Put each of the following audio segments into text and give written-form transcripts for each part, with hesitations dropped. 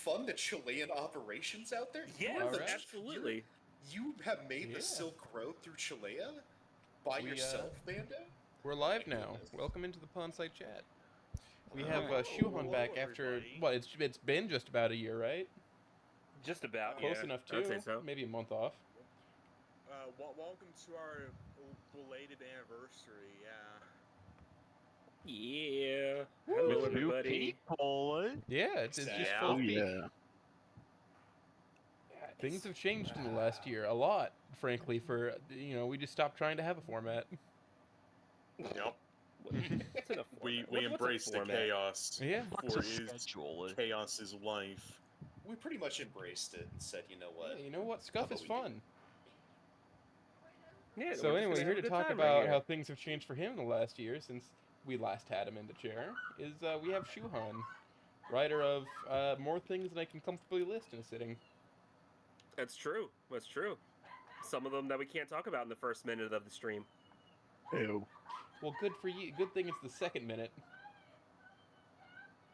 fund the Chilean operations out there? Yes, absolutely. You have made the Silk Road through Chile by yourself, Bando? We're live now. Welcome into the Pondside Chat. We have Shuhan back after, what, it's been just about a year, right? Just about, Close enough, too. I'd say so. Maybe a month off. Welcome to our belated anniversary, Yeah. Hello, everybody. Yeah, it's just full peak. Things have changed in the last year a lot, frankly, for, we just stopped trying to have a format. Yep. we embraced the chaos. Yeah. Chaos is life. We pretty much embraced it and said, you know what? Yeah, you know what? Scuff is fun. Yeah, so anyway, here to talk about how things have changed for him in the last year since we last had him in the chair is we have Shuhan, writer of more things than I can comfortably list in a sitting. That's true. That's true. Some of them that we can't talk about in the first minute of the stream. Ew. Well, good for you. Good thing it's the second minute.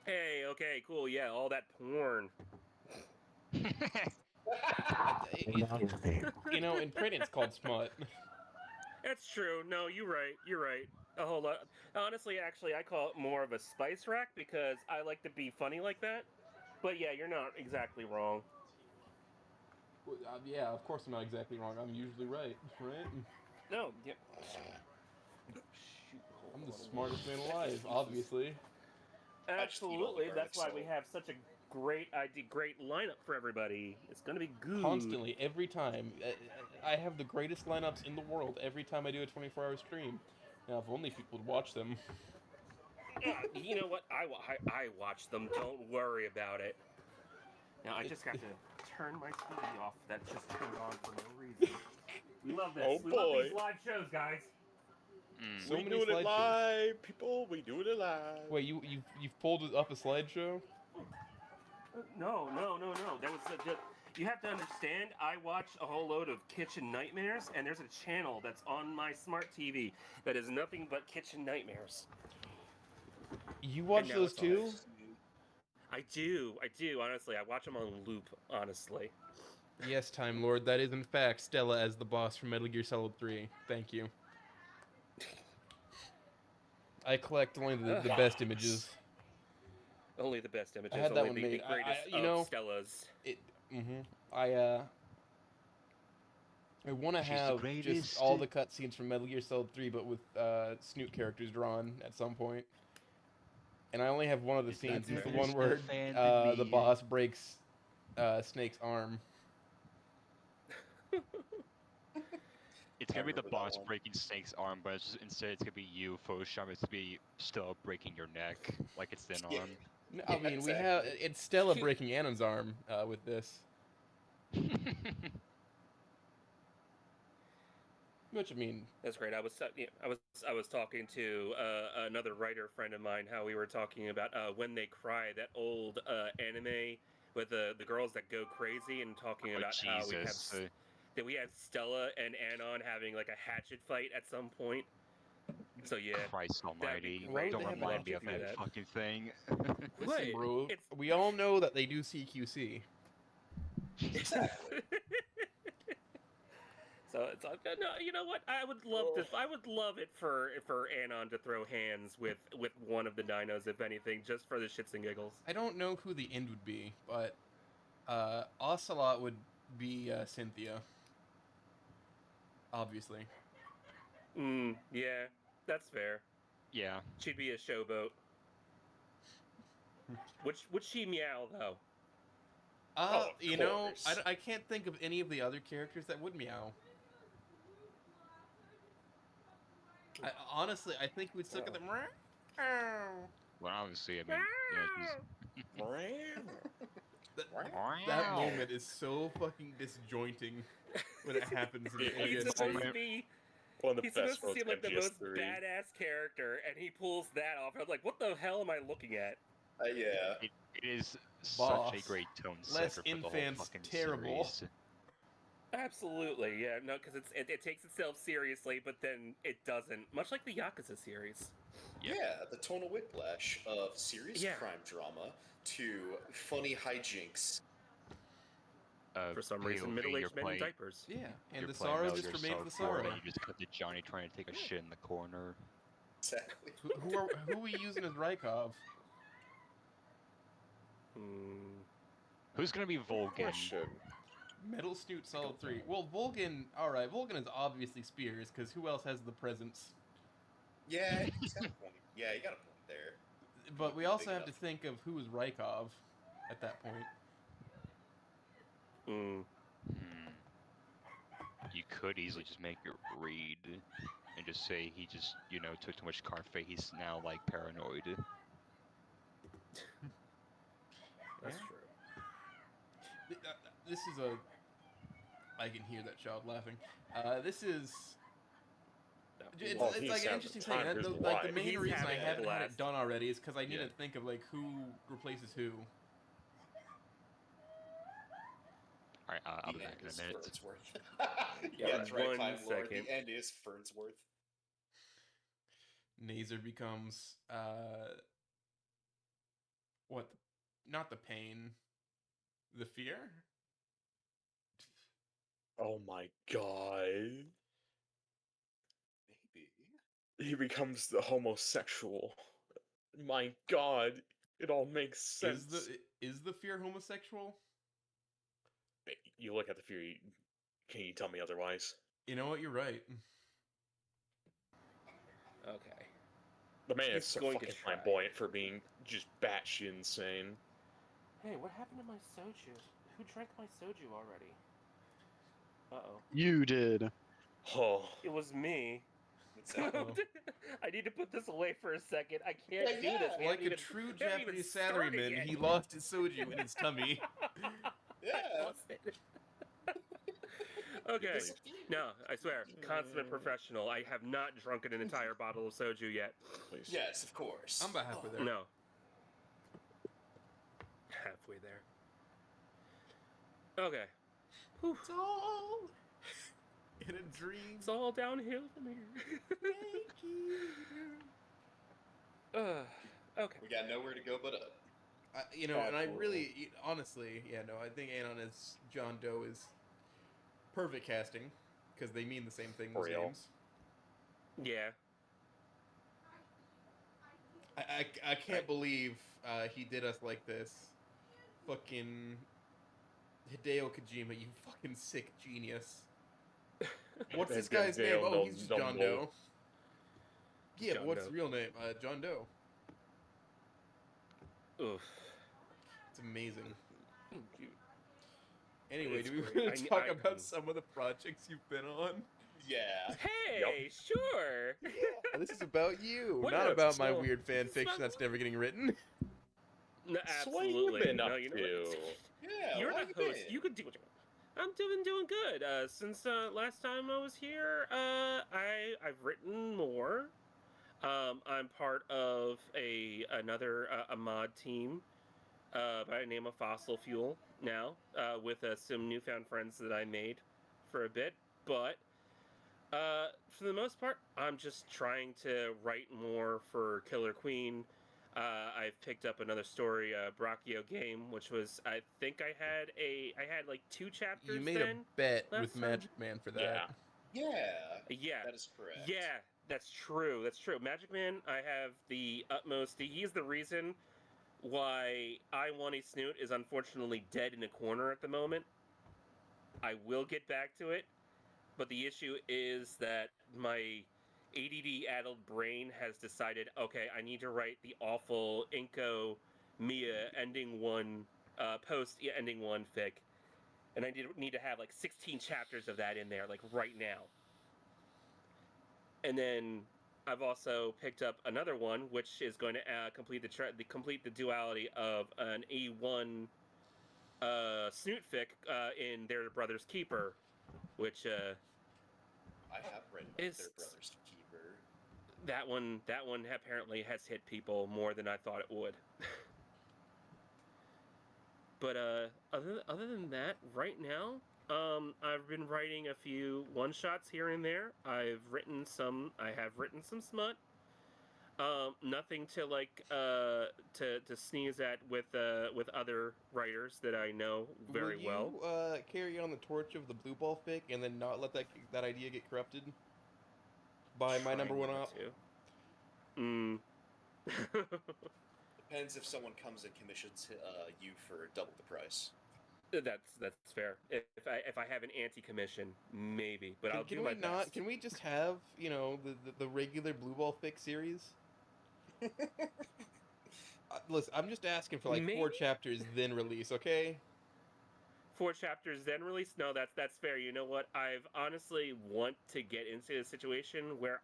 Hey, okay, cool, yeah, all that porn. In print it's called smut. That's true. No, you're right. You're right. A whole lot. Honestly, actually, I call it more of a spice rack because I like to be funny like that. But yeah, you're not exactly wrong. Well, yeah, of course I'm not exactly wrong. I'm usually right, right? No, yeah. I'm the smartest man alive, obviously. Absolutely. That's why we have such a great lineup for everybody. It's gonna be good. Constantly, every time. I have the greatest lineups in the world every time I do a 24-hour stream. Now, if only people would watch them. You know what? I watch them. Don't worry about it. Now, I just have to turn my TV off. That just turned on for no reason. We love this. Oh, we boy. love these live shows, guys. So we do it live, people. We do it live. Wait, you've pulled up a slideshow? No. That was you have to understand. I watch a whole load of kitchen nightmares, and there's a channel that's on my smart TV that is nothing but kitchen nightmares. You watch those too? I do. Honestly, I watch them on loop. Honestly. Yes, Time Lord. That is in fact Stella as the boss from Metal Gear Solid 3. Thank you. I collect only the best images. Only the best images. I had that only one the made. greatest of Stella's. I want to have just all the cutscenes from Metal Gear Solid 3, but with Snoot characters drawn at some point. And I only have one of the scenes. It's the one where the boss breaks Snake's arm. It's gonna be the boss breaking Snake's arm, but instead it's gonna be you, Photoshop. It's gonna be Stella breaking your neck, like it's thin arm. No, I mean, it's Stella breaking Annon's arm with this. Which, I mean, that's great. I was talking to another writer friend of mine. How we were talking about When They Cry, that old anime with the girls that go crazy, and talking about how we have Stella and Anon having like a hatchet fight at some point. So yeah. Christ Almighty! Don't remind me of that fucking thing. Listen, bro. We all know that they do CQC. So it's like, no, you know what? I would love this. I would love it for Anon to throw hands with one of the dinos, if anything, just for the shits and giggles. I don't know who the end would be, but Ocelot would be Cynthia. Obviously. Yeah, that's fair. Yeah. She'd be a showboat. Would she meow though? You know, I can't think of any of the other characters that would meow. Honestly, I think we'd still get the meow. Well, obviously, I mean, that moment is so fucking disjointing when it happens. He's supposed to be. He's supposed to seem like the most badass character, and he pulls that off. I was like, what the hell am I looking at? Yeah. It is such a great tone setter for the whole fucking terrible. series. Absolutely, yeah, no, because it takes itself seriously, but then it doesn't. Much like the Yakuza series. Yep. Yeah, the tonal whiplash of serious crime drama to funny hijinks. For some reason, middle-aged men in diapers. Yeah, and the playing sorrow Metal just Gear remains Solid the 4, sorrow. and then you just cut to Johnny trying to take a shit in the corner. Exactly. Who are we using as Rykov? Who's gonna be Volgin? Question. Metal Snoot Solid 3. Well, Volgin, alright, Volgin is obviously Spears, because who else has the presence? Yeah, he's got a point. Yeah, you got a point there. But we also have to think of who is Rykov at that point. You could easily just make it Reed and just say he just, took too much Carfate. He's now, like, paranoid. That's true. This is a... I can hear that child laughing. This is... It's like an interesting thing. Like, the main reason I haven't had it done already is because I need to think of, like, who replaces who. Alright, I'll be back in a minute. Yeah, that's right, Time Lord. The end is Fernsworth. Nazer becomes, what? Not the pain. The fear? Oh my god. Maybe. He becomes the homosexual. My god. It all makes sense. Is the fear homosexual? You look at the fear, can you tell me otherwise? You know what, you're right. Okay. The man is so fucking flamboyant for being just batshit insane. Hey, what happened to my soju? Who drank my soju already? Uh-oh. You did. Oh. It was me. I need to put this away for a second. I can't do this. Like a true Japanese salaryman, he lost his soju in his tummy. Yeah. Okay. No, I swear, consummate professional. I have not drunk an entire bottle of soju yet. Please. Yes, of course. I'm about halfway there. No. Halfway there. Okay. Whew. It's all in a dream. It's all downhill from here. Okay. We got nowhere to go but up. And I really, honestly, I think Anon as John Doe is perfect casting, because they mean the same thing, those names. Yeah. I can't believe he did us like this. Fucking Hideo Kojima, you fucking sick genius. What's this guy's name? Oh, he's just John Doe. Yeah, but what's his real name? John Doe. Oof. It's amazing. Anyway, do we want to talk about some of the projects you've been on? Yeah. Hey, sure. Yeah, this is about you, not about my weird fan fiction that's never getting written. No, absolutely. So what have you been up to? Yeah, you're the host. You can do what you want. I'm doing good. Since last time I was here, I've written more. I'm part of another mod team by the name of Fossil Fuel now, with some newfound friends that I made for a bit. But for the most part, I'm just trying to write more for Killer Queen. I've picked up another story, Brachio Game, which was, I think I had like 2 chapters. You made a bet with Magic Man for that. Yeah. That is correct. Yeah, that's true. Magic Man, I have the utmost. He's the reason why I Want a Snoot is unfortunately dead in a corner at the moment. I will get back to it, but the issue is that my ADD-addled brain has decided, okay, I need to write the awful Inko Mia ending one ending one fic, and I need to have like 16 chapters of that in there, like right now. And then I've also picked up another one, which is going to complete the duality of an E1 Snoot fic in Their Brother's Keeper, which I have read Their Brother's Keeper. That one apparently has hit people more than I thought it would. But other than that, right now, I've been writing a few one-shots here and there. I have written some smut. Nothing to to sneeze at with other writers that I know very well. Will you carry on the torch of the blue ball fic and then not let that idea get corrupted by my number one op? Depends if someone comes and commissions you for double the price. That's fair. If I have an anti-commission, maybe, but I'll do my best. Can we just have the regular blue ball fic series? Listen, I'm just asking for like 4 chapters then release, okay? 4 chapters then release? No, that's fair. You know what? I've honestly want to get into a situation where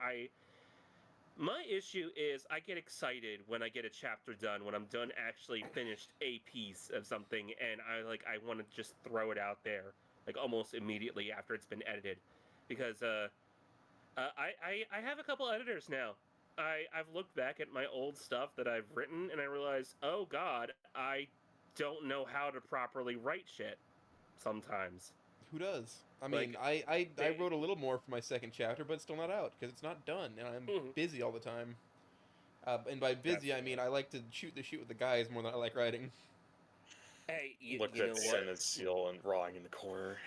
my issue is I get excited when I get a chapter done, when I'm done actually finished a piece of something, and I want to just throw it out there like almost immediately after it's been edited, because I have a couple editors now. I've looked back at my old stuff that I've written, and I realized, oh god, I don't know how to properly write shit sometimes. Who does? I mean, I wrote a little more for my second chapter, but it's still not out because it's not done, and I'm busy all the time. And by busy, I mean I like to shoot the shit with the guys more than I like writing. Hey, look at that sentence seal and drawing in the corner.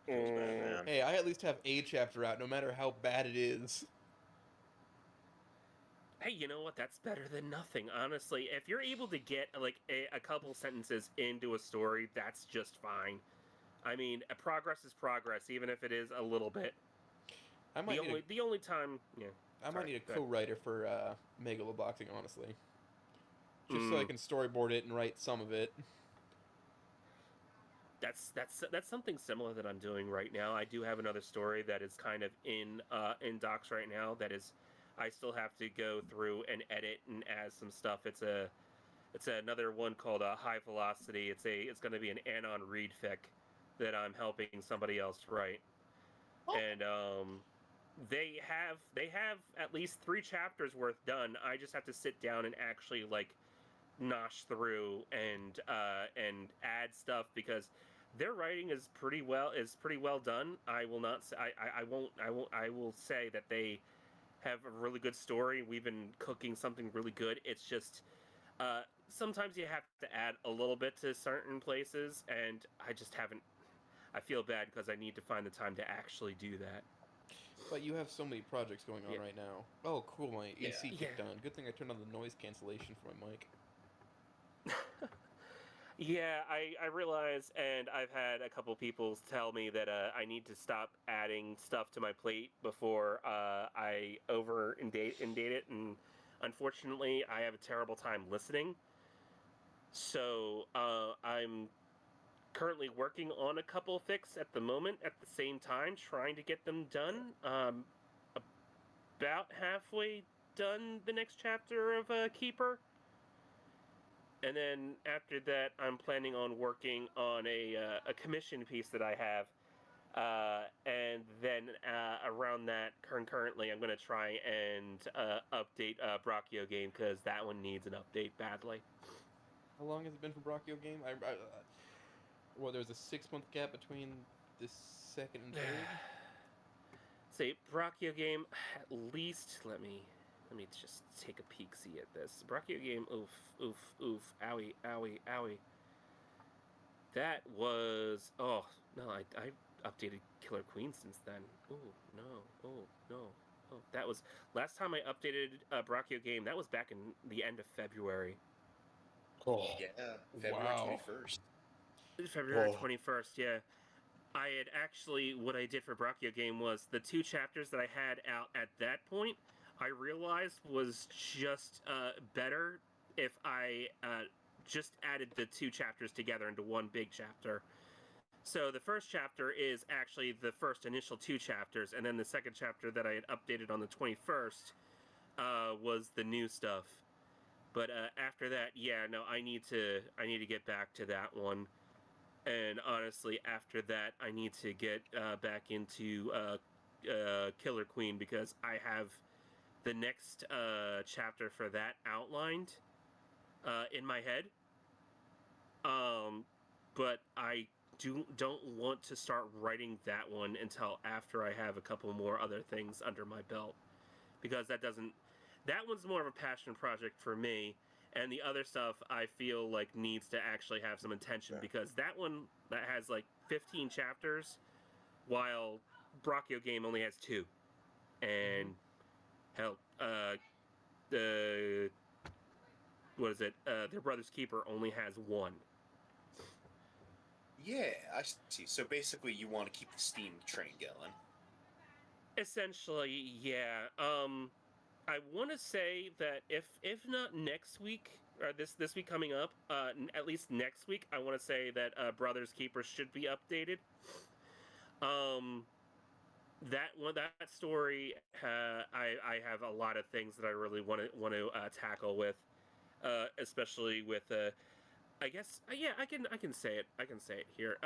Feels bad, man. Hey, I at least have a chapter out, no matter how bad it is. Hey, you know what? That's better than nothing, honestly. If you're able to get like a couple sentences into a story, that's just fine. I mean, progress is progress, even if it is a little bit. I might the only time, yeah. I might need a co-writer for Megaloboxing, honestly, just so I can storyboard it and write some of it. That's something similar that I'm doing right now. I do have another story that is kind of in docs right now. That is, I still have to go through and edit and add some stuff. It's another one called High Velocity. It's going to be an Anon Reed fic that I'm helping somebody else write. Oh. And they have at least 3 chapters worth done. I just have to sit down and actually like nosh through and add stuff, because their writing is pretty well done. I will not say I will say that they have a really good story. We've been cooking something really good. It's just sometimes you have to add a little bit to certain places, and I just haven't. I feel bad because I need to find the time to actually do that. But you have so many projects going on right now. Oh, cool, my AC kicked on. Good thing I turned on the noise cancellation for my mic. Yeah, I realize, and I've had a couple people tell me that I need to stop adding stuff to my plate before I over-indate it, and unfortunately, I have a terrible time listening. So, I'm currently working on a couple fics at the moment at the same time, trying to get them done. About halfway done the next chapter of Keeper. And then after that, I'm planning on working on a commission piece that I have. And then around that, concurrently, I'm going to try and update Brachio Game, because that one needs an update badly. How long has it been for Brachio Game? Well, there's a 6-month gap between the second and third. Say Brachio Game, at least let me just take a peek-see at this. Brachio Game, oof, owie. That was, oh no, I updated Killer Queen since then. Oh, that was last time I updated Brachio Game. That was back in the end of February. Oh yeah, February 21st. February 21st, yeah. I had actually, what I did for Brachio Game was the 2 chapters that I had out at that point, I realized was just better if I just added the 2 chapters together into one big chapter. So the first chapter is actually the first initial 2 chapters, and then the second chapter that I had updated on the 21st was the new stuff. But after that, yeah, no, I need to get back to that one. And honestly, after that, I need to get back into Killer Queen, because I have the next chapter for that outlined in my head. But I don't want to start writing that one until after I have a couple more other things under my belt, because that one's more of a passion project for me, and the other stuff I feel like needs to actually have some intention, because that one that has like 15 chapters, while Brachio Game only has 2, and hell, the what is it? Their Brother's Keeper only has 1. Yeah, I see. So basically, you want to keep the Steam train going. Essentially, yeah. I want to say that if not next week or this week coming up, at least next week, I want to say that Brother's Keeper should be updated. That story, I have a lot of things that I really want to tackle with, especially with I guess yeah, I can say it. I can say it here.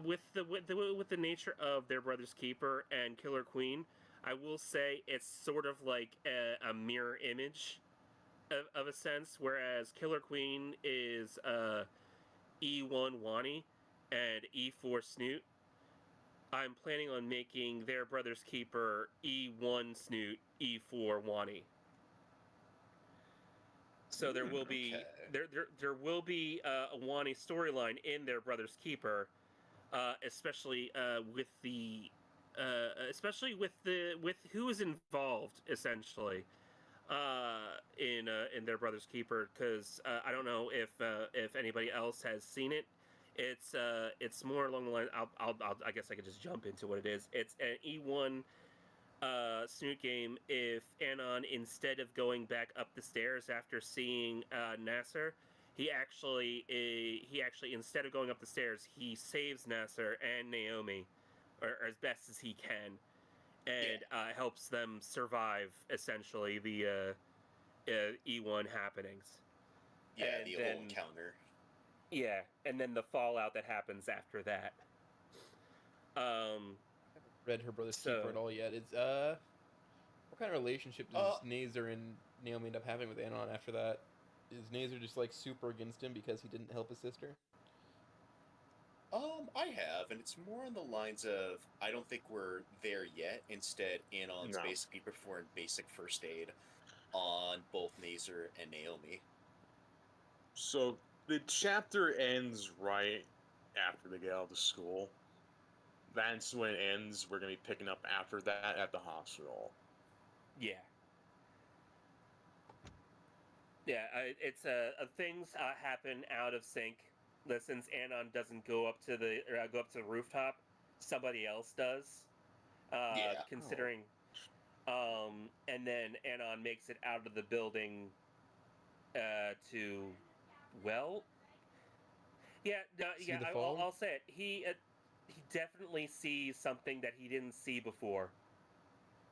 With the nature of their Brother's Keeper and Killer Queen, I will say it's sort of like a mirror image of a sense. Whereas Killer Queen is E1 Wani and E4 Snoot. I'm planning on making their Brother's Keeper E1 Snoot, E4 Wani. So there will be there will be a Wani storyline in their Brother's Keeper, especially with who is involved essentially in their Brother's Keeper, because I don't know if anybody else has seen it. It's more along the line. I guess I could just jump into what it is. It's an E1 Snoot game. If Anon, instead of going back up the stairs after seeing Nasser, he actually instead of going up the stairs, he saves Nasser and Naomi, or as best as he can, and helps them survive essentially the E1 happenings. Yeah, and the then, whole encounter. Yeah, and then the fallout that happens after that. Read her Brother's Keeper at all yet? It's what kind of relationship does Nazer and Naomi end up having with Anon after that? Is Nazer just like super against him because he didn't help his sister? I have, and it's more on the lines of I don't think we're there yet. Instead, Anon's basically performing basic first aid on both Nazer and Naomi. So the chapter ends right after they get out of school. That's when it ends. We're going to be picking up after that at the hospital. Yeah. Yeah, it's things happen out of sync. Since Anon doesn't go up to the rooftop, somebody else does. Considering, and then Anon makes it out of the building. I'll say it. He definitely sees something that he didn't see before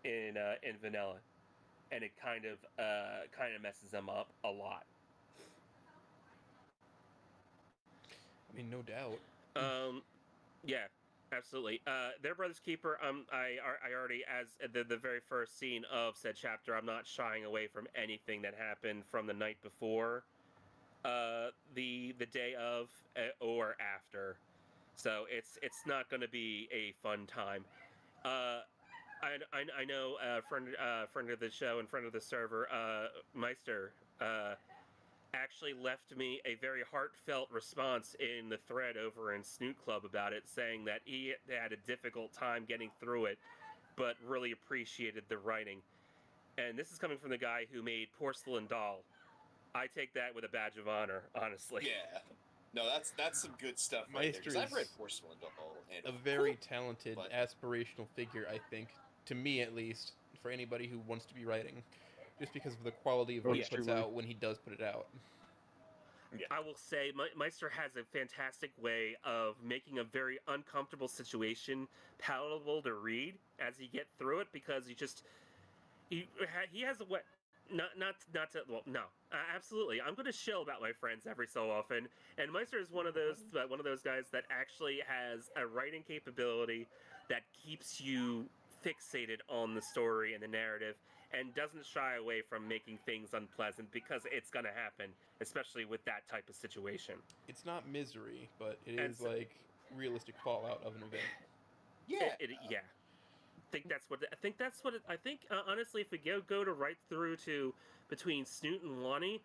in Vanilla, and it kind of messes him up a lot. I mean, no doubt. Yeah, absolutely. Their Brother's Keeper. I already, as the very first scene of said chapter, I'm not shying away from anything that happened from the night before, the day of, or after. So it's not going to be a fun time. I know friend of the show and friend of the server, Meister, actually left me a very heartfelt response in the thread over in Snoot Club about it, saying that he had a difficult time getting through it, but really appreciated the writing. And this is coming from the guy who made Porcelain Doll. I take that with a badge of honor, honestly. Yeah. No, that's some good stuff right there. Because I've read Porcelain Doll. And a very talented, aspirational figure, I think, to me at least, for anybody who wants to be writing, just because of the quality of what he puts out when he does put it out. Yeah. I will say, Meister has a fantastic way of making a very uncomfortable situation palatable to read as you get through it, because he has a way. Absolutely. I'm going to shill about my friends every so often, and Meister is one of those guys that actually has a writing capability that keeps you fixated on the story and the narrative, and doesn't shy away from making things unpleasant, because it's going to happen, especially with that type of situation. It's not misery, but it is like realistic fallout of an event. Yeah. Yeah. I think honestly, if we go to right through to between Snoot and Wani,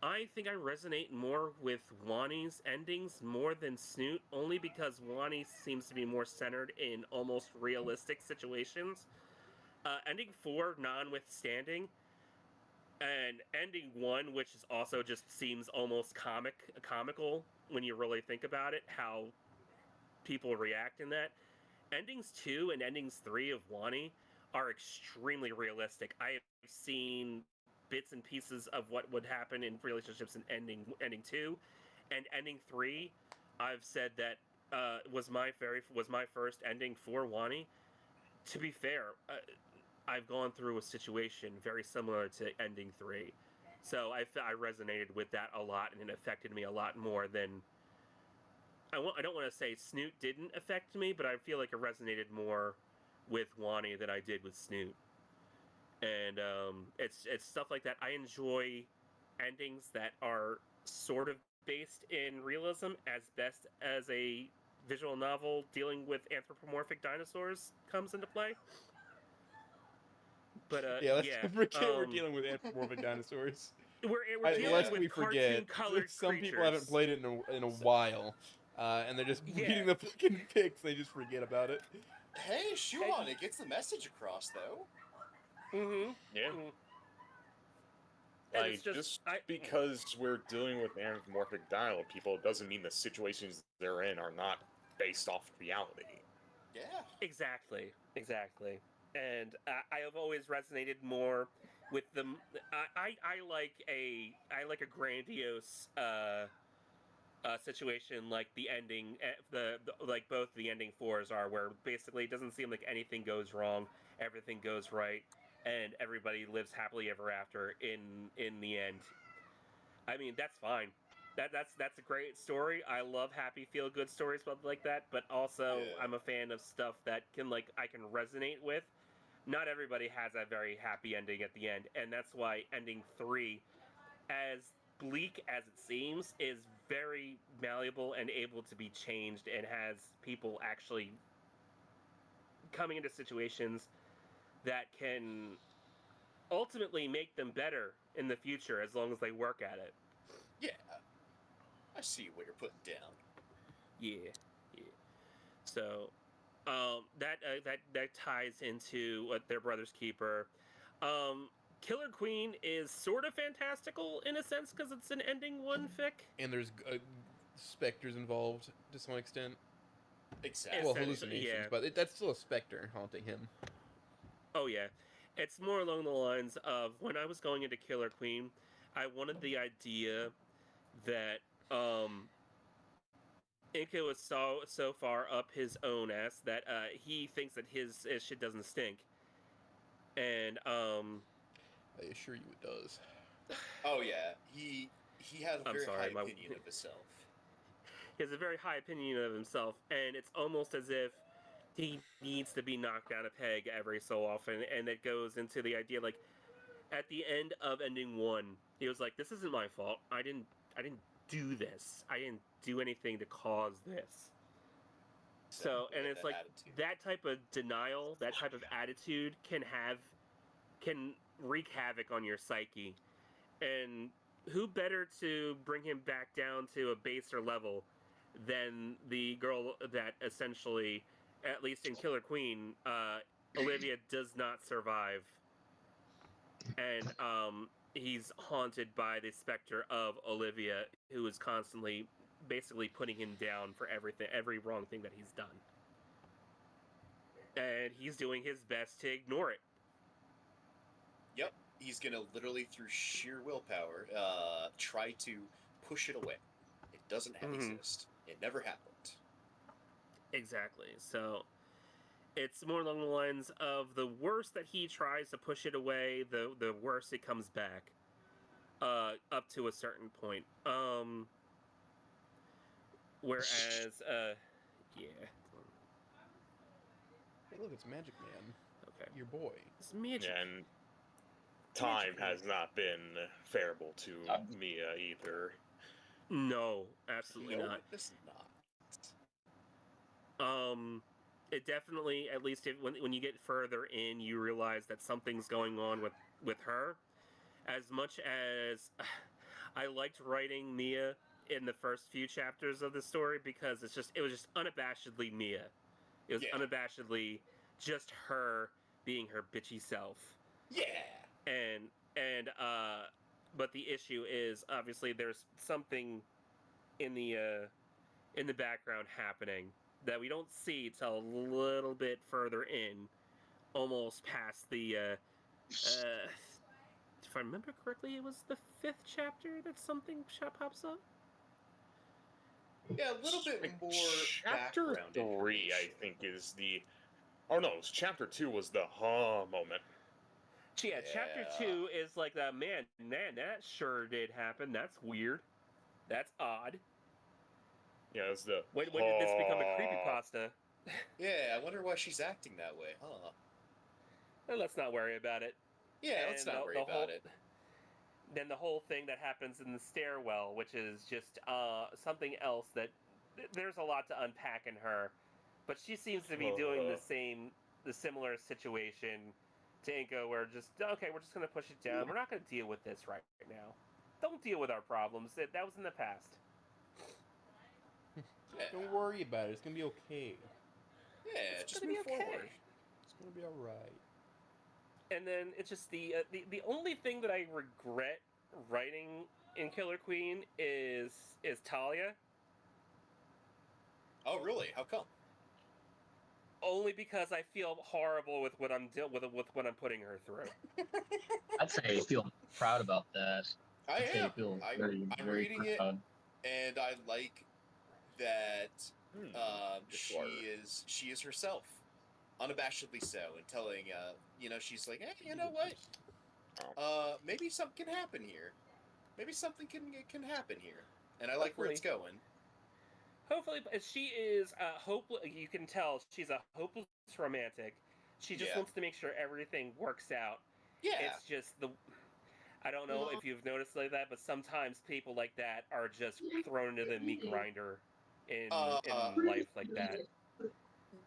I think I resonate more with Wani's endings more than Snoot, only because Wani seems to be more centered in almost realistic situations. Ending 4, notwithstanding, and ending 1, which is also just seems almost comical when you really think about it, how people react in that. Endings 2 and endings 3 of Wani are extremely realistic. I have seen bits and pieces of what would happen in relationships in ending 2 and ending 3. I've said that was my first ending for Wani. To be fair, I've gone through a situation very similar to ending 3, so I resonated with that a lot, and it affected me a lot more than. I don't want to say Snoot didn't affect me, but I feel like it resonated more with Wani than I did with Snoot. And it's stuff like that. I enjoy endings that are sort of based in realism as best as a visual novel dealing with anthropomorphic dinosaurs comes into play. But let's not forget we're dealing with anthropomorphic dinosaurs. We're dealing with cartoon-colored some people haven't played it in a while, and they're just reading the fucking pics. They just forget about it. Hey, Shuhan, it gets the message across, though. Mm-hmm. Yeah. And like, just because we're dealing with anthropomorphic people doesn't mean the situations they're in are not based off reality. Yeah. Exactly. And I have always resonated more with them. I like a grandiose situation like the ending, like both the ending 4s are, where basically it doesn't seem like anything goes wrong, everything goes right, and everybody lives happily ever after in the end. I mean, that's fine. That's a great story. I love happy feel good stories like that, but also I'm a fan of stuff that I can resonate with. Not everybody has a very happy ending at the end, and that's why ending 3, as bleak as it seems, is very malleable and able to be changed, and has people actually coming into situations that can ultimately make them better in the future as long as they work at it. Yeah. I see what you're putting down. Yeah. So, that ties into what their brother's keeper. Killer Queen is sort of fantastical in a sense because it's an ending 1 fic, and there's specters involved to some extent. Exactly. Well, hallucinations, but that's still a specter haunting him. Oh yeah, it's more along the lines of when I was going into Killer Queen, I wanted the idea that Inca was so far up his own ass that he thinks that his shit doesn't stink, and I assure you it does. Oh yeah, he has a very high opinion of himself. He has a very high opinion of himself, and it's almost as if he needs to be knocked down a peg every so often, and it goes into the idea like at the end of ending 1, he was like, "This isn't my fault. I didn't do this. I didn't do anything to cause this." So, and it's like attitude. That type of denial, that type of attitude can wreak havoc on your psyche. And who better to bring him back down to a baser level than the girl that essentially, at least in Killer Queen, Olivia does not survive. And he's haunted by the specter of Olivia, who is constantly basically putting him down for every wrong thing that he's done. And he's doing his best to ignore it. Yep, he's gonna literally, through sheer willpower, try to push it away. It doesn't exist. It never happened. Exactly. So it's more along the lines of the worse that he tries to push it away, the worse it comes back. Up to a certain point. Whereas, yeah. Hey, look, it's Magic Man. Okay. Your boy. It's Magic. And time has not been favorable to Mia either. No, absolutely not. This is not. It definitely, at least when you get further in, you realize that something's going on with her. As much as I liked writing Mia in the first few chapters of the story because it was just unabashedly Mia. It was unabashedly just her being her bitchy self. Yeah. And but the issue is obviously there's something in the background happening that we don't see till a little bit further in, almost past the if I remember correctly, it was the 5th chapter that something pops up. Yeah, a little bit more Chapter background 3, I think, is the... Oh, no, Chapter 2 was the moment. Yeah, Chapter 2 is like that, man, that sure did happen. That's weird. That's odd. Yeah, it's the... When did this become a creepypasta? Yeah, I wonder why she's acting that way, huh? Well, let's not worry about it. Yeah, let's not worry about it. Then the whole thing that happens in the stairwell, which is just something else that there's a lot to unpack in her, but she seems to be doing the similar situation to Inko, where just okay, we're just gonna push it down. We're not gonna deal with this right now. Don't deal with our problems. That was in the past. Don't worry about it. It's gonna be okay. Yeah, just move forward. It's gonna be all right. And then it's just the only thing that I regret writing in Killer Queen is Talia. Oh, really? How come? Only because I feel horrible with what I'm with what I'm putting her through. I'd say I feel proud about that. I am. I'm very reading proud. It, and I like that she is herself, unabashedly so, and telling she's like, hey, you know what? Maybe something can happen here. Maybe something can happen here, and I like where it's going. Hopefully, she is hopeless. You can tell she's a hopeless romantic. She just wants to make sure everything works out. Yeah, it's just I don't know if you've noticed like that, but sometimes people like that are just thrown into the meat grinder in life like that.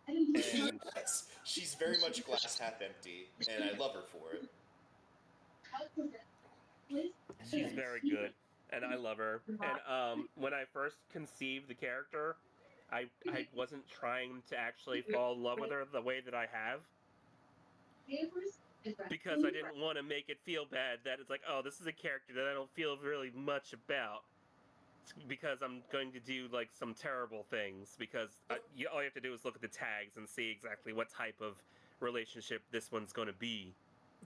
And she's very much glass half empty, and I love her for it. She's very good, and I love her. And when I first conceived the character, I wasn't trying to actually fall in love with her the way that I have, because I didn't want to make it feel bad that it's like, oh, this is a character that I don't feel really much about, because I'm going to do like some terrible things, because all you have to do is look at the tags and see exactly what type of relationship this one's going to be.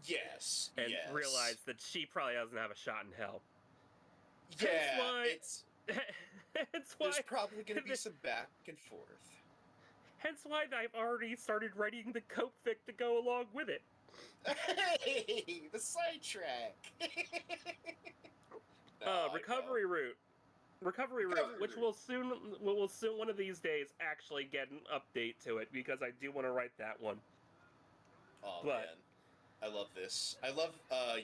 Yes. And realize that she probably doesn't have a shot in hell. Yeah, it's why there's probably going to be some back and forth. Hence why I've already started writing the cope fic to go along with it. Hey, the sidetrack. Recovery route, which will soon one of these days actually get an update to it, because I do want to write that one. Oh man, I love this. I love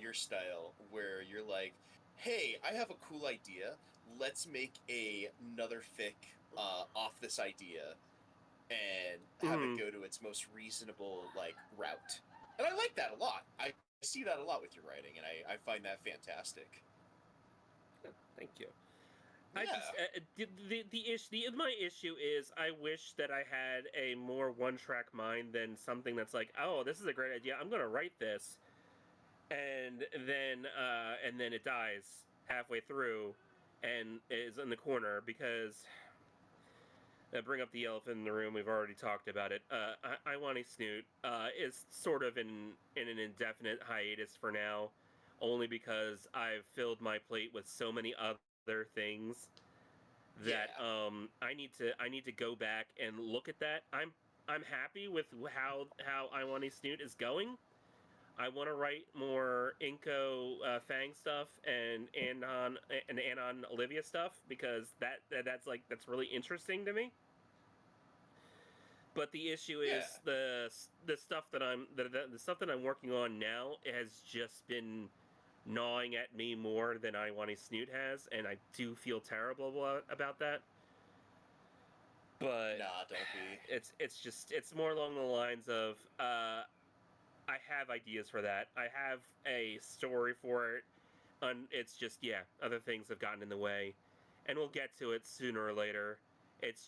your style where you're like, hey, I have a cool idea. Let's make another fic off this idea and have it go to its most reasonable route. And I like that a lot. I see that a lot with your writing, and I find that fantastic. Thank you. Yeah. I just my issue is I wish that I had a more one-track mind than something that's like, oh, this is a great idea, I'm going to write this, and then it dies halfway through and is in the corner, because bring up the elephant in the room, we've already talked about it. I Want a Snoot is sort of in an indefinite hiatus for now, only because I've filled my plate with so many other things that I need to go back and look at that. I'm happy with how I Want a Snoot is going. I want to write more Inko Fang stuff and Anon Olivia stuff, because that's really interesting to me. But the issue is the stuff that I'm working on now has just been gnawing at me more than I Want a Snoot has, and I do feel terrible about that. But nah, don't be. It's more along the lines of I have ideas for that. I have a story for it. It's just, yeah, other things have gotten in the way, and we'll get to it sooner or later. It's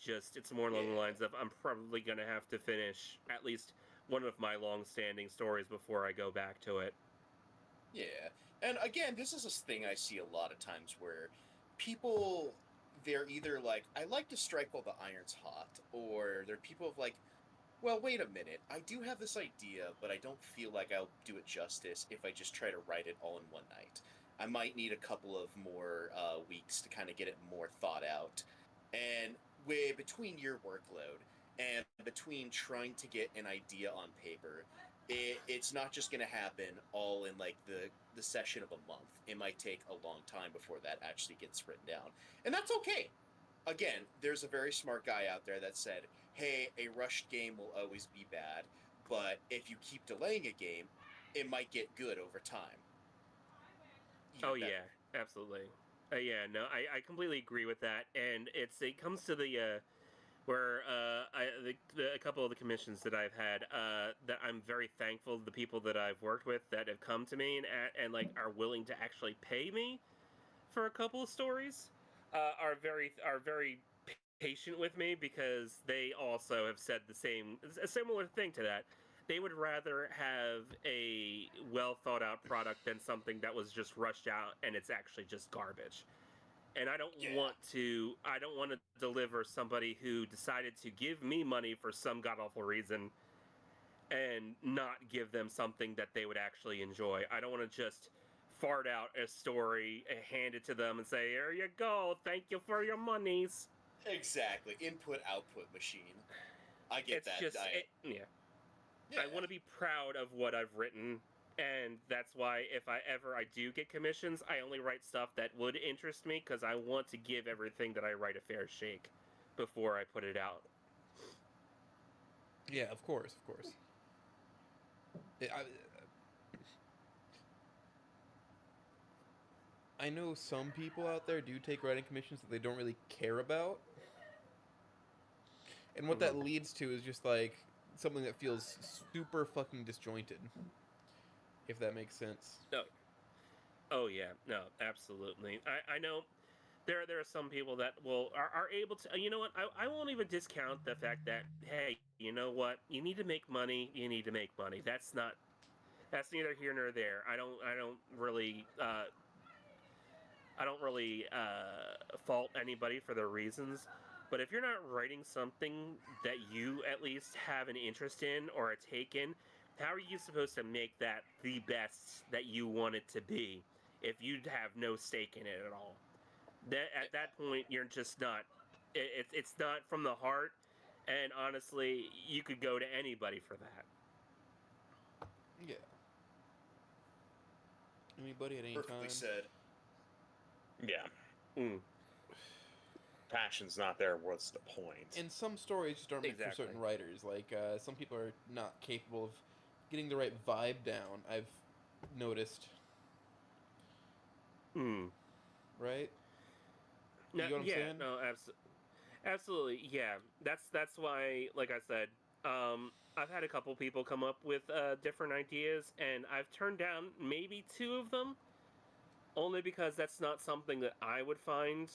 more along the lines of I'm probably gonna have to finish at least one of my long-standing stories before I go back to it. Yeah, and again, this is a thing I see a lot of times where people, they're either like, I like to strike while the iron's hot, or they're people of like, well, wait a minute, I do have this idea, but I don't feel like I'll do it justice if I just try to write it all in one night. I might need a couple of more weeks to kind of get it more thought out. And between your workload and between trying to get an idea on paper, it's not just going to happen all in like the session of a month. It might take a long time before that actually gets written down. And that's okay. Again, there's a very smart guy out there that said, hey, a rushed game will always be bad, but if you keep delaying a game, it might get good over time. Yeah, absolutely. Yeah, no, I completely agree with that, and it comes to the where a couple of the commissions that I've had that I'm very thankful the people that I've worked with that have come to me and like are willing to actually pay me for a couple of stories are very patient with me because they also have said a similar thing to that. They would rather have a well thought out product than something that was just rushed out and it's actually just garbage. And I don't want to deliver somebody who decided to give me money for some god awful reason and not give them something that they would actually enjoy. I don't want to just fart out a story, hand it to them, and say, "Here you go, thank you for your monies." Exactly, input-output machine. I get that. Yeah. I want to be proud of what I've written, and that's why if I do get commissions, I only write stuff that would interest me because I want to give everything that I write a fair shake before I put it out. Yeah, of course. I know some people out there do take writing commissions that they don't really care about. And what that leads to is just like something that feels super fucking disjointed. If that makes sense. No. Oh yeah, no, absolutely. I know there are some people that are able to. You know what? I won't even discount the fact that, hey, you know what? You need to make money. You need to make money. That's neither here nor there. I don't really fault anybody for their reasons. But if you're not writing something that you at least have an interest in or a take in, how are you supposed to make that the best that you want it to be if you have no stake in it at all? At that point, you're just not. It's not from the heart, and honestly, you could go to anybody for that. Yeah. Anybody at any Perfectly time. said. Yeah. Passion's not there. What's the point? And some stories just aren't meant for certain writers. Like some people are not capable of getting the right vibe down. I've noticed. Right? No, you know what I'm saying? No, absolutely, yeah. That's why, like I said, I've had a couple people come up with different ideas, and I've turned down maybe 2 of them, only because that's not something that I would find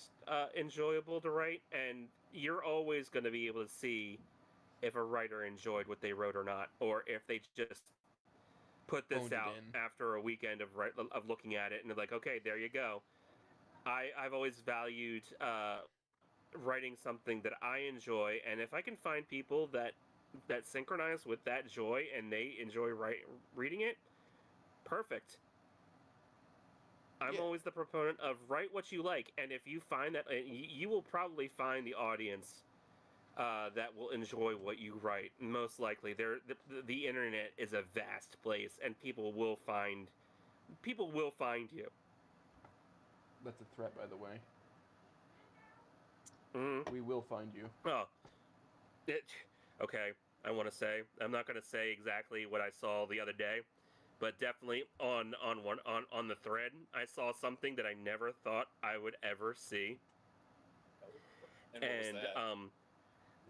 enjoyable to write. And you're always going to be able to see if a writer enjoyed what they wrote or not, or if they just put this out after a weekend of looking at it and they're like, okay, there you go. I've always valued writing something that I enjoy, and if I can find people that synchronize with that joy and they enjoy reading it, perfect. I'm always the proponent of write what you like, and if you find that, you will probably find the audience that will enjoy what you write. Most likely, the internet is a vast place, and people will find you. That's a threat, by the way. Mm-hmm. We will find you. Oh, okay. I'm not going to say exactly what I saw the other day, but definitely on the thread, I saw something that I never thought I would ever see. And what was that?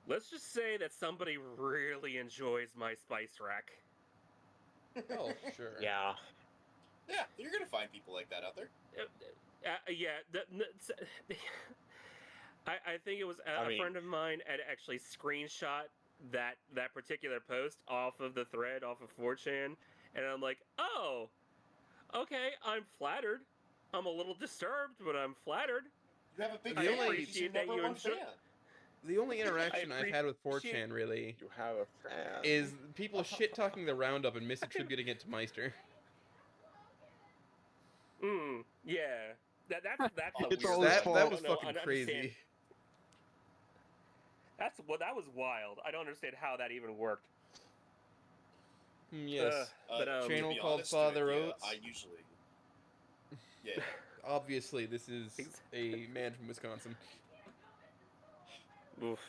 Let's just say that somebody really enjoys my spice rack. Oh, sure. Yeah. Yeah, you're gonna find people like that out there. Yeah, I think it was a friend of mine had actually screenshot that particular post off of the thread, off of 4chan, and I'm like, oh, okay, I'm flattered. I'm a little disturbed, but I'm flattered. You have a big I fan. appreciate that you enjoy. The only interaction I've had with 4chan, really, you have a fan, is people shit-talking the roundup and misattributing it to Meister. Yeah. That's It's weird. all his fault. That was fucking crazy. That was wild. I don't understand how that even worked. Yes. Channel called honest Father with you, Oates. I usually. Yeah. Obviously, this is a man from Wisconsin. Oof.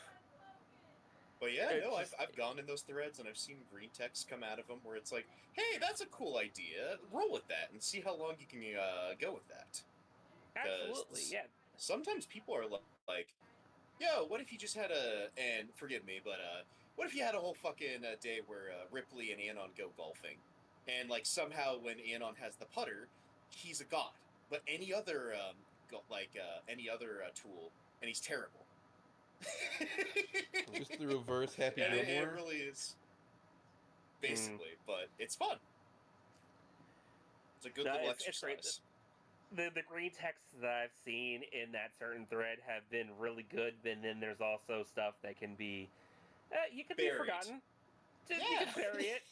But yeah, no, I've gone in those threads and I've seen green text come out of them where it's like, hey, that's a cool idea. Roll with that and see how long you can go with that. Absolutely, yeah. Sometimes people are like, yo, what if you just had and forgive me, but what if you had a whole fucking day where Ripley and Anon go golfing, and like somehow when Anon has the putter, he's a god, but any other any other tool, and he's terrible. Just the reverse Happy And Gilmore. it really is, basically, but it's fun. It's a good little exercise. The green texts that I've seen in that certain thread have been really good, but then there's also stuff that can be, you could be forgotten. You could bury it.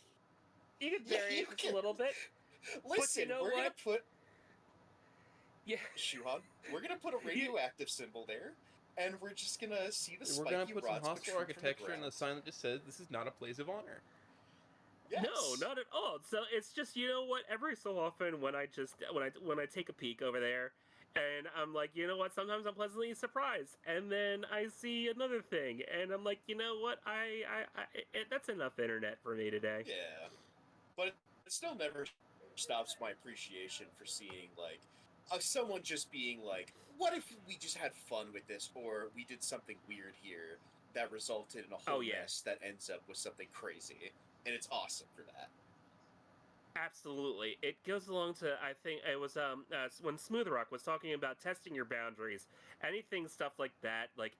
You could bury it just a little bit. Listen, but you know we're gonna put. Yeah. Shuhan, we're gonna put a radioactive symbol there, and we're just gonna see the spiky rods. We're gonna put some hostile protrude architecture and a sign that just says this is not a place of honor. Yes. No, not at all. So it's just, you know what? Every so often, when I take a peek over there, and I'm like, you know what? Sometimes I'm pleasantly surprised, and then I see another thing, and I'm like, you know what? That's enough internet for me today. Yeah, but it still never stops my appreciation for seeing like someone just being like, what if we just had fun with this, or we did something weird here that resulted in a whole mess that ends up with something crazy. And it's awesome for that. Absolutely. It goes along to, I think it was when Smoothrock was talking about testing your boundaries, anything stuff like that, like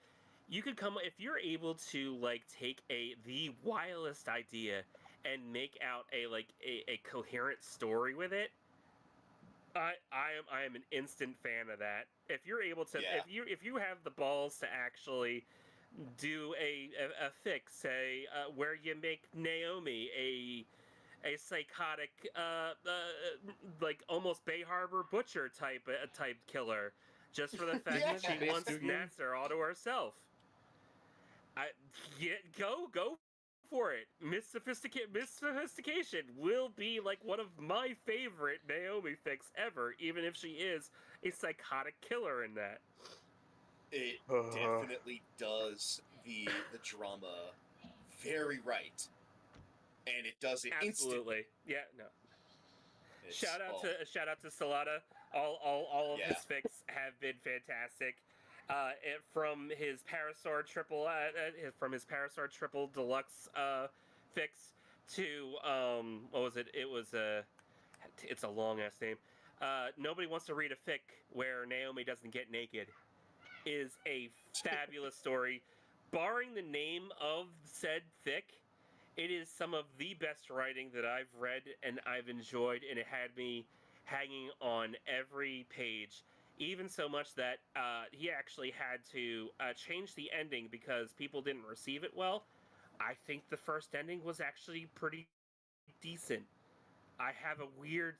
you could come, if you're able to like take the wildest idea and make out a coherent story with it, I am an instant fan of that. If you're able to, if you have the balls to actually do a fix, say, where you make Naomi a psychotic, like almost Bay Harbor Butcher type killer, just for the fact that she wants Nasser all to herself. Go for it. Miss Sophistication will be like one of my favorite Naomi fics ever, even if she is a psychotic killer in that. It definitely does the drama very right, and it does it absolutely. Instantly. Yeah, no. Shout out to Salada. All of his fics have been fantastic. From his Parasword Triple Deluxe fix to what was it? It was it's a long ass name. Nobody wants to read a fic where Naomi doesn't get naked. Is a fabulous story. Barring the name of said fic, it is some of the best writing that I've read and I've enjoyed, and it had me hanging on every page. Even so much that he actually had to change the ending because people didn't receive it well. I think the first ending was actually pretty decent. I have a weird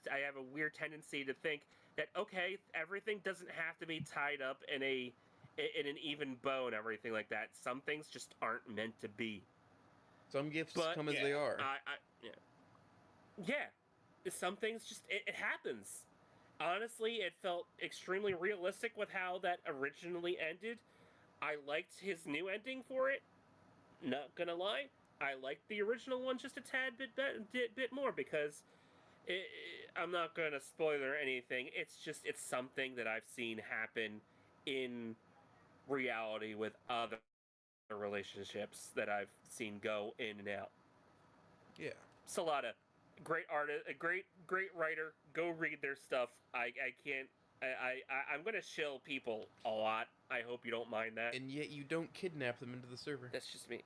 tendency to think that okay, everything doesn't have to be tied up in an even bow and everything like that. Some things just aren't meant to be. Some gifts come as they are. Some things just it happens. Honestly, it felt extremely realistic with how that originally ended. I liked his new ending for it. Not gonna lie, I liked the original one just a tad bit more because I'm not gonna spoiler anything. It's something that I've seen happen in reality with other relationships that I've seen go in and out. Yeah. Salata, great artist, a great writer. Go read their stuff. I'm gonna shill people a lot. I hope you don't mind that. And yet you don't kidnap them into the server. That's just me.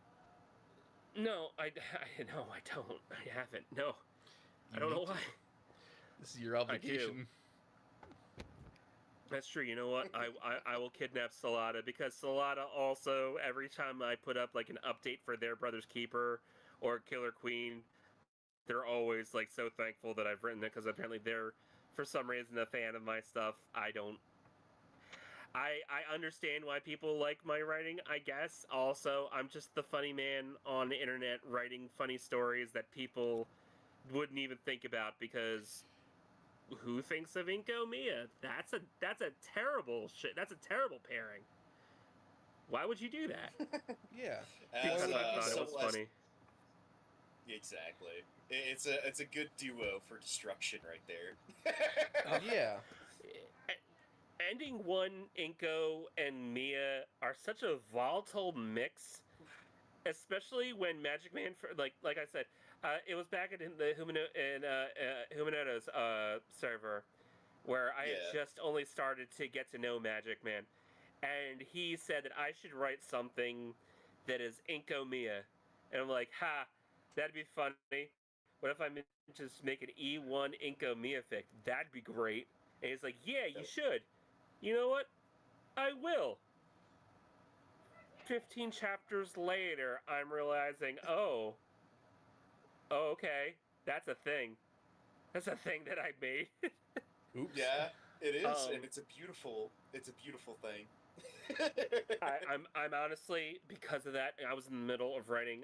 No, I don't. I haven't. No, I don't know why. This is your obligation. That's true. You know what? I will kidnap Salata, because Salata also, every time I put up like an update for their Brother's Keeper or Killer Queen, they're always like so thankful that I've written it, because apparently they're for some reason a fan of my stuff. I understand why people like my writing, I guess. Also, I'm just the funny man on the internet writing funny stories that people wouldn't even think about, because who thinks of Inko Mia? That's a terrible shit. That's a terrible pairing. Why would you do that? Yeah. Because I thought it was funny. Exactly. It's a good duo for destruction right there. Yeah. Ending one, Inko and Mia are such a volatile mix, especially when Magic Man, like I said, it was back in the Humanota's server, where I had just only started to get to know Magic Man, and he said that I should write something that is Inko Mia, and I'm like, ha, that'd be funny. What if I just make an E1 Inko Mia fic? That'd be great. And he's like, yeah, you should. You know what? I will. 15 chapters later, I'm realizing, oh, okay, that's a thing. That's a thing that I made. Oops. Yeah, it is, and it's a beautiful thing. I'm honestly, because of that, I was in the middle of writing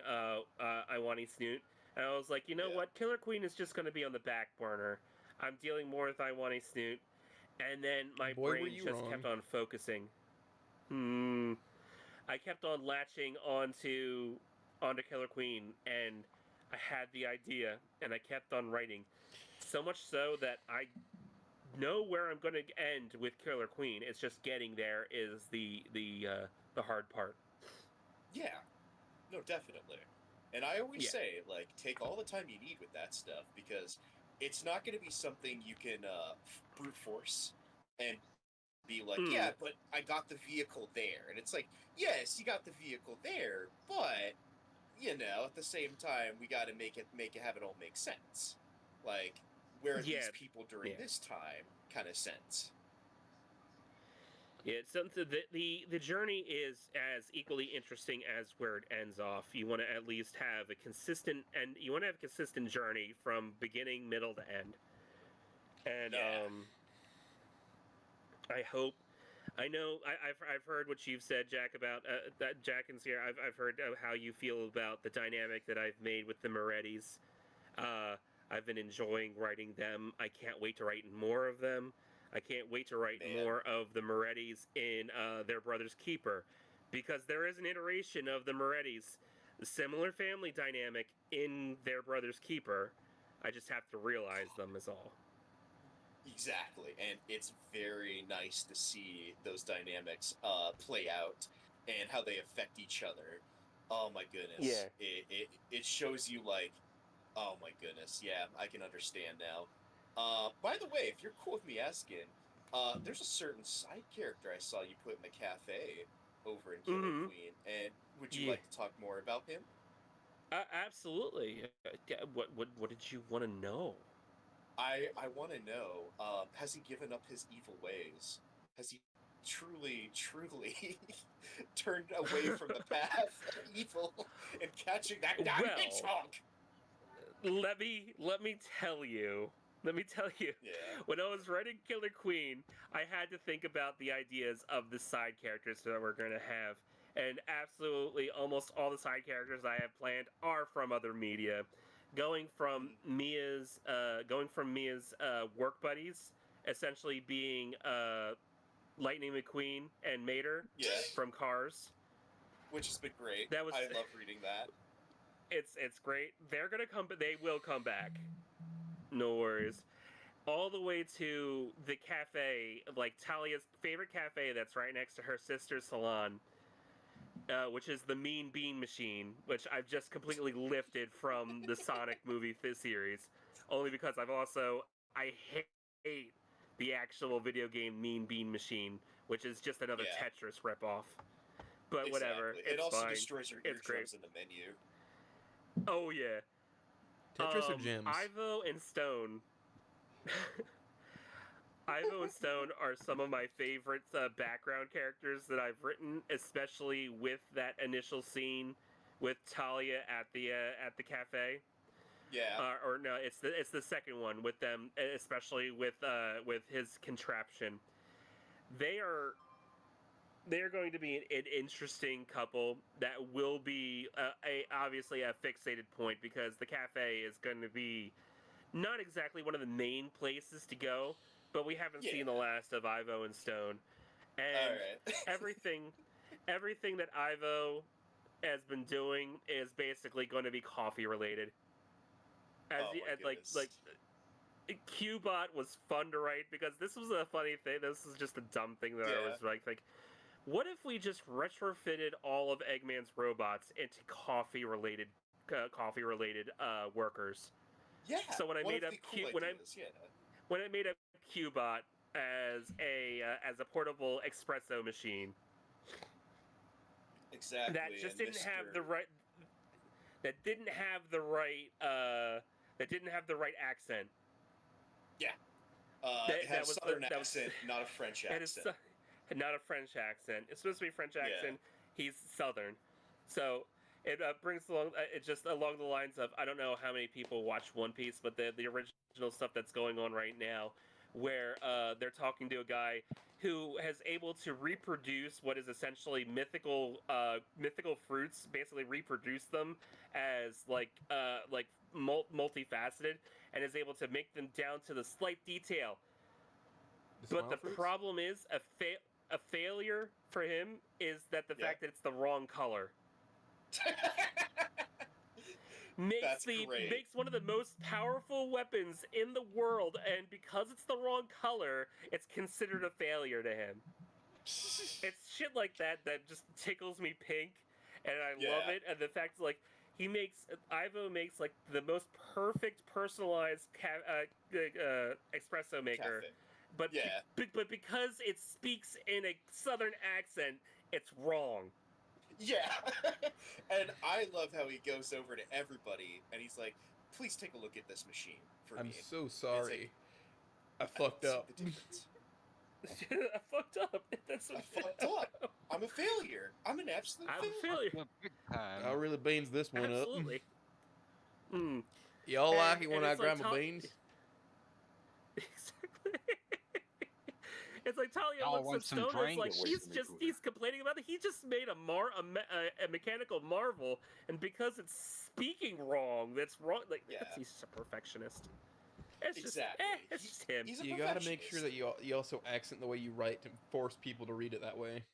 Iwani Snoot, and I was like, you know what, Killer Queen is just going to be on the back burner. I'm dealing more with Iwani Snoot, and then my brain just kept on focusing. I kept on latching onto Killer Queen, and I had the idea, and I kept on writing. So much so that I know where I'm going to end with Killer Queen. It's just getting there is the hard part. Yeah, no, definitely. And I always say, like, take all the time you need with that stuff, because it's not going to be something you can brute force and be like, yeah, but I got the vehicle there. And it's like, yes, you got the vehicle there, but, you know, at the same time, we got to make it have it all make sense. Like, where are these people during this time kind of sense? Yeah, it's something that the journey is as equally interesting as where it ends off. You want to at least have a consistent, and you want to have a consistent journey from beginning, middle to end. And I hope. I know I've heard what you've said, Jack, about that. Jack and Sierra, I've heard how you feel about the dynamic that I've made with the Morettis. I've been enjoying writing them. I can't wait to write more of them. I can't wait to write more of the Morettis in their Brother's Keeper, because there is an iteration of the Morettis, similar family dynamic in their Brother's Keeper. I just have to realize them is all. Exactly, and it's very nice to see those dynamics play out and how they affect each other. Oh my goodness! Yeah. It shows you, like, oh my goodness, yeah, I can understand now. By the way, if you're cool with me asking, there's a certain side character I saw you put in the cafe over in Killer Queen, and would you like to talk more about him? Absolutely. What did you want to know? I want to know, has he given up his evil ways? Has he truly turned away from the path of evil and catching that diamond hog? Let me tell you. When I was writing Killer Queen, I had to think about the ideas of the side characters that we're going to have. And absolutely almost all the side characters I have planned are from other media. Going from Mia's work buddies, essentially being Lightning McQueen and Mater from Cars. Which has been great. I love reading that. It's great. They're gonna come, but they will come back. No worries. all the way to the cafe, like Talia's favorite cafe that's right next to her sister's salon, which is the Mean Bean Machine, which I've just completely lifted from the Sonic movie series, only because I hate the actual video game Mean Bean Machine, which is just another Tetris ripoff. But whatever, it's it also fine. destroys your eardrums in the menu. Oh yeah. Tetris or gems? Ivo and Stone. Ivo and Stone are some of my favorite background characters that I've written, especially with that initial scene with Talia at the cafe. Yeah. Or no, it's the second one with them, especially with his contraption. They're going to be an interesting couple that will be obviously a fixated point, because the cafe is going to be not exactly one of the main places to go, but we haven't seen the last of Ivo and Stone. And everything that Ivo has been doing is basically going to be coffee related. Qbot was fun to write, because this was a funny thing. This is just a dumb thing that I was like, what if we just retrofitted all of Eggman's robots into coffee related workers? Yeah. So when I made up Qbot as a portable espresso machine, exactly, that just didn't have the right. That didn't have the right accent. Yeah. It had a Southern accent, not a French accent. Not a French accent. It's supposed to be a French accent. Yeah. He's Southern. So it brings along, just along the lines of, I don't know how many people watch One Piece, but the original stuff that's going on right now, where they're talking to a guy who has able to reproduce what is essentially mythical fruits, basically reproduce them as multifaceted, and is able to make them down to the slight detail. But the problem is a failure for him is that the fact that it's the wrong color. Makes one of the most powerful weapons in the world, and because it's the wrong color, it's considered a failure to him. It's shit like that just tickles me pink, and I love it. And the fact Ivo makes like the most perfect personalized espresso maker. Cafe. But because it speaks in a Southern accent, it's wrong. Yeah. And I love how he goes over to everybody and he's like, please take a look at this machine for me. I'm so sorry. I fucked up. I fucked up. I fucked up. I'm a failure. I'm an absolute failure. I really beans this one Absolutely. up. Y'all like it when I grab my beans? Exactly. It's like Talia looks at Stone, it's like he's complaining about it. He just made a mechanical marvel, and because it's speaking wrong, that's wrong. Like, he's just a perfectionist. It's exactly. It's just him. You gotta make sure that you also accent the way you write to force people to read it that way.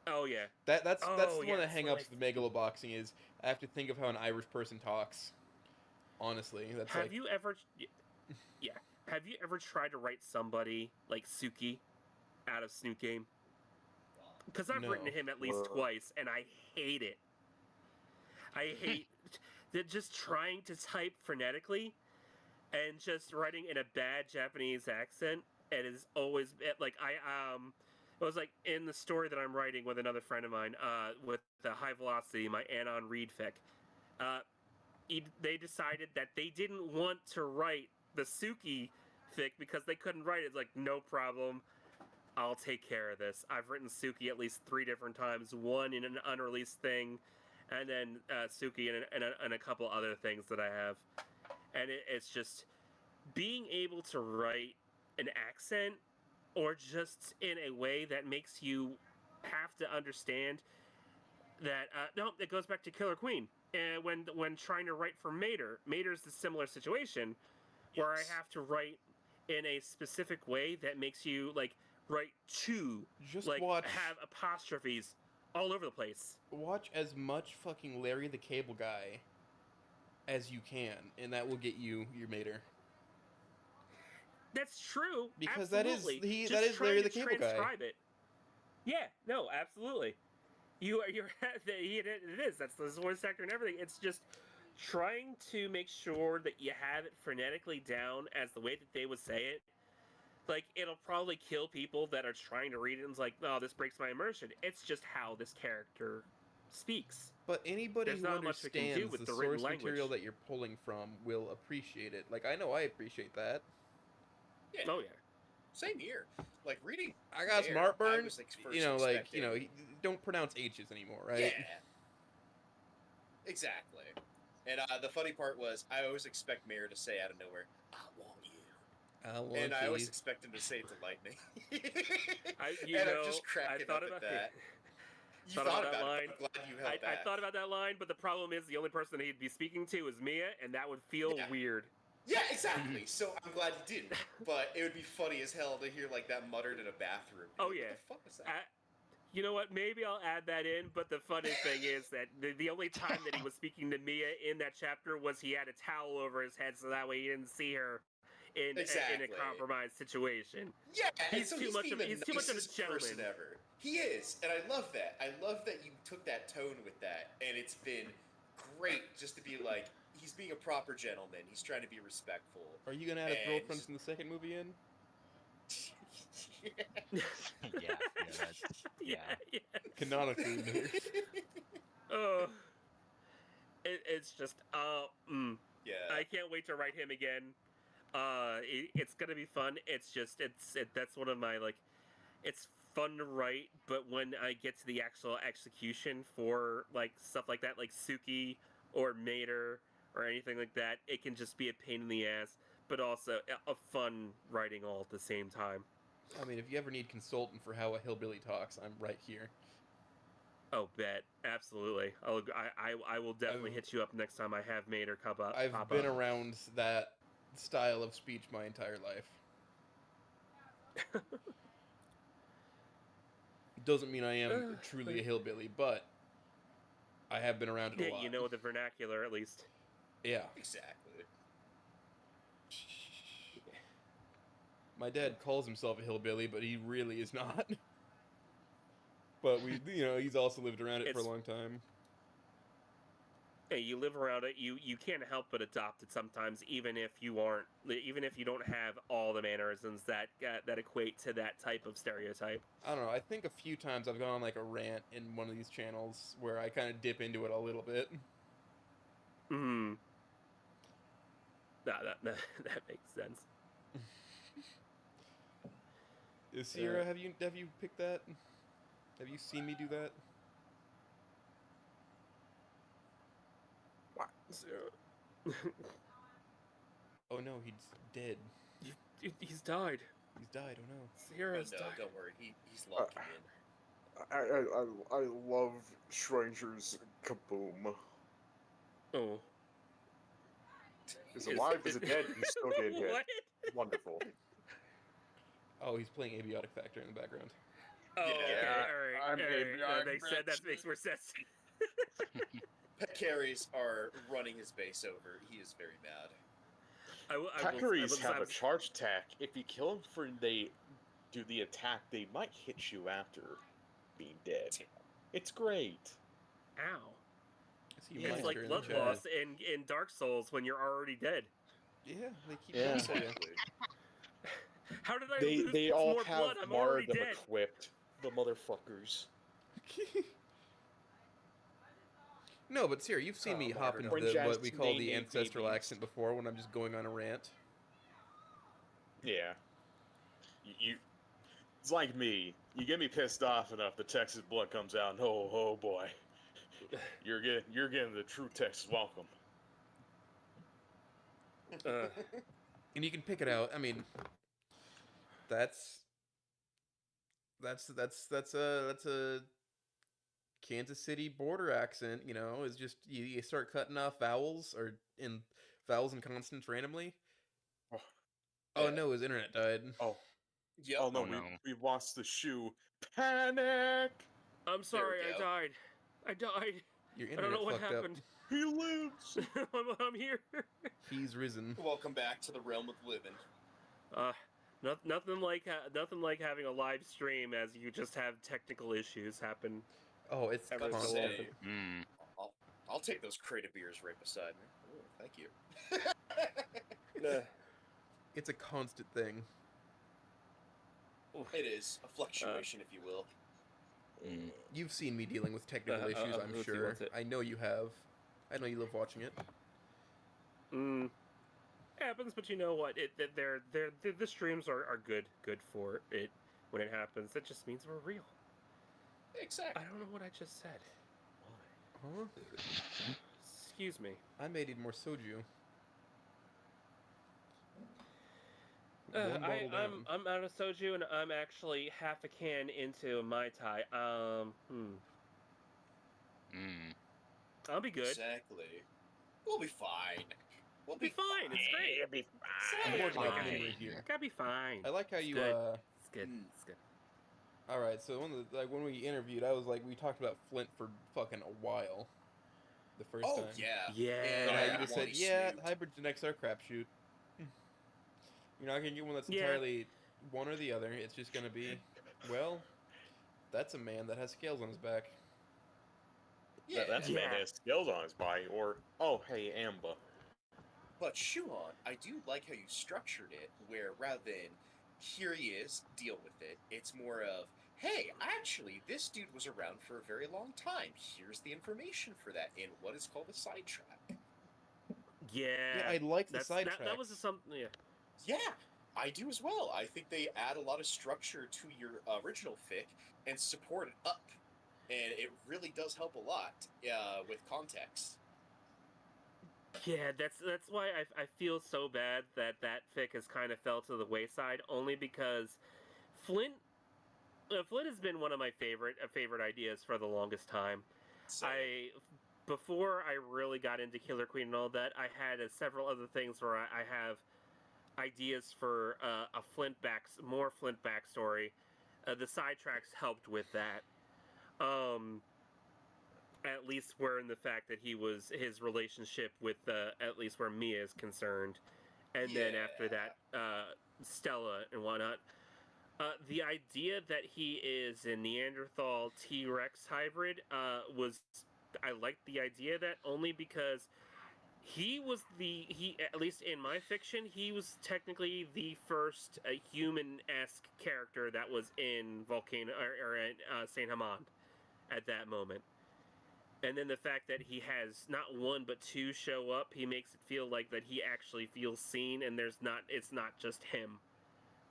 Oh yeah. That's one of the hang-ups with Megaloboxing is I have to think of how an Irish person talks. Honestly, that's Have you ever tried to write somebody like Suki out of Snoot Game? Because I've written him at least twice, and I hate it. I hate just trying to type phonetically and just writing in a bad Japanese accent. It is always like it was like in the story that I'm writing with another friend of mine, with the High Velocity, my Anon Reed fic. They decided that they didn't want to write the Suki fic because they couldn't write it. It's like, no problem, I'll take care of this. I've written Suki at least 3 different times, one in an unreleased thing, and then Suki and a couple other things that I have. And it's just being able to write an accent, or just in a way that makes you have to understand that, no, it goes back to Killer Queen. And when trying to write for Mater's a similar situation, where I have to write in a specific way that makes you like write have apostrophes all over the place. Watch as much fucking Larry the Cable Guy as you can, and that will get you your Mater. That's true. Because absolutely. that is Larry the Cable Guy. It. Yeah, no, absolutely. You're it is. That's the voice actor and everything. It's just trying to make sure that you have it phonetically down as the way that they would say it. Like, it'll probably kill people that are trying to read it and it's like, oh, this breaks my immersion. It's just how this character speaks. But anybody There's who not much we can do understands with the the written source material language. that you're pulling from will appreciate it. Like, I know I appreciate that. Yeah. Oh, yeah. Same here. Like, reading... I got Bear, smart I burn. was, like, first You know, like, you know, expecting- don't pronounce H's anymore, right? Yeah. Exactly. And the funny part was, I always expect Mayor to say out of nowhere, I want you. And I always expect him to say it to Lightning. I'm just cracking up at that. You thought about that line. I'm glad you held back. I thought about that line, but the problem is the only person he'd be speaking to is Mia, and that would feel weird. Yeah, exactly. So I'm glad you didn't. But it would be funny as hell to hear like that muttered in a bathroom. Oh, what yeah. the fuck was that? You know what? Maybe I'll add that in, but the funny thing is that the only time that he was speaking to Mia in that chapter was he had a towel over his head so that way he didn't see her in a compromised situation. Yeah, he's so too much of a gentleman. Person ever. He is, and I love that. I love that you took that tone with that, and it's been great just to be like, he's being a proper gentleman. He's trying to be respectful. Are you gonna add a girlfriend from the second movie in? Yeah. Canonically, it's just yeah. I can't wait to write him again. It's gonna be fun. It's just that's one of my it's fun to write, but when I get to the actual execution for like stuff like that, like Suki or Mater or anything like that, it can just be a pain in the ass, but also a fun writing all at the same time. I mean, if you ever need consultant for how a hillbilly talks, I'm right here. Oh, bet. Absolutely. I will definitely hit you up next time I have Mater pop up. I've been around that style of speech my entire life. Doesn't mean I am truly a hillbilly, but I have been around it a lot. You know the vernacular, at least. Yeah. Exactly. My dad calls himself a hillbilly, but he really is not. But he's also lived around it for a long time. Hey, you live around it. You can't help but adopt it sometimes, even if you don't have all the mannerisms that equate to that type of stereotype. I don't know. I think a few times I've gone on like a rant in one of these channels where I kind of dip into it a little bit. Hmm. That makes sense. Sierra, have you picked that? Have you seen me do that? What? Oh no, he's dead. He's died. He's died. Oh no. Sierra's died. Don't worry. He's locking in. I love Stranger's Kaboom. Oh. Is alive, is dead, he's still getting hit. What? Wonderful. Oh, he's playing Abiotic Factor in the background. Oh, yeah. okay, all right. That makes sense. That makes more sense. Pet carries are running his base over. He is very mad. Peccaries have a charge attack. If you kill them before they do the attack, they might hit you after being dead. It's great. Ow. It's like blood loss in Dark Souls when you're already dead. Yeah, they keep doing so. How did I lose They all more have blood? I'm already Mardum dead. equipped. The motherfuckers. No, but Sierra, you've seen me hop into what we call the ancestral accent before when I'm just going on a rant. Yeah. It's like me. You get me pissed off enough, the Texas blood comes out, and oh boy. You're getting the true Texas welcome. And you can pick it out. I mean, that's a Kansas City border accent. Is just you start cutting off vowels and consonants randomly. Oh no, his internet died. Oh. Yep. Oh no, we lost the shoe. Panic! I'm sorry, I died. Your internet I don't know what fucked happened. Up. He lives! I'm here. He's risen. Welcome back to the realm of living. Nothing like having a live stream as you just have technical issues happen. Oh, it's Ever so constant. often. Mm. I'll take those crate of beers right beside me. Oh, thank you. It's a constant thing. It is a fluctuation, if you will. You've seen me dealing with technical issues, I'm let's see, sure. what's it? I know you have. I know you love watching it. Happens, but you know what? The streams are good for it when it happens. That just means we're real. Exactly. I don't know what I just said. Huh? Excuse me. I may need more soju. I'm out of soju, and I'm actually half a can into a Mai Tai. I'll be good. Exactly. We'll be fine. We'll be fine. It's great. We'll be I'm fine. working on getting right here. Gotta be fine. I like how you It's good. It's good. All right, so when we interviewed, I was like, we talked about Flint for fucking a while. The first time. Oh yeah. Yeah. And you just said, yeah, Snooped. hybrid genetics are a crapshoot. You're not gonna get one that's entirely one or the other. It's just gonna be, well, that's a man that has scales on his back. Yeah. That's a man that has skills on his body, or, oh, hey, Amba. But Shuhan, I do like how you structured it, where rather than here he is, deal with it, it's more of, hey, actually, this dude was around for a very long time. Here's the information for that in what is called a sidetrack. Yeah. I like the sidetrack. That was something. Yeah. Yeah, I do as well. I think they add a lot of structure to your original fic and support it up. And it really does help a lot with context. Yeah, that's why I feel so bad that fic has kind of fell to the wayside, only because Flint has been one of my favorite ideas for the longest time. Before I really got into Killer Queen and all that, I had several other things where I have ideas for a more Flint backstory. The sidetracks helped with that. At least where in the fact that his relationship with at least where Mia is concerned, and then after that Stella and whatnot. The idea that he is a Neanderthal T-Rex hybrid I liked the idea of that only because he at least in my fiction, he was technically the first human-esque character that was in Volcano or in Saint Hamad at that moment. And then the fact that he has not one but two show up, he makes it feel like that he actually feels seen, and it's not just him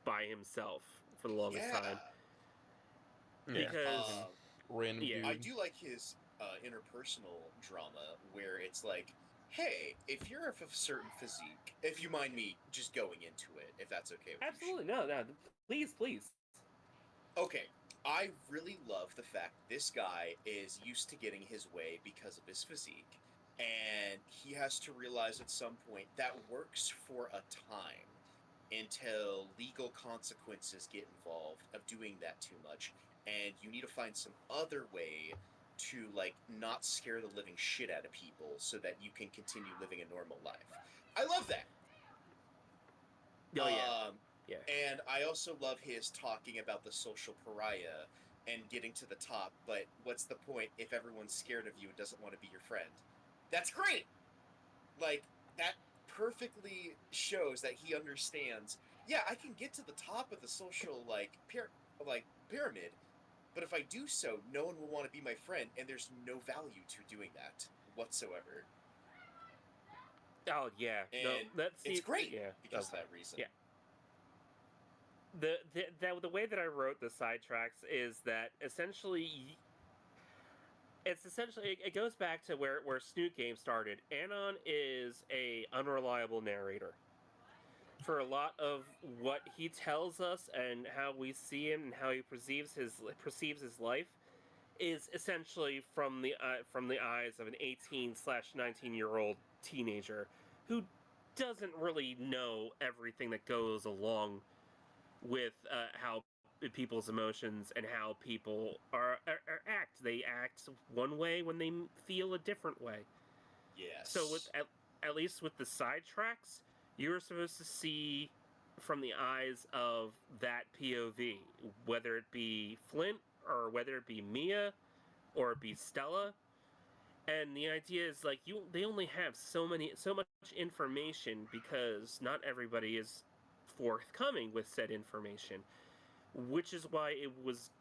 by himself for the longest time. Because random dude. I do like his interpersonal drama where it's like, hey, if you're of a certain physique, if you mind me just going into it, if that's okay with you. Absolutely, no, please. Okay, I really love the fact this guy is used to getting his way because of his physique, and he has to realize at some point that works for a time until legal consequences get involved of doing that too much, and you need to find some other way to not scare the living shit out of people so that you can continue living a normal life. I love that. Oh yeah. And I also love his talking about the social pariah and getting to the top, but what's the point if everyone's scared of you and doesn't want to be your friend? That's great! That perfectly shows that he understands, yeah, I can get to the top of the social, pyramid, but if I do so, no one will want to be my friend, and there's no value to doing that whatsoever. Oh, yeah. And it's great because of that reason. Yeah. The way that I wrote the sidetracks is that essentially it goes back to where Snoot Game started. Anon is a unreliable narrator. For a lot of what he tells us and how we see him and how he perceives his life is essentially from the eyes of an 18/19-year-old teenager who doesn't really know everything that goes along with how people's emotions and how people act. They act one way when they feel a different way. Yes. So at least with the sidetracks, you're supposed to see from the eyes of that POV, whether it be Flint or whether it be Mia or it be Stella. And the idea is like they only have so much information because not everybody is forthcoming with said information, which is why it was,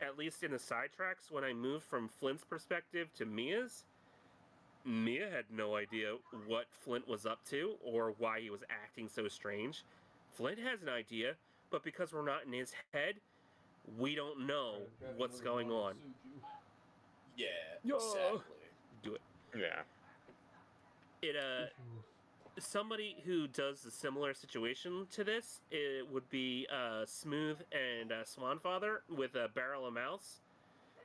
at least in the sidetracks, when I moved from Flint's perspective to Mia's, Mia had no idea what Flint was up to or why he was acting so strange. Flint has an idea, but because we're not in his head, we don't know what's going on. Yeah, exactly. Do it. Yeah. Somebody who does a similar situation to this, it would be Smooth and Swanfather with Barrel of Mouse,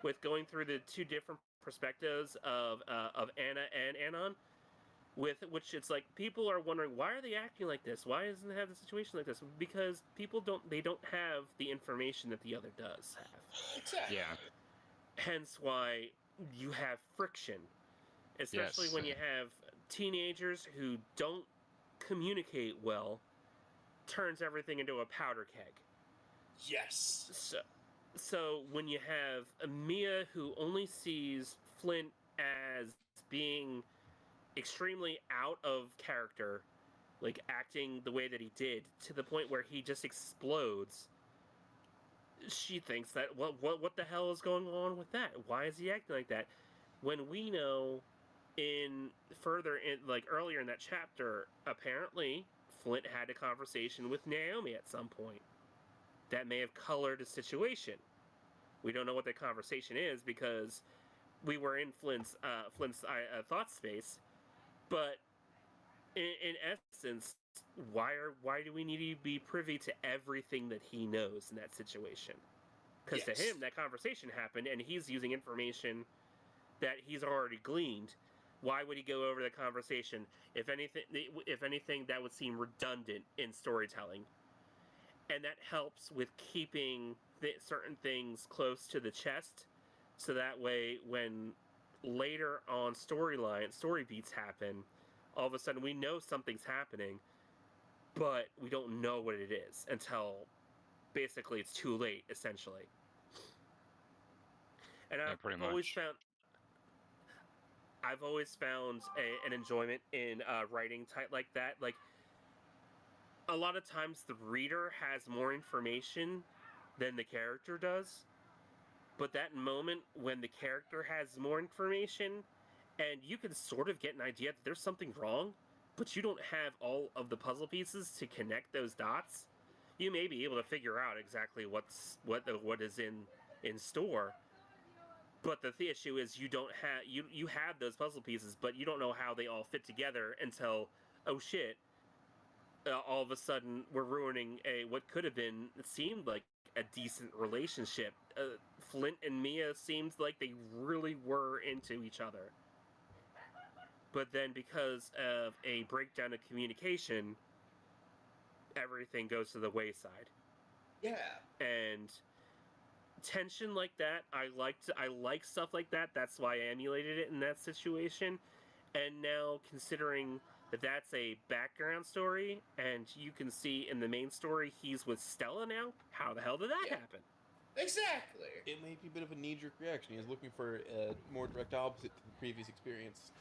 with going through the two different perspectives of Anna and Anon, with which it's like people are wondering, why are they acting like this? Why doesn't it have the situation like this? Because people don't have the information that the other does have. Exactly. Yeah. Hence why you have friction, especially when you have teenagers who don't communicate well. Turns everything into a powder keg. Yes. So when you have Mia who only sees Flint as being extremely out of character, like acting the way that he did, to the point where he just explodes, she thinks that what the hell is going on with that? Why is he acting like that? When we know earlier in that chapter, apparently Flint had a conversation with Naomi at some point that may have colored the situation. We don't know what that conversation is because we were in Flint's thought space, but in essence, why do we need to be privy to everything that he knows in that situation? Because to him, that conversation happened, and he's using information that he's already gleaned. Why would he go over the conversation? If anything, that would seem redundant in storytelling, and that helps with keeping certain things close to the chest, so that way when later on story beats happen, all of a sudden we know something's happening, but we don't know what it is until basically it's too late, essentially. And I've always found an enjoyment in writing like that. Like, a lot of times the reader has more information than the character does, but that moment when the character has more information and you can sort of get an idea that there's something wrong, but you don't have all of the puzzle pieces to connect those dots, you may be able to figure out exactly what is in store. But the issue is you don't have you have those puzzle pieces, but you don't know how they all fit together until, oh shit, all of a sudden we're ruining what could have been, it seemed like, a decent relationship. Flint and Mia seemed like they really were into each other. But then because of a breakdown of communication, everything goes to the wayside. Yeah. And tension like that, I like stuff like that. That's why I emulated it in that situation. And now, considering that that's a background story, and you can see in the main story he's with Stella now, how the hell did that happen? Exactly. It may be a bit of a knee-jerk reaction. He's looking for a more direct opposite to the previous experience.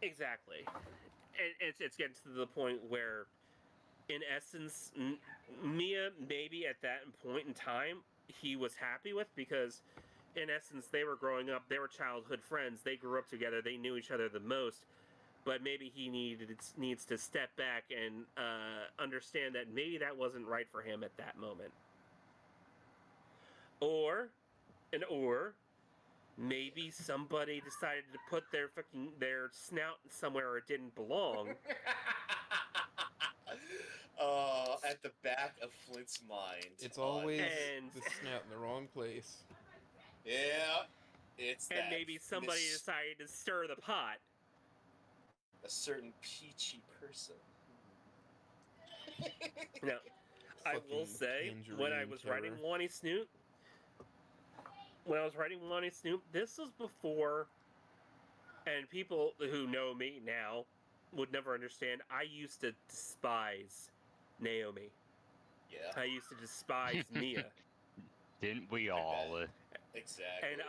Exactly. And it's getting to the point where, in essence, Mia, maybe at that point in time, he was happy with, because in essence they were growing up, they were childhood friends, they grew up together, they knew each other the most, but maybe he needs to step back and understand that maybe that wasn't right for him at that moment. Or maybe somebody decided to put their snout somewhere it didn't belong. At the back of Flint's mind. It's always the snout in the wrong place. Yeah, it's and maybe somebody decided to stir the pot. A certain peachy person. Now, I will say, when I was writing Lonnie Snoot, this was before, and people who know me now would never understand. I used to despise Naomi. Yeah. I used to despise Mia. Didn't we all? Exactly. And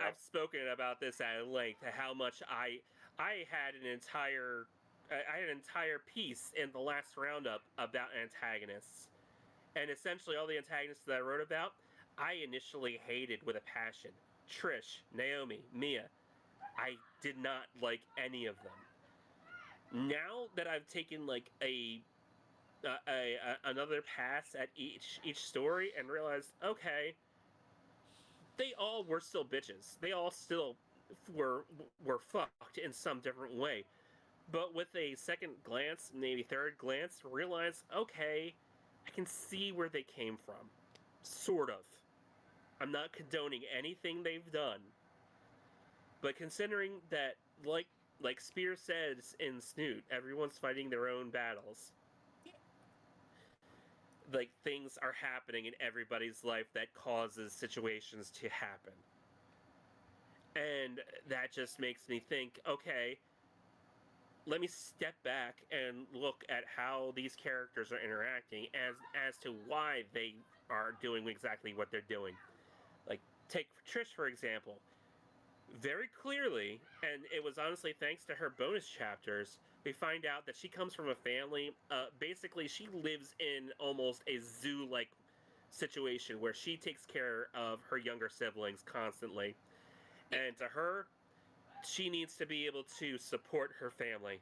I've spoken about this at length. How much I had an entire piece in the last roundup about antagonists, and essentially all the antagonists that I wrote about, I initially hated with a passion. Trish, Naomi, Mia. I did not like any of them. Now that I've taken like another pass at each story and realized, okay, they all were still bitches. They all still were fucked in some different way. But with a second glance, maybe third glance, realize, okay, I can see where they came from. Sort of. I'm not condoning anything they've done. But considering that, like Spear says in Snoot, everyone's fighting their own battles. Like, things are happening in everybody's life that causes situations to happen. And that just makes me think, okay, let me step back and look at how these characters are interacting as to why they are doing exactly what they're doing. Like, take Trish, for example. Very clearly, and it was honestly thanks to her bonus chapters, we find out that she comes from a family, basically she lives in almost a zoo-like situation where she takes care of her younger siblings constantly. And to her, she needs to be able to support her family.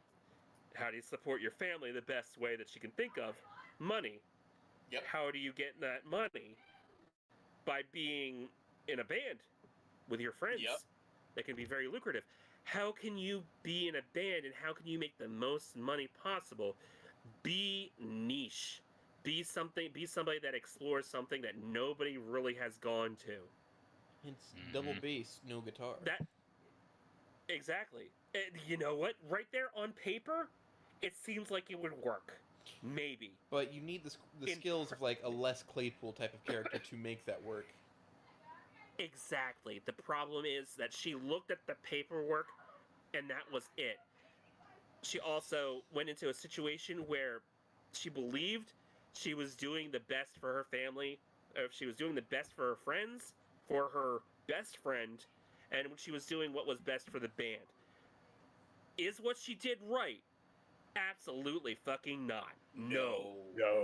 How do you support your family? The best way that she can think of, money. Yep. How do you get that money? By being in a band with your friends. Yep. That can be very lucrative. How can you be in a band and how can you make the most money possible? Be niche. Be somebody that explores something that nobody really has gone to. It's double bass, no guitar. Exactly. And you know what? Right there on paper, it seems like it would work. Maybe. But you need the skills of like a Les Claypool type of character to make that work. Exactly. The problem is that she looked at the paperwork and that was it. She also went into a situation where she believed she was doing the best for her family, or she was doing the best for her friends, for her best friend, and she was doing what was best for the band. Is what she did right? Absolutely fucking not. No.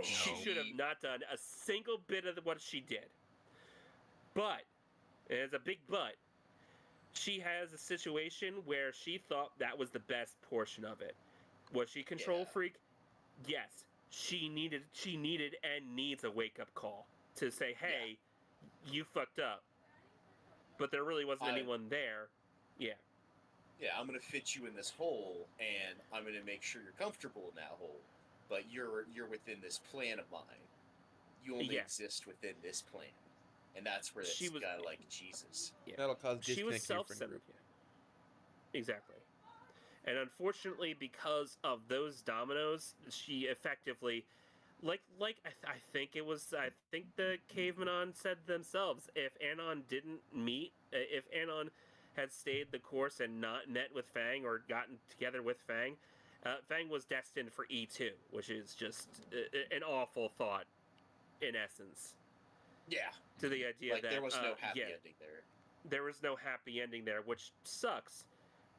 She should have not done a single bit of what she did. But, and it's a big but, she has a situation where she thought that was the best portion of it. Was she control freak? Yes. She needed and needs a wake-up call to say, hey, you fucked up. But there really wasn't anyone there. Yeah. Yeah, I'm gonna fit you in this hole, and I'm gonna make sure you're comfortable in that hole. But you're within this plan of mine. You only exist within this plan, and that's where it's kind of like Jesus. Yeah. That'll cause disconnect. She was self-centered. Exactly. And unfortunately, because of those dominoes, she effectively, I think the Cavemenon said themselves, if Anon didn't meet, if Anon had stayed the course and not met with Fang or gotten together with Fang, Fang was destined for E2, which is just an awful thought, in essence. Yeah. To the idea that there was no happy ending there. There was no happy ending there, which sucks.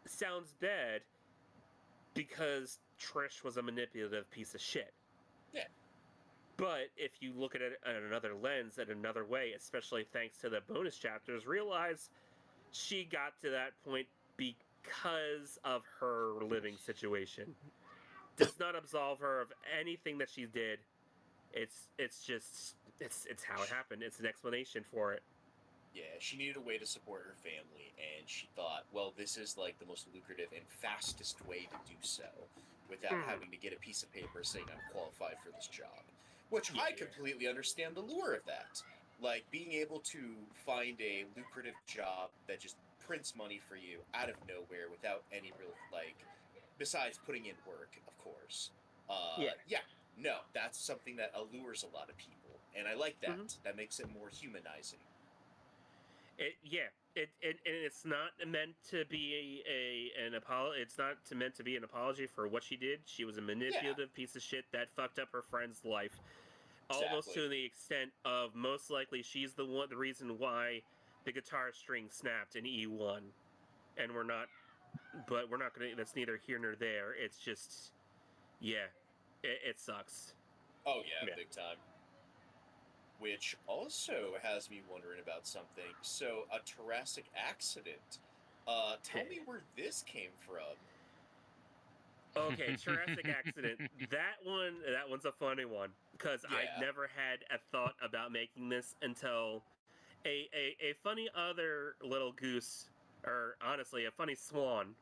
Sounds bad because Trish was a manipulative piece of shit. Yeah. But if you look at it at another lens, at another way, especially thanks to the bonus chapters, realize she got to that point because of her living situation. Does not absolve her of anything that she did. It's how it happened. It's an explanation for it. Yeah, she needed a way to support her family, and she thought, well, this is like the most lucrative and fastest way to do so without having to get a piece of paper saying I'm qualified for this job. Which I completely understand the lure of that. Like, being able to find a lucrative job that just prints money for you out of nowhere without any real, besides putting in work, of course. No, that's something that allures a lot of people. And I like that. That makes it more humanizing. And it's not meant to be an apology. It's not meant to be an apology for what she did. She was a manipulative piece of shit that fucked up her friend's life, almost to the extent of most likely she's the reason why the guitar string snapped in E1, and we're not gonna. That's neither here nor there. It's just, it sucks. Oh yeah, big time. Which also has me wondering about something. So, a thoracic accident. Tell me where this came from. Okay, thoracic accident. That one's a funny one because I never had a thought about making this until a funny other little goose, or honestly, a funny swan,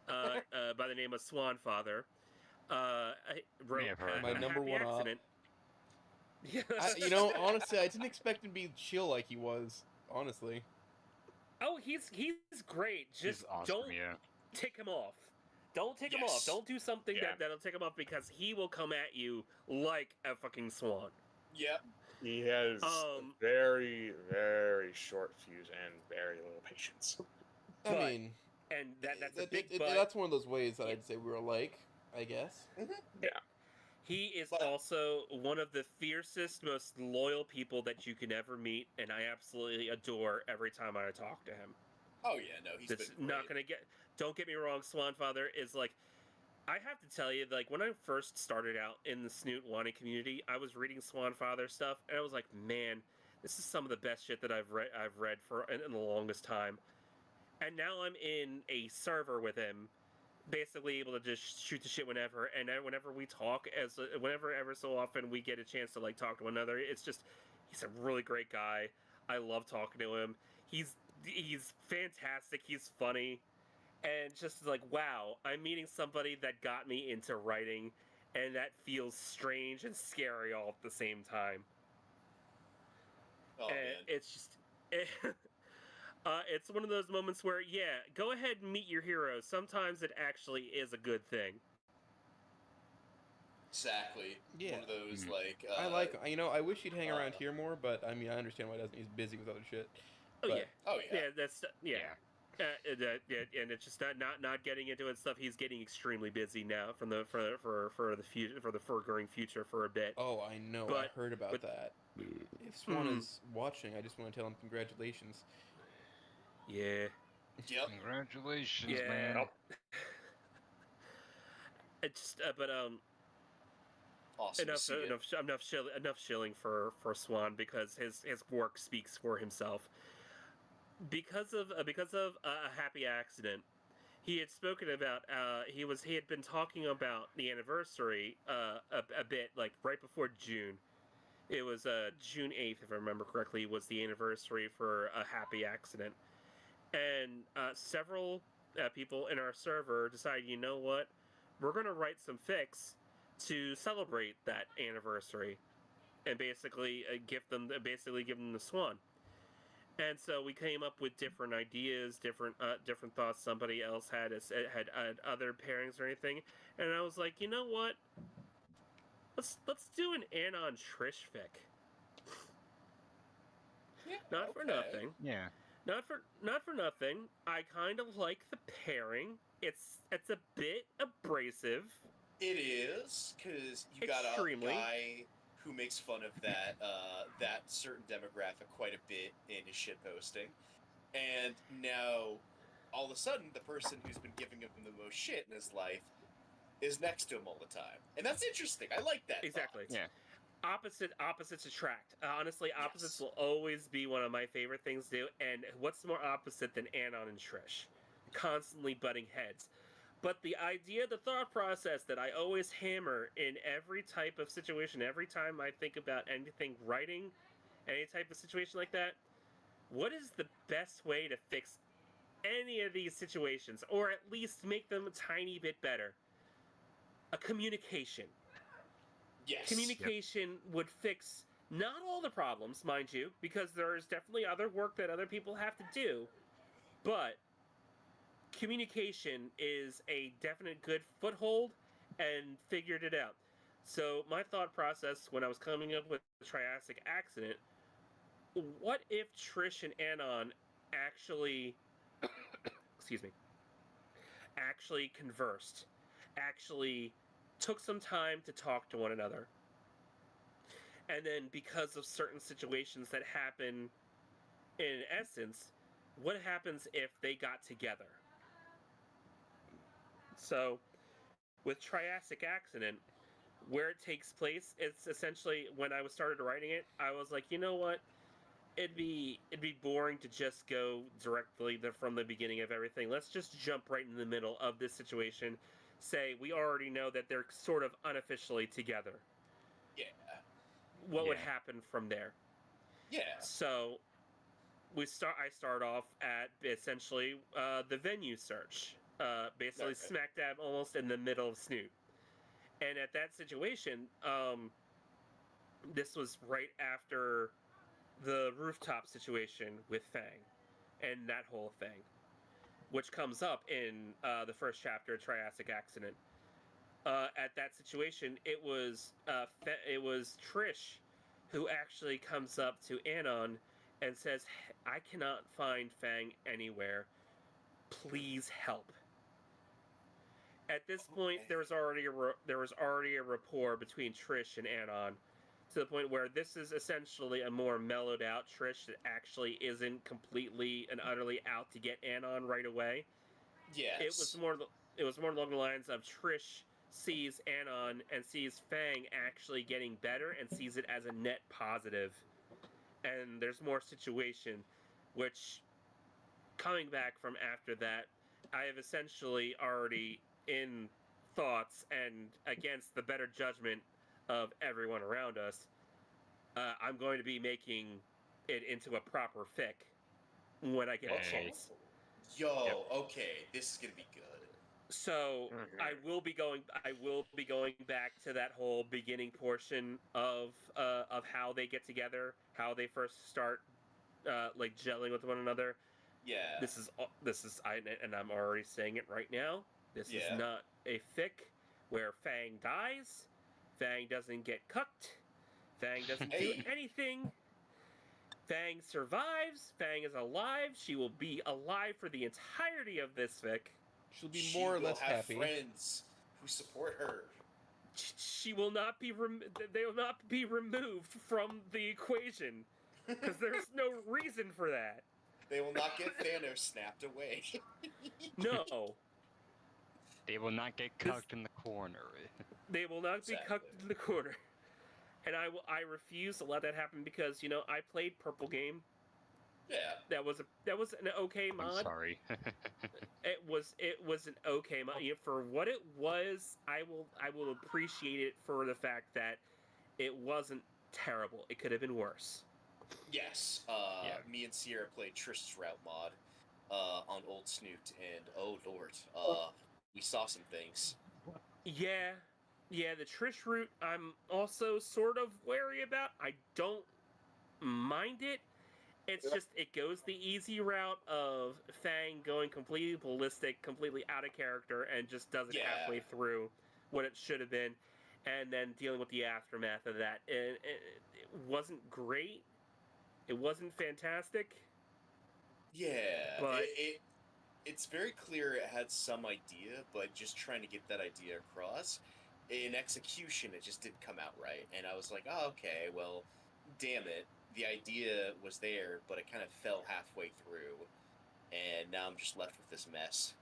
by the name of Swan Father, wrote my number one accident. Honestly, I didn't expect him to be chill like he was. Honestly. Oh, he's great. Just awesome, don't tick him off. Don't tick him off. Don't do something that'll tick him off because he will come at you like a fucking swan. Yep. He has a very, very short fuse and very little patience. I mean, and that's a big. That's one of those ways that I'd say we were alike, I guess. Yeah. He is also one of the fiercest, most loyal people that you can ever meet, and I absolutely adore every time I talk to him. Oh yeah, no, he's been not gonna get. Don't get me wrong, Swan Father is like. I have to tell you, like when I first started out in the Snoot Wanting community, I was reading Swan Father stuff, and I was like, man, this is some of the best shit that I've read for in the longest time. And now I'm in a server with him, basically able to just shoot the shit whenever, and whenever we talk, whenever ever so often we get a chance to like talk to one another, it's just he's a really great guy. I love talking to him. He's fantastic. He's funny. And just like, wow, I'm meeting somebody that got me into writing, and that feels strange and scary all at the same time. Oh, man. It's just, it's one of those moments where, go ahead and meet your heroes. Sometimes it actually is a good thing. Exactly. Yeah. One of those I wish he'd hang around here more, but I mean, I understand why he doesn't. He's busy with other shit. And it's just not getting into it stuff. He's getting extremely busy now for the future, for the foregoing future for a bit. Oh, I know. I heard about that. If Swan is watching, I just want to tell him congratulations. Yeah. Yep. Congratulations, man. It's awesome. Enough shilling for Swan because his work speaks for himself. Because of a happy accident, he had spoken about he had been talking about the anniversary a bit, like right before June. It was June 8th, if I remember correctly, was the anniversary for a happy accident, and several people in our server decided, you know what, we're gonna write some fics to celebrate that anniversary, and basically give them the Swan. And so we came up with different ideas, different thoughts. Somebody else had other pairings or anything, and I was like, you know what? Let's do an Anon Trish fic. Yeah, Not for nothing. Yeah. Not for nothing. I kind of like the pairing. It's a bit abrasive. It is, because you got a guy who makes fun of that certain demographic quite a bit in his shit posting, and now all of a sudden the person who's been giving him the most shit in his life is next to him all the time, and that's interesting. I like that. Exactly. Thought. Yeah. Opposites attract. Honestly, opposites will always be one of my favorite things to do. And what's more opposite than Anon and Trish? Constantly butting heads. But the idea, the thought process that I always hammer in every type of situation, every time I think about anything writing, any type of situation like that, what is the best way to fix any of these situations, or at least make them a tiny bit better? A communication. Yes. Communication would fix not all the problems, mind you, because there's definitely other work that other people have to do, but communication is a definite good foothold and figured it out. So my thought process when I was coming up with the Triassic accident what if Trish and Anon actually, excuse me, actually conversed, actually took some time to talk to one another, and then because of certain situations that happen, in essence, what happens if they got together? So, with Triassic Accident, where it takes place, it's essentially when I was started writing it, I was like, you know what? It'd be boring to just go directly from the beginning of everything. Let's just jump right in the middle of this situation. Say we already know that they're sort of unofficially together. Yeah. What would happen from there? Yeah. So I start off at essentially the venue search, basically smack dab almost in the middle of Snoot. And at that situation, this was right after the rooftop situation with Fang and that whole thing, which comes up in the first chapter of Triassic Accident. At that situation, it was Trish who actually comes up to Anon and says, "I cannot find Fang anywhere. Please help." At this point, there was already a rapport between Trish and Anon, to the point where this is essentially a more mellowed out Trish that actually isn't completely and utterly out to get Anon right away. Yes. It was more along the lines of Trish sees Anon and sees Fang actually getting better and sees it as a net positive. And there's more situation, which, coming back from after that, I have essentially already, in thoughts and against the better judgment of everyone around us, I'm going to be making it into a proper fic when I get a chance. Okay, this is gonna be good. So I will be going back to that whole beginning portion of how they get together, how they first start like gelling with one another. Yeah. This is and I'm already saying it right now. This is not a fic where Fang dies. Fang doesn't get cucked. Fang doesn't do anything. Fang survives. Fang is alive. She will be alive for the entirety of this fic. She'll be more or less happy. Friends who support her. She will not be. They will not be removed from the equation because there's no reason for that. They will not get Thanos snapped away. No. They will not get cucked in the corner. They will not be cucked in the corner. And I refuse to let that happen because, you know, I played Purple Game. Yeah. That was an okay mod. I'm sorry. It was an okay mod. You know, for what it was, I will appreciate it for the fact that it wasn't terrible. It could have been worse. Yes. Me and Sierra played Trish's Route mod on Old Snoot, and oh lord, we saw some things. Yeah, the Trish route I'm also sort of wary about. I don't mind it. It's just it goes the easy route of Fang going completely ballistic, completely out of character, and just does it halfway through what it should have been, and then dealing with the aftermath of that. It wasn't great. It wasn't fantastic. Yeah, but it's very clear it had some idea, but just trying to get that idea across, in execution, it just didn't come out right. And I was like, oh, okay, well, damn it. The idea was there, but it kind of fell halfway through, and now I'm just left with this mess.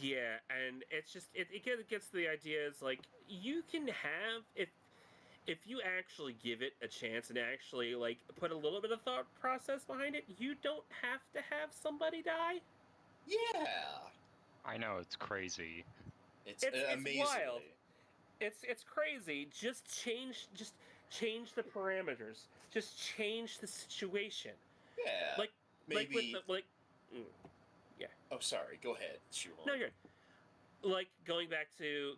Yeah, and it's just it gets the idea is like you can have if you actually give it a chance and actually like put a little bit of thought process behind it, you don't have to have somebody die. Yeah, I know, it's crazy. It's amazing. Wild. It's crazy. Just change the parameters. Just change the situation. Yeah. Like maybe yeah. Oh, sorry. Go ahead. Shuhan. No, you're good. Like going back to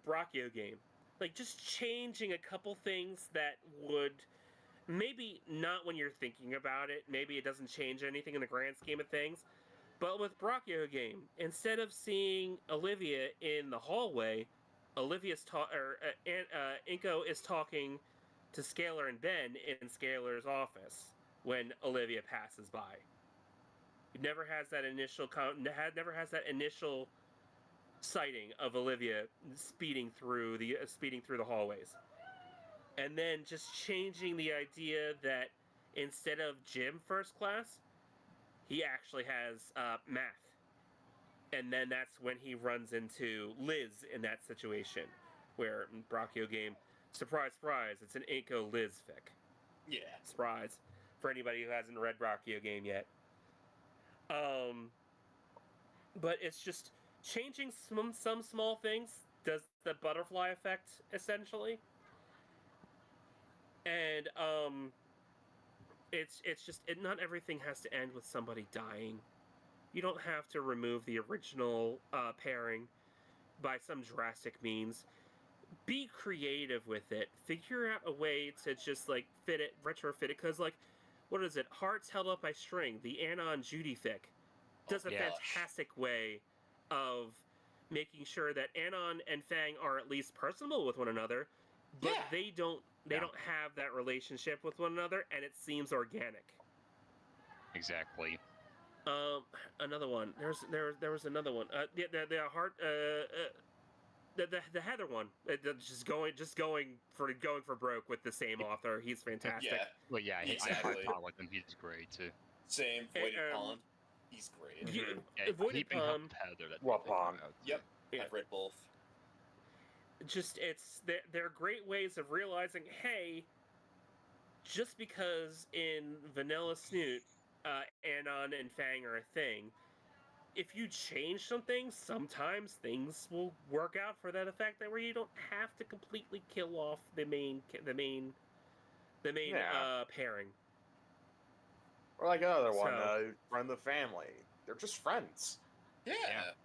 Brachio game. Like just changing a couple things that would maybe not when you're thinking about it. Maybe it doesn't change anything in the grand scheme of things. But with Brachio game, instead of seeing Olivia in the hallway, Inko is talking to Scalar and Ben in Scalar's office when Olivia passes by. He never has that initial sighting of Olivia speeding through the hallways. And then just changing the idea that instead of gym first class, he actually has math. And then that's when he runs into Liz in that situation, where in Brachio game, surprise, surprise, it's an Inko Liz fic. Yeah. Surprise. For anybody who hasn't read Brachio game yet. But it's just changing some small things does the butterfly effect, essentially. And, it's just, not everything has to end with somebody dying. You don't have to remove the original pairing by some drastic means. Be creative with it. Figure out a way to just, like, retrofit it. Because, like, what is it? Hearts Held Up by String, the Anon Judy fic, does a fantastic way of making sure that Anon and Fang are at least personable with one another, but they don't have that relationship with one another, and it seems organic. Exactly. Another one. There was another one. The heart. The Heather one. Just going for broke with the same author. He's fantastic. Yeah. Well, yeah, exactly. I talk with him. He's great too. Same. Voided Pond. He's great. Voided Pond. Heather. Pond. Yep. Yeah. I've read both. Just they're great ways of realizing, hey, just because in Vanilla Snoot, Anon and Fang are a thing, if you change some things, sometimes things will work out for that effect that where you don't have to completely kill off the main pairing. Or like another one, Friend of the Family. They're just friends. Yeah.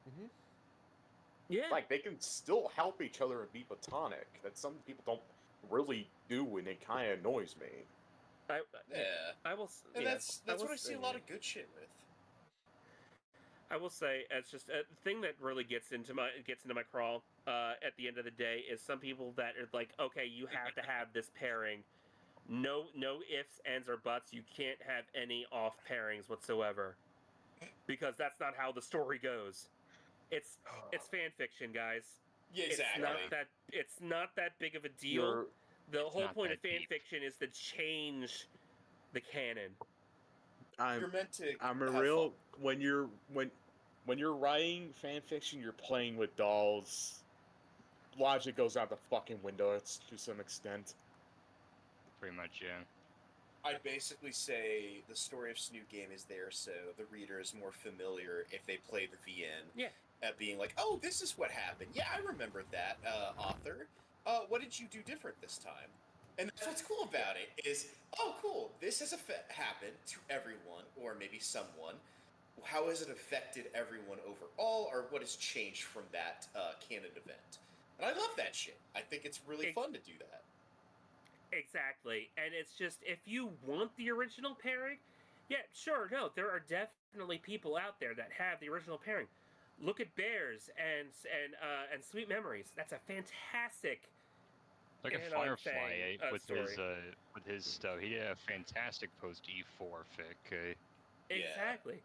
Mm-hmm. Yeah. Like, they can still help each other and be platonic. That some people don't really do, and it kind of annoys me. I will. And that's what I see a lot of good shit with. I will say, it's just a thing that really gets into my crawl at the end of the day is some people that are like, okay, you have to have this pairing. No ifs, ands, or buts. You can't have any off pairings whatsoever, because that's not how the story goes. It's fan fiction, guys. Yeah, exactly. It's not that big of a deal. The whole point of fan fiction is to change the canon. You're meant to. When you're writing fan fiction, you're playing with dolls. Logic goes out the fucking window to some extent. Pretty much, yeah. I'd basically say the story of Snoot Game is there so the reader is more familiar if they play the VN. Yeah. At being like, oh, this is what happened. Yeah, I remember that, author. What did you do different this time? And that's what's cool about it is, oh, cool, this has happened to everyone, or maybe someone. How has it affected everyone overall, or what has changed from that canon event? And I love that shit. I think it's really fun to do that. Exactly. And it's just, if you want the original pairing, yeah, sure, no, there are definitely people out there that have the original pairing. Look at Bears and Sweet Memories. That's a fantastic. Like a Firefly with story. his stuff. He did a fantastic post E4 fic. Exactly.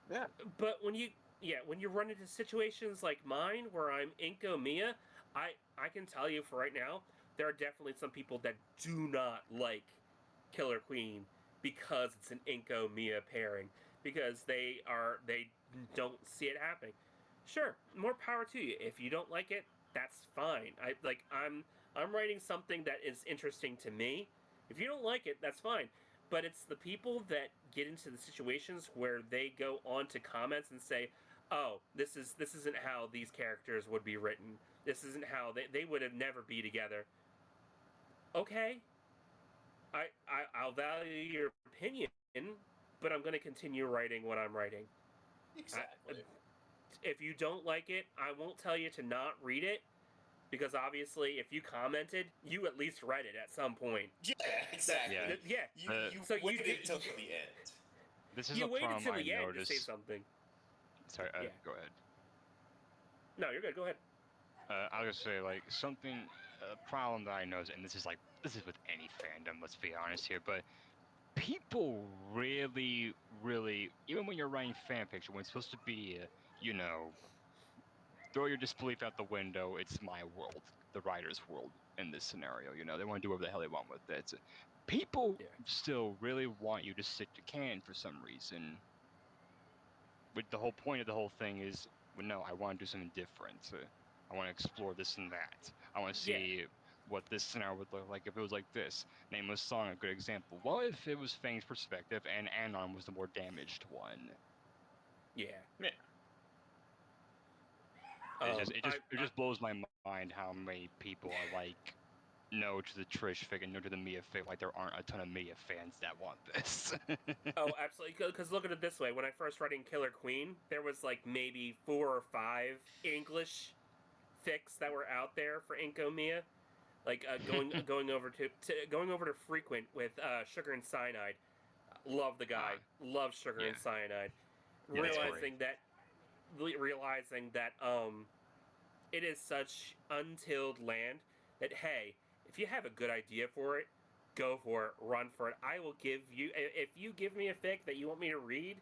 Yeah. But when you run into situations like mine where I'm Inko Mia, I can tell you for right now, there are definitely some people that do not like Killer Queen because it's an Inko Mia pairing, because they don't see it happening. Sure, more power to you. If you don't like it, that's fine. I'm writing something that is interesting to me. If you don't like it, that's fine. But it's the people that get into the situations where they go on to comments and say, "Oh, this isn't how these characters would be written. This isn't how they would have never be together." Okay, I'll value your opinion, but I'm going to continue writing what I'm writing. Exactly. If you don't like it, I won't tell you to not read it, because obviously, if you commented, you at least read it at some point. Yeah, exactly. You waited until the end. This is you a waited problem till I the end noticed. to say something. Sorry, go ahead. No, you're good. Go ahead. I'll just say, like, a problem that I noticed, and this is, like, this is with any fandom, let's be honest here, but people really, really, even when you're writing fan fiction, when it's supposed to be, throw your disbelief out the window, it's my world, the writer's world in this scenario, they want to do whatever the hell they want with it. People still really want you to stick to canon for some reason. But the whole point of the whole thing is, well, no, I want to do something different. I want to explore this and that. I want to see what this scenario would look like if it was like this. Nameless Song, a good example. What if it was Fang's perspective and Anon was the more damaged one? Yeah. It just blows my mind how many people are like, no to the Trish fic and no to the Mia fic. Like there aren't a ton of Mia fans that want this. Oh, absolutely. Because look at it this way: when I first read in Killer Queen, there was like maybe 4 or 5 English fics that were out there for Inko Mia. Like going over to Frequent with Sugar and Cyanide. Love the guy. Love Sugar and Cyanide. Yeah, realizing that it is such untilled land that, hey, if you have a good idea for it, go for it, run for it. I will give you, if you give me a fic that you want me to read,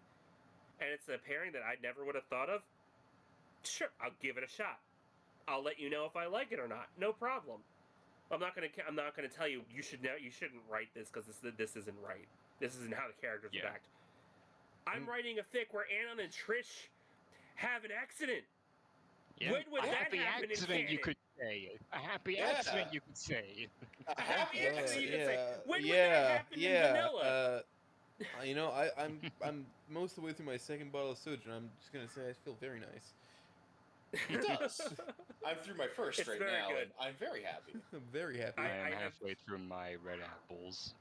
and it's a pairing that I never would have thought of, sure, I'll give it a shot. I'll let you know if I like it or not. No problem. I'm not gonna tell you you shouldn't write this because this isn't right. This isn't how the characters are backed. I'm writing a fic where Anon and Trish have an accident. Yeah. When would a that happy happen accident, in canon? you could say. A happy accident, you could say. A happy accident, you could say. When would yeah, that happen in vanilla? I'm most of the way through my second bottle of soju, and I'm just gonna say I feel very nice. It does. I'm through my first right now, and I'm very happy. I'm very happy. I am halfway through my red apples.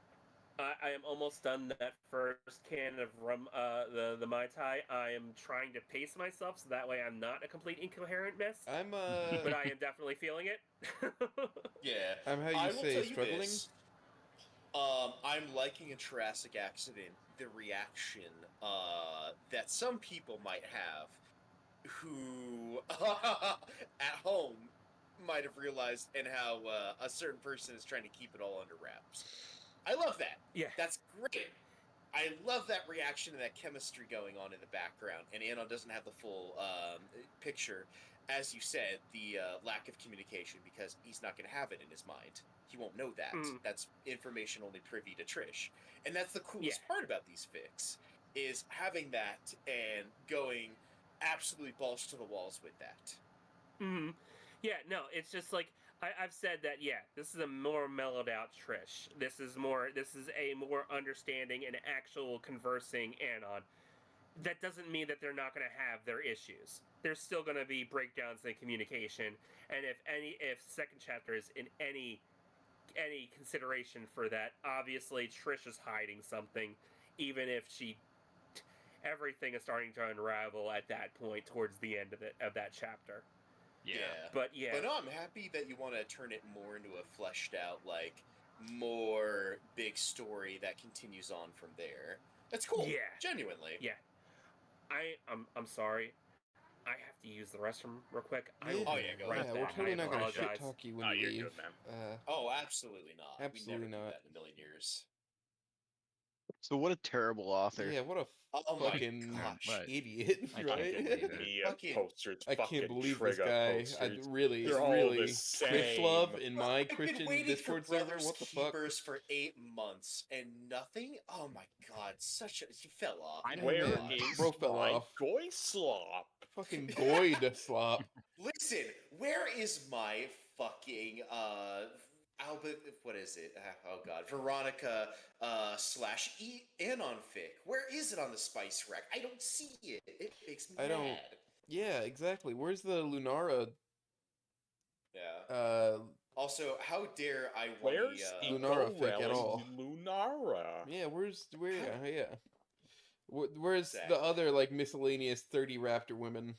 I am almost done that first can of rum, the Mai Tai. I am trying to pace myself so that way I'm not a complete incoherent mess. But I am definitely feeling it. Yeah. I'm struggling. This. I'm liking a Jurassic Accident. The reaction that some people might have, who at home might have realized, and how a certain person is trying to keep it all under wraps. I love that. Yeah. That's great. I love that reaction and that chemistry going on in the background. And Anon doesn't have the full picture. As you said, the lack of communication, because he's not going to have it in his mind. He won't know that. That's information only privy to Trish. And that's the coolest part about these fics, is having that and going absolutely balls to the walls with that. Mm-hmm. Yeah, no, it's just like, I've said that, this is a more mellowed out Trish. This is a more understanding and actual conversing Anon. That doesn't mean that they're not going to have their issues. There's still going to be breakdowns in communication, and if second chapter is in any consideration for that, obviously Trish is hiding something, even if everything is starting to unravel at that point towards the end of that chapter. Yeah. But no, I'm happy that you want to turn it more into a fleshed out, like, more big story that continues on from there. That's cool. Yeah. Genuinely. Yeah. I'm sorry. I have to use the restroom real quick. Go ahead. We're totally not going to shit talk you when you leave. Good, man. Absolutely not. Absolutely we never not. do that in a million years. So what a terrible author. Yeah, what a fucking idiot, I right? Posters, I can't believe this Trigger guy. posters. Really, They're all the Twitch love same. in my I've Christian been waiting Discord for server. Brothers What the fuck? Keepers for 8 months and nothing. Oh my god, he fell off. Where Man, is bro fell my off. goy slop? Fucking goid slop. Listen, where is my fucking Albert? What is it? Oh god, Veronica / Anon fic. Where is it on the Spice Rack? I don't see it. It makes me mad. Yeah, exactly. Where's the Lunara? Yeah. Also, how dare I want Where's Lunara fic at all? Lunara. Yeah, where's the other, like, miscellaneous 30 raptor women?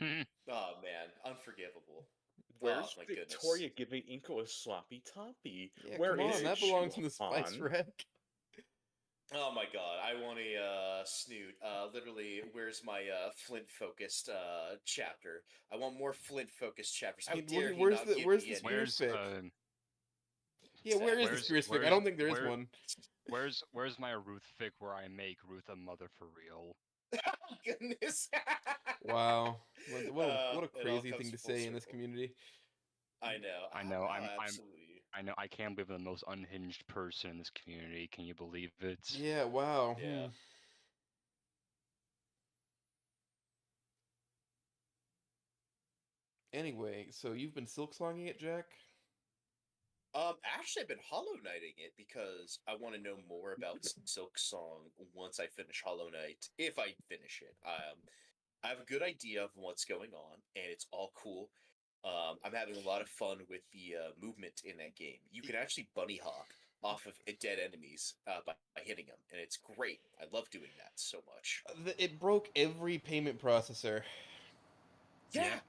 Oh man, unforgivable. Where's my Victoria giving Inko a sloppy toppy? Yeah, Where come on, is that belongs in the Shuhan? Spice Rack. Oh my god, I want a snoot. Literally, where's my Flint-focused chapter? I want more Flint-focused chapters. How dare he where's not the give where's me the any? Spears fic? Yeah, where is the Spears fic? I don't think there is one. Where's my Ruth fic where I make Ruth a mother for real? Oh, goodness. Wow. What a crazy thing to say in this community. I know. Absolutely. I know. I can't believe I'm the most unhinged person in this community. Can you believe it? Yeah. Wow. Yeah. Anyway, so you've been silksonging it, Jack? Actually, I've been Hollow Knighting it because I want to know more about Silk Song once I finish Hollow Knight. If I finish it, I have a good idea of what's going on, and it's all cool. I'm having a lot of fun with the movement in that game. You can actually bunny hop off of dead enemies by hitting them, and it's great. I love doing that so much. It broke every payment processor. Yeah.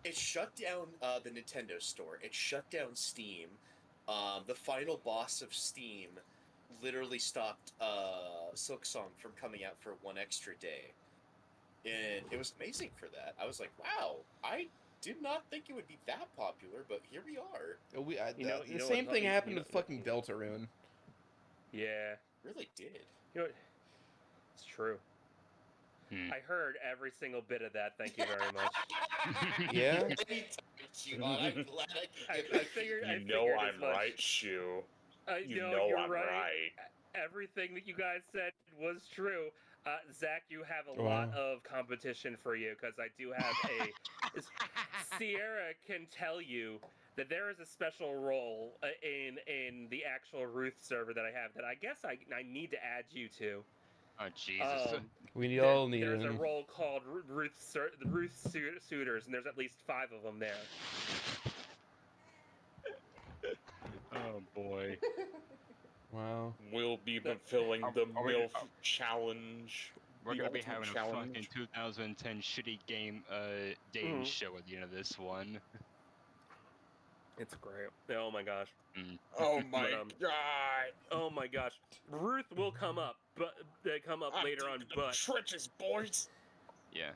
It shut down the Nintendo store. It shut down Steam. The final boss of Steam literally stopped Silksong from coming out for one extra day. And it was amazing for that. I was like, wow, I did not think it would be that popular, but here we are. The same thing happened with fucking Deltarune. Yeah. Really did. You know what? It's true. I heard every single bit of that. Thank you very much. Yeah. I'm glad I figured. You I know figured I'm as much. right, Shu. You know you're I'm right. Everything that you guys said was true. Zach, you have a lot of competition for you because I do have a. Sierra can tell you that there is a special role in the actual Ruth server that I have that I guess I need to add you to. Oh Jesus! We all need There's him. a role called Ruth Suitors, and there's at least 5 of them there. Oh boy! Wow. We'll be fulfilling the MILF challenge. We're gonna be having a fucking 2010 shitty game dating show at the end of this one. It's great. Oh my gosh. Oh my god. Oh my gosh. Ruth will come up, but they come up later on. But trenches, boys. Yeah.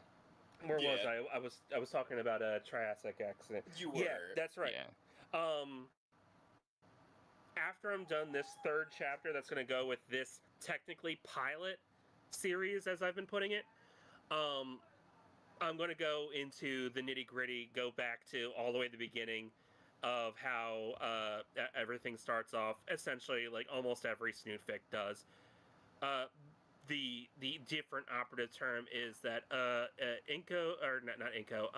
Where was I? I was talking about a Triassic accident. You were. Yeah, that's right. Yeah. After I'm done this 3rd chapter, that's going to go with this technically pilot series, as I've been putting it. I'm going to go into the nitty gritty, go back to all the way to the beginning of how everything starts off. Essentially, like almost every snoot fic does. The different operative term is that Inko, or not Inko,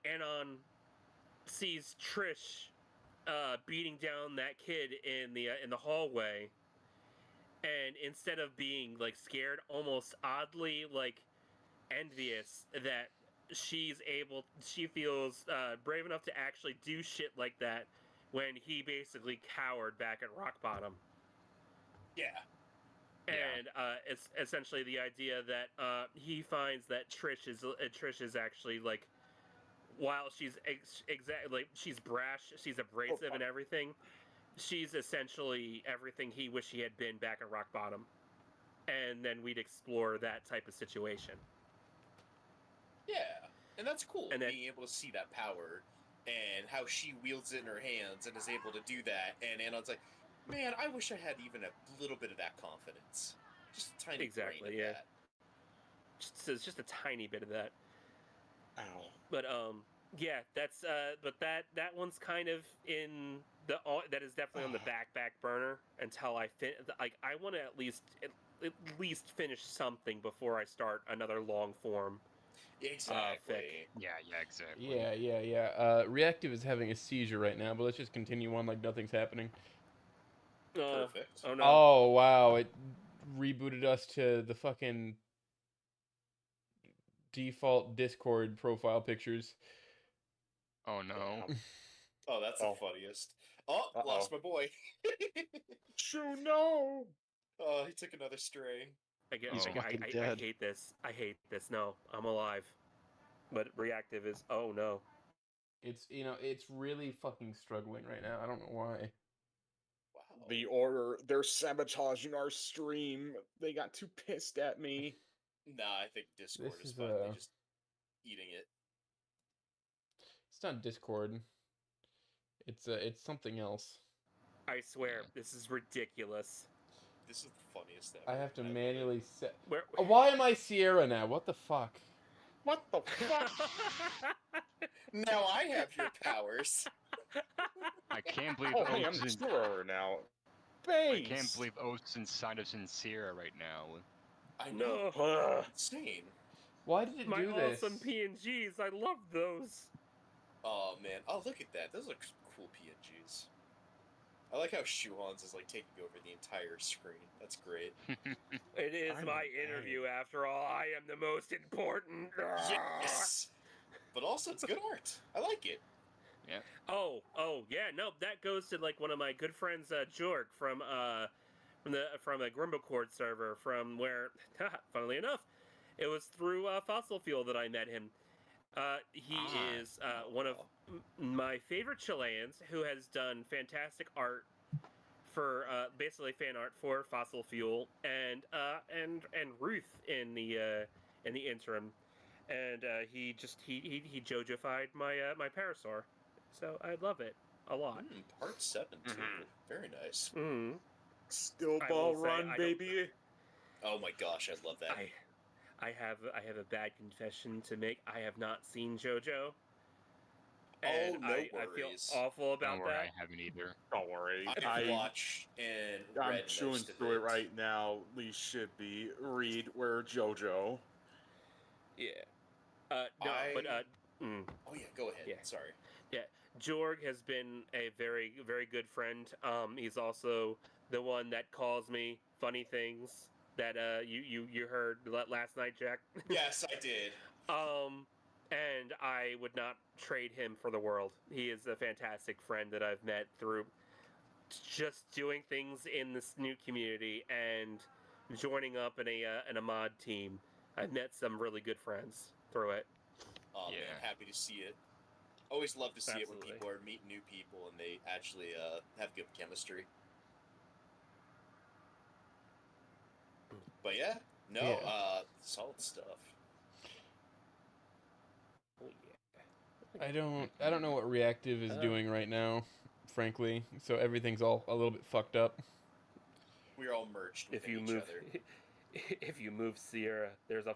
Anon sees Trish beating down that kid in the hallway, and instead of being like scared, almost oddly like envious that she feels brave enough to actually do shit like that when he basically cowered back at rock bottom. Yeah. And it's essentially the idea that he finds that Trish is actually like, while she's she's brash, she's abrasive and everything, she's essentially everything he wished he had been back at rock bottom. And then we'd explore that type of situation. Yeah, and that's cool. And being able to see that power and how she wields it in her hands and is able to do that. And Anon's like, man, I wish I had even a little bit of that confidence. Just a tiny grain of that. Just a tiny bit of that. Ow. But yeah, that's but that one's kind of in the that is definitely on the back burner until I I want to at least finish something before I start another long form. Exactly. Yeah, exactly. Yeah. Reactive is having a seizure right now, but let's just continue on like nothing's happening. Perfect. Oh no. Oh wow, it rebooted us to the fucking default Discord profile pictures. Oh no. Oh, that's the funniest. Oh, lost my boy. Shoo, no. Oh, he took another stray. I hate this. I hate this. No, I'm alive. But reactive is, oh no. It's it's really fucking struggling right now. I don't know why. Wow. The Order, they're sabotaging our stream. They got too pissed at me. Nah, I think Discord is finally just eating it. It's not Discord. It's something else. I swear, this is ridiculous. This is the funniest ever. I have to manually set. Where? Why am I Sierra now? What the fuck? What the fuck? Now I have your powers. I can't believe Oh, hey, I'm Oats in, Sure now. I can't believe Oats inside of Sincera right now. I know. No. Insane. Why did it My do this? awesome PNGs. I love those. Oh man. Oh, look at that. Those look cool PNGs. I like how Shuhan's is like taking over the entire screen. That's great. It is I'm my okay. interview after all. I am the most important. Yes. But also, it's good art. I like it. Yeah. Oh, yeah. No, that goes to like one of my good friends, Jorg from a Grimbocord server from where, funnily enough, it was through Fossil Fuel that I met him. He is one of my favorite Chileans who has done fantastic art for basically fan art for Fossil Fuel and Ruth in the interim, and he JoJofied my Parasaur, so I love it a lot. Part 7 too. Very nice. Mm-hmm. Still I will ball say, run, baby. Oh my gosh, I love that. I have a bad confession to make. I have not seen JoJo. Oh, And no I feel worries. awful about Don't worry, that. I haven't either. Don't worry. I've watched and I'm read chewing most of through it. it right now. We should be read where JoJo. Yeah. No, but Oh yeah, go ahead. Yeah. Sorry. Yeah, Jorg has been a very, very good friend. He's also the one that calls me funny things that you heard last night, Jack. Yes, I did. And I would not trade him for the world. He is a fantastic friend that I've met through just doing things in this new community and joining up in a mod team. I've met some really good friends through it. Oh Yeah. man, happy to see it. Always love to see it when Absolutely. people are meeting new people and they actually have good chemistry. But yeah, no, Yeah. solid stuff. Oh yeah. I don't know what Reactive is doing right now, frankly. So everything's all a little bit fucked up. We're all merged If within you each move, other. if you move Sierra, there's a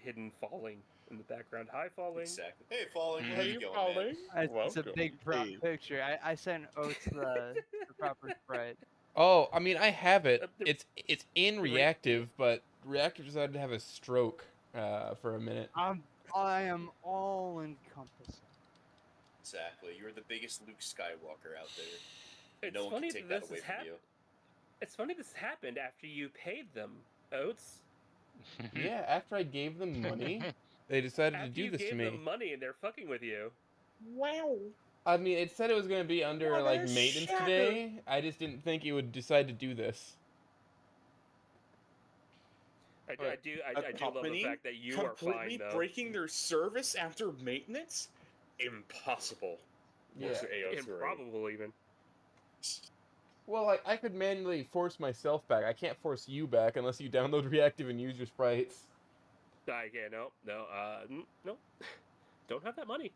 hidden falling in the background. Hi, falling. Exactly. Hey, falling. How Hey, you going, Falling? man? It's a big prop Hey. picture. I sent Oats the proper sprite. Oh, I mean, I have it. The- It's in Reactive, but Reactive decided to have a stroke for a minute. I am all encompassing. Exactly. You're the biggest Luke Skywalker out there. It's No one funny can take that that this away has from happened. you. It's funny this happened after you paid them, Oats. Yeah, after I gave them money, they decided After to do you this to gave me. them money and they're fucking with you. Wow. I mean, it said it was going to be under What like a maintenance shocker. today. I just didn't think it would decide to do this. I Right. do A love the company fact that you are fine completely though. breaking their service after maintenance? Impossible. Yeah. Looks at AO3. Improbable even. Well, like I could manually force myself back. I can't force you back unless you download Reactive and use your sprites. Yeah, no, no. Don't have that money.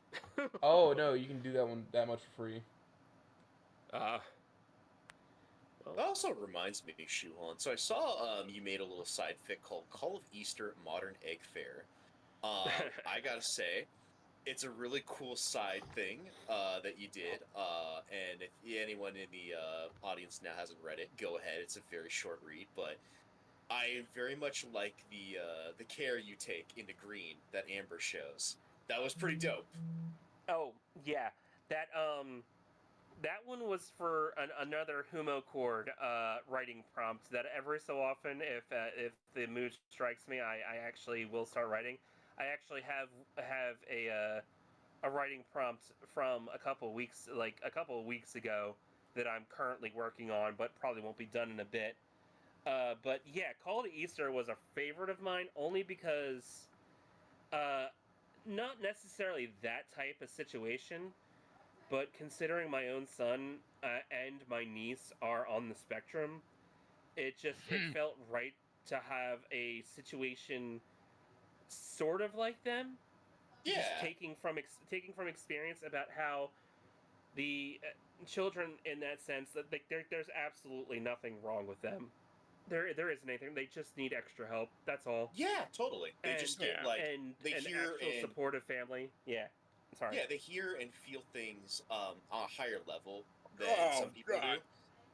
Oh no, you can do that one that much for free. That also reminds me, Shuhan. So I saw you made a little side fic called Call of Easter Modern Egg Fair. I gotta say, it's a really cool side thing that you did. And if anyone in the audience now hasn't read it, go ahead. It's a very short read, but I very much like the care you take into green that Amber shows. That was pretty dope. Oh yeah, that one was for another Humo Chord writing prompt that every so often, if the mood strikes me, I actually will start writing. I actually have a writing prompt from a couple of weeks ago that I'm currently working on, but probably won't be done in a bit. But yeah, Call to Easter was a favorite of mine only because not necessarily that type of situation, but considering my own son and my niece are on the spectrum, it felt right to have a situation sort of like them. Yeah. Just taking from experience about how the children in that sense that there's absolutely nothing wrong with them. There isn't anything. They just need extra help. That's all. Yeah, totally. They just get they an actual supportive family. Yeah. Sorry. Yeah, they hear and feel things on a higher level than some people do.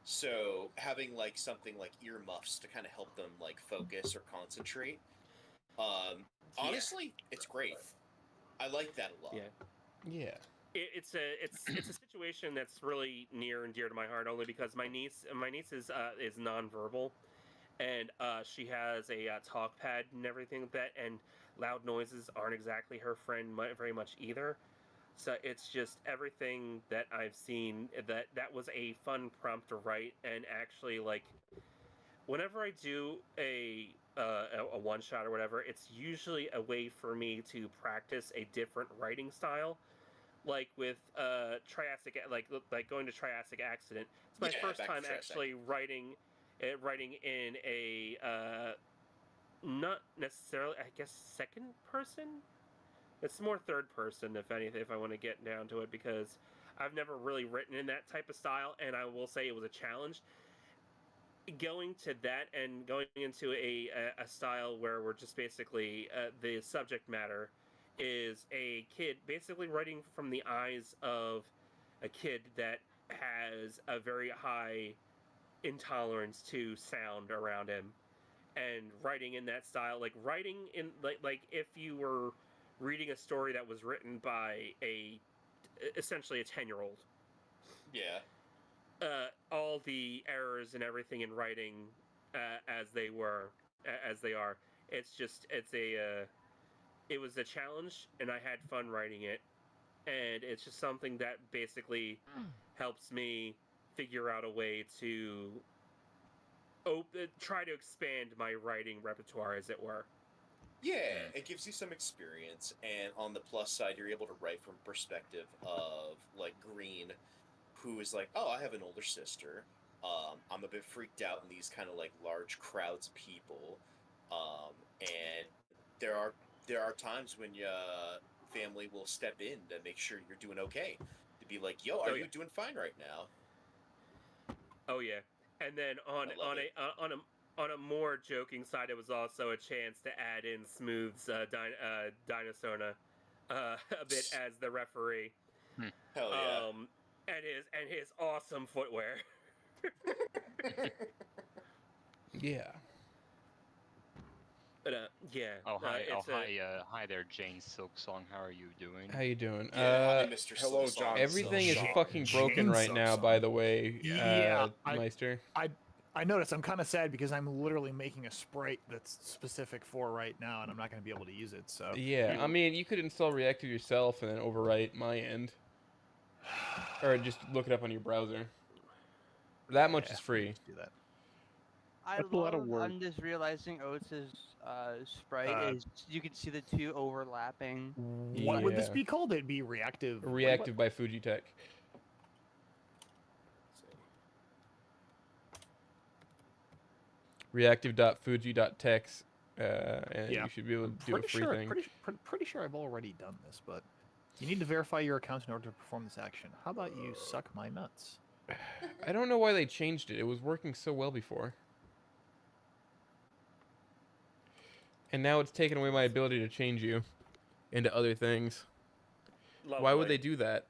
So having like something like earmuffs to kind of help them like focus or concentrate. Honestly, it's great. I like that a lot. Yeah. It's a situation that's really near and dear to my heart, only because my niece is nonverbal, and she has a talk pad and everything like that, and loud noises aren't exactly her friend very much either. So it's just everything that I've seen that was a fun prompt to write, and actually like whenever I do a one shot or whatever, it's usually a way for me to practice a different writing style. Like with Triassic, like going to Triassic Accident. It's my first time actually writing in a not necessarily, I guess, second person. It's more third person, if anything, if I want to get down to it, because I've never really written in that type of style, and I will say it was a challenge. Going to that and going into a style where we're just basically the subject matter is a kid basically writing from the eyes of a kid that has a very high intolerance to sound around him, and writing in that style, like writing in like if you were reading a story that was written by essentially a 10-year-old. Yeah. All the errors and everything in writing as they are. It was a challenge, and I had fun writing it, and it's just something that basically helps me figure out a way to try to expand my writing repertoire, as it were. Yeah, it gives you some experience, and on the plus side, you're able to write from perspective of like Green, who is like, oh, I have an older sister. I'm a bit freaked out in these kind of like large crowds of people, and there are times when family will step in to make sure you're doing okay. To be like, yo, are you doing fine right now? Oh yeah, and then on a more joking side, it was also a chance to add in Smooth's Dinosona a bit as the referee. Hell yeah. And his awesome footwear. Yeah. But yeah. Oh hi there, Jane Silksong. How are you doing? How you doing? Yeah, hi, Mr. Hello, John. Everything is Silksong. fucking broken right now, by the way. Yeah, Meister. I noticed. I'm kind of sad because I'm literally making a sprite that's specific for right now, and I'm not going to be able to use it. So yeah, I mean, you could install Reactive yourself and then overwrite my end, or just look it up on your browser. That much is free. Do that. I'm just realizing Oates' sprite is you can see the two overlapping. What would this be called? It'd be Reactive. Reactive by Fujitech. Reactive.fuji.tex, and you should be able to do a free thing. Pretty sure I've already done this, but you need to verify your account in order to perform this action. How about you suck my nuts? I don't know why they changed it. It was working so well before. And now it's taken away my ability to change you into other things. Lovely. Why would they do that?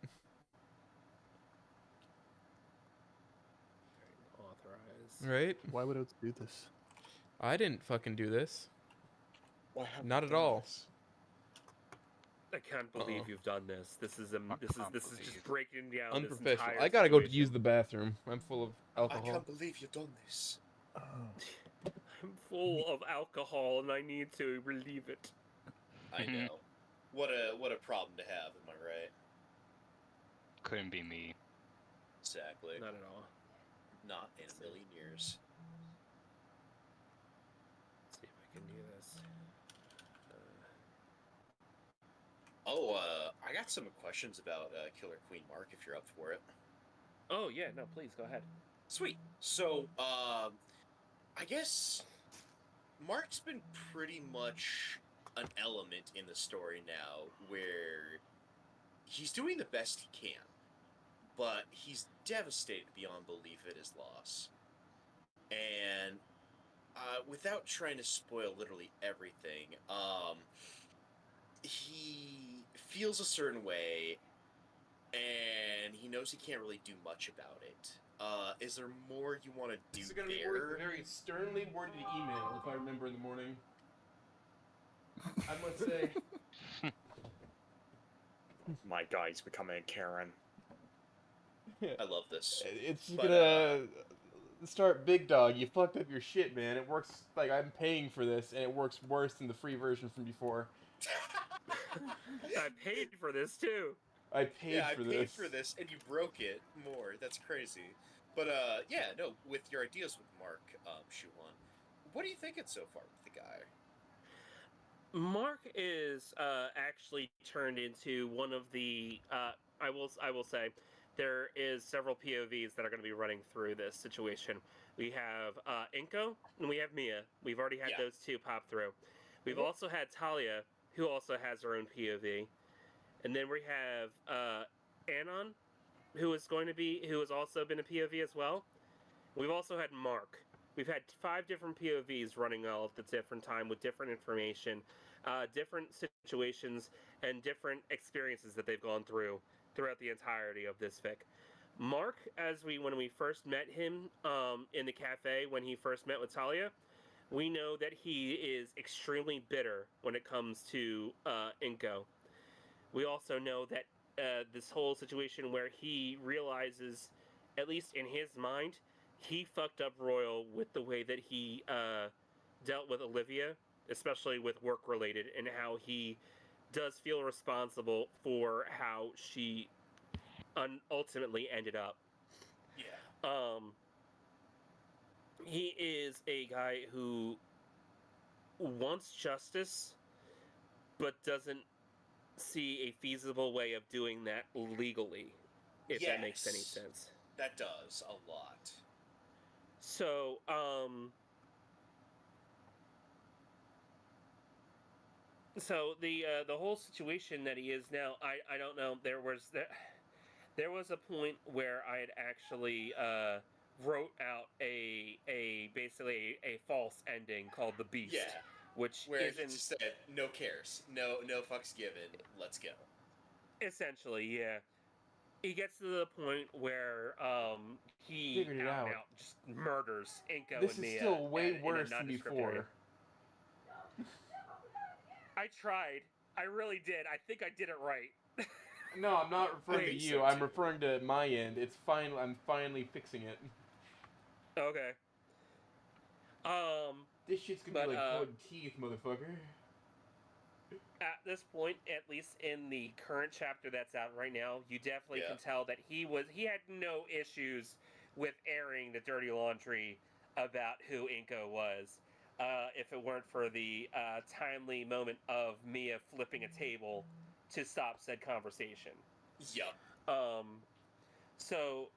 Authorize. Right? Why would it do this? I didn't fucking do this. Not at all. I can't believe you've done this. This is just breaking down. Unprofessional. I gotta go use the bathroom. I'm full of alcohol. I can't believe you've done this. I'm full of alcohol and I need to relieve it. I know. What a problem to have, am I right? Couldn't be me. Exactly. Not at all. Not in a million years. Let's see if I can do this. I got some questions about Killer Queen Mark, if you're up for it. Oh, yeah, no, please, go ahead. Sweet. So, I guess Mark's been pretty much an element in the story now where he's doing the best he can. but he's devastated beyond belief at his loss. And without trying to spoil literally everything, he feels a certain way, and he knows he can't really do much about it. Is there more you want to do This is going to be there? a very sternly worded email, if I remember in the morning. I must say. My God, he's becoming a Karen. I love this. It's gonna start big dog. You fucked up your shit, man. It works like I'm paying for this, and it works worse than the free version from before. I paid for this too. I paid for this, and you broke it more. That's crazy. But yeah, no. With your ideas with Mark, Shuhan, what are you thinking so far with the guy? Mark is actually turned into one of the. I will say, there is several POVs that are going to be running through this situation. We have Inko and we have Mia. We've already had those two pop through. We've also had Talia, who also has her own POV, and then we have Anon, who has also been a POV as well. We've also had Mark. We've had 5 different POVs running all at the different time with different information, different situations, and different experiences that they've gone through throughout the entirety of this fic. Mark, when we first met him in the cafe when he first met with Talia, we know that he is extremely bitter when it comes to Inko. We also know that this whole situation where he realizes, at least in his mind, he fucked up Royal with the way that he dealt with Olivia, especially with work-related, and how he does feel responsible for how she ultimately ended up. Yeah. He is a guy who wants justice, but doesn't see a feasible way of doing that legally, if that makes any sense. That does a lot. So, the whole situation that he is now, I don't know. There was a point where I had actually wrote out basically a false ending called The Beast. Yeah. Which where he just said, no cares, no fucks given, let's go. Essentially, yeah. He gets to the point where he figured it out. just murders Inko This and Mia. This is still way worse than before. before. I tried. I really did. I think I did it right. No, I'm not referring to you. I'm referring to my end. It's fine. I'm finally fixing it. Okay. This shit's gonna be like pulling teeth, motherfucker. At this point, at least in the current chapter that's out right now, you definitely can tell that he had no issues with airing the dirty laundry about who Inko was. If it weren't for the timely moment of Mia flipping a table to stop said conversation. Yep. So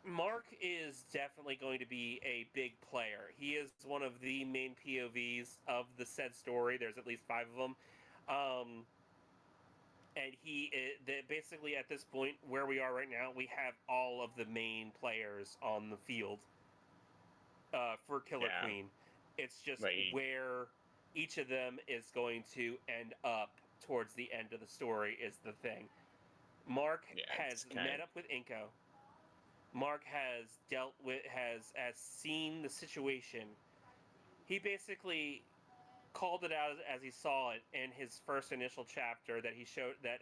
Mark is definitely going to be a big player. He is one of the main POVs of the said story. There's at least 5 of them. And basically at this point where we are right now, we have all of the main players on the field for Killer Queen. It's just where each of them is going to end up towards the end of the story is the thing. Mark has met up with Inko. Mark has has seen the situation. He basically called it out as he saw it in his first initial chapter that he showed that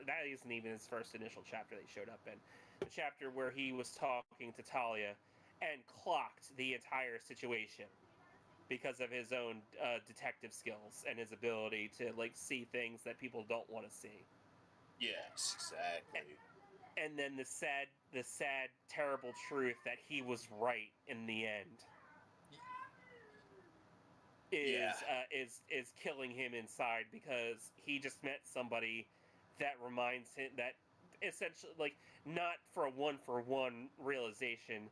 that isn't even his first initial chapter that he showed up in. The chapter where he was talking to Talia and clocked the entire situation because of his own detective skills and his ability to see things that people don't want to see. Yes, exactly. And then the sad, terrible truth that he was right in the end is killing him inside, because he just met somebody that reminds him that essentially not for a one-for-one realization,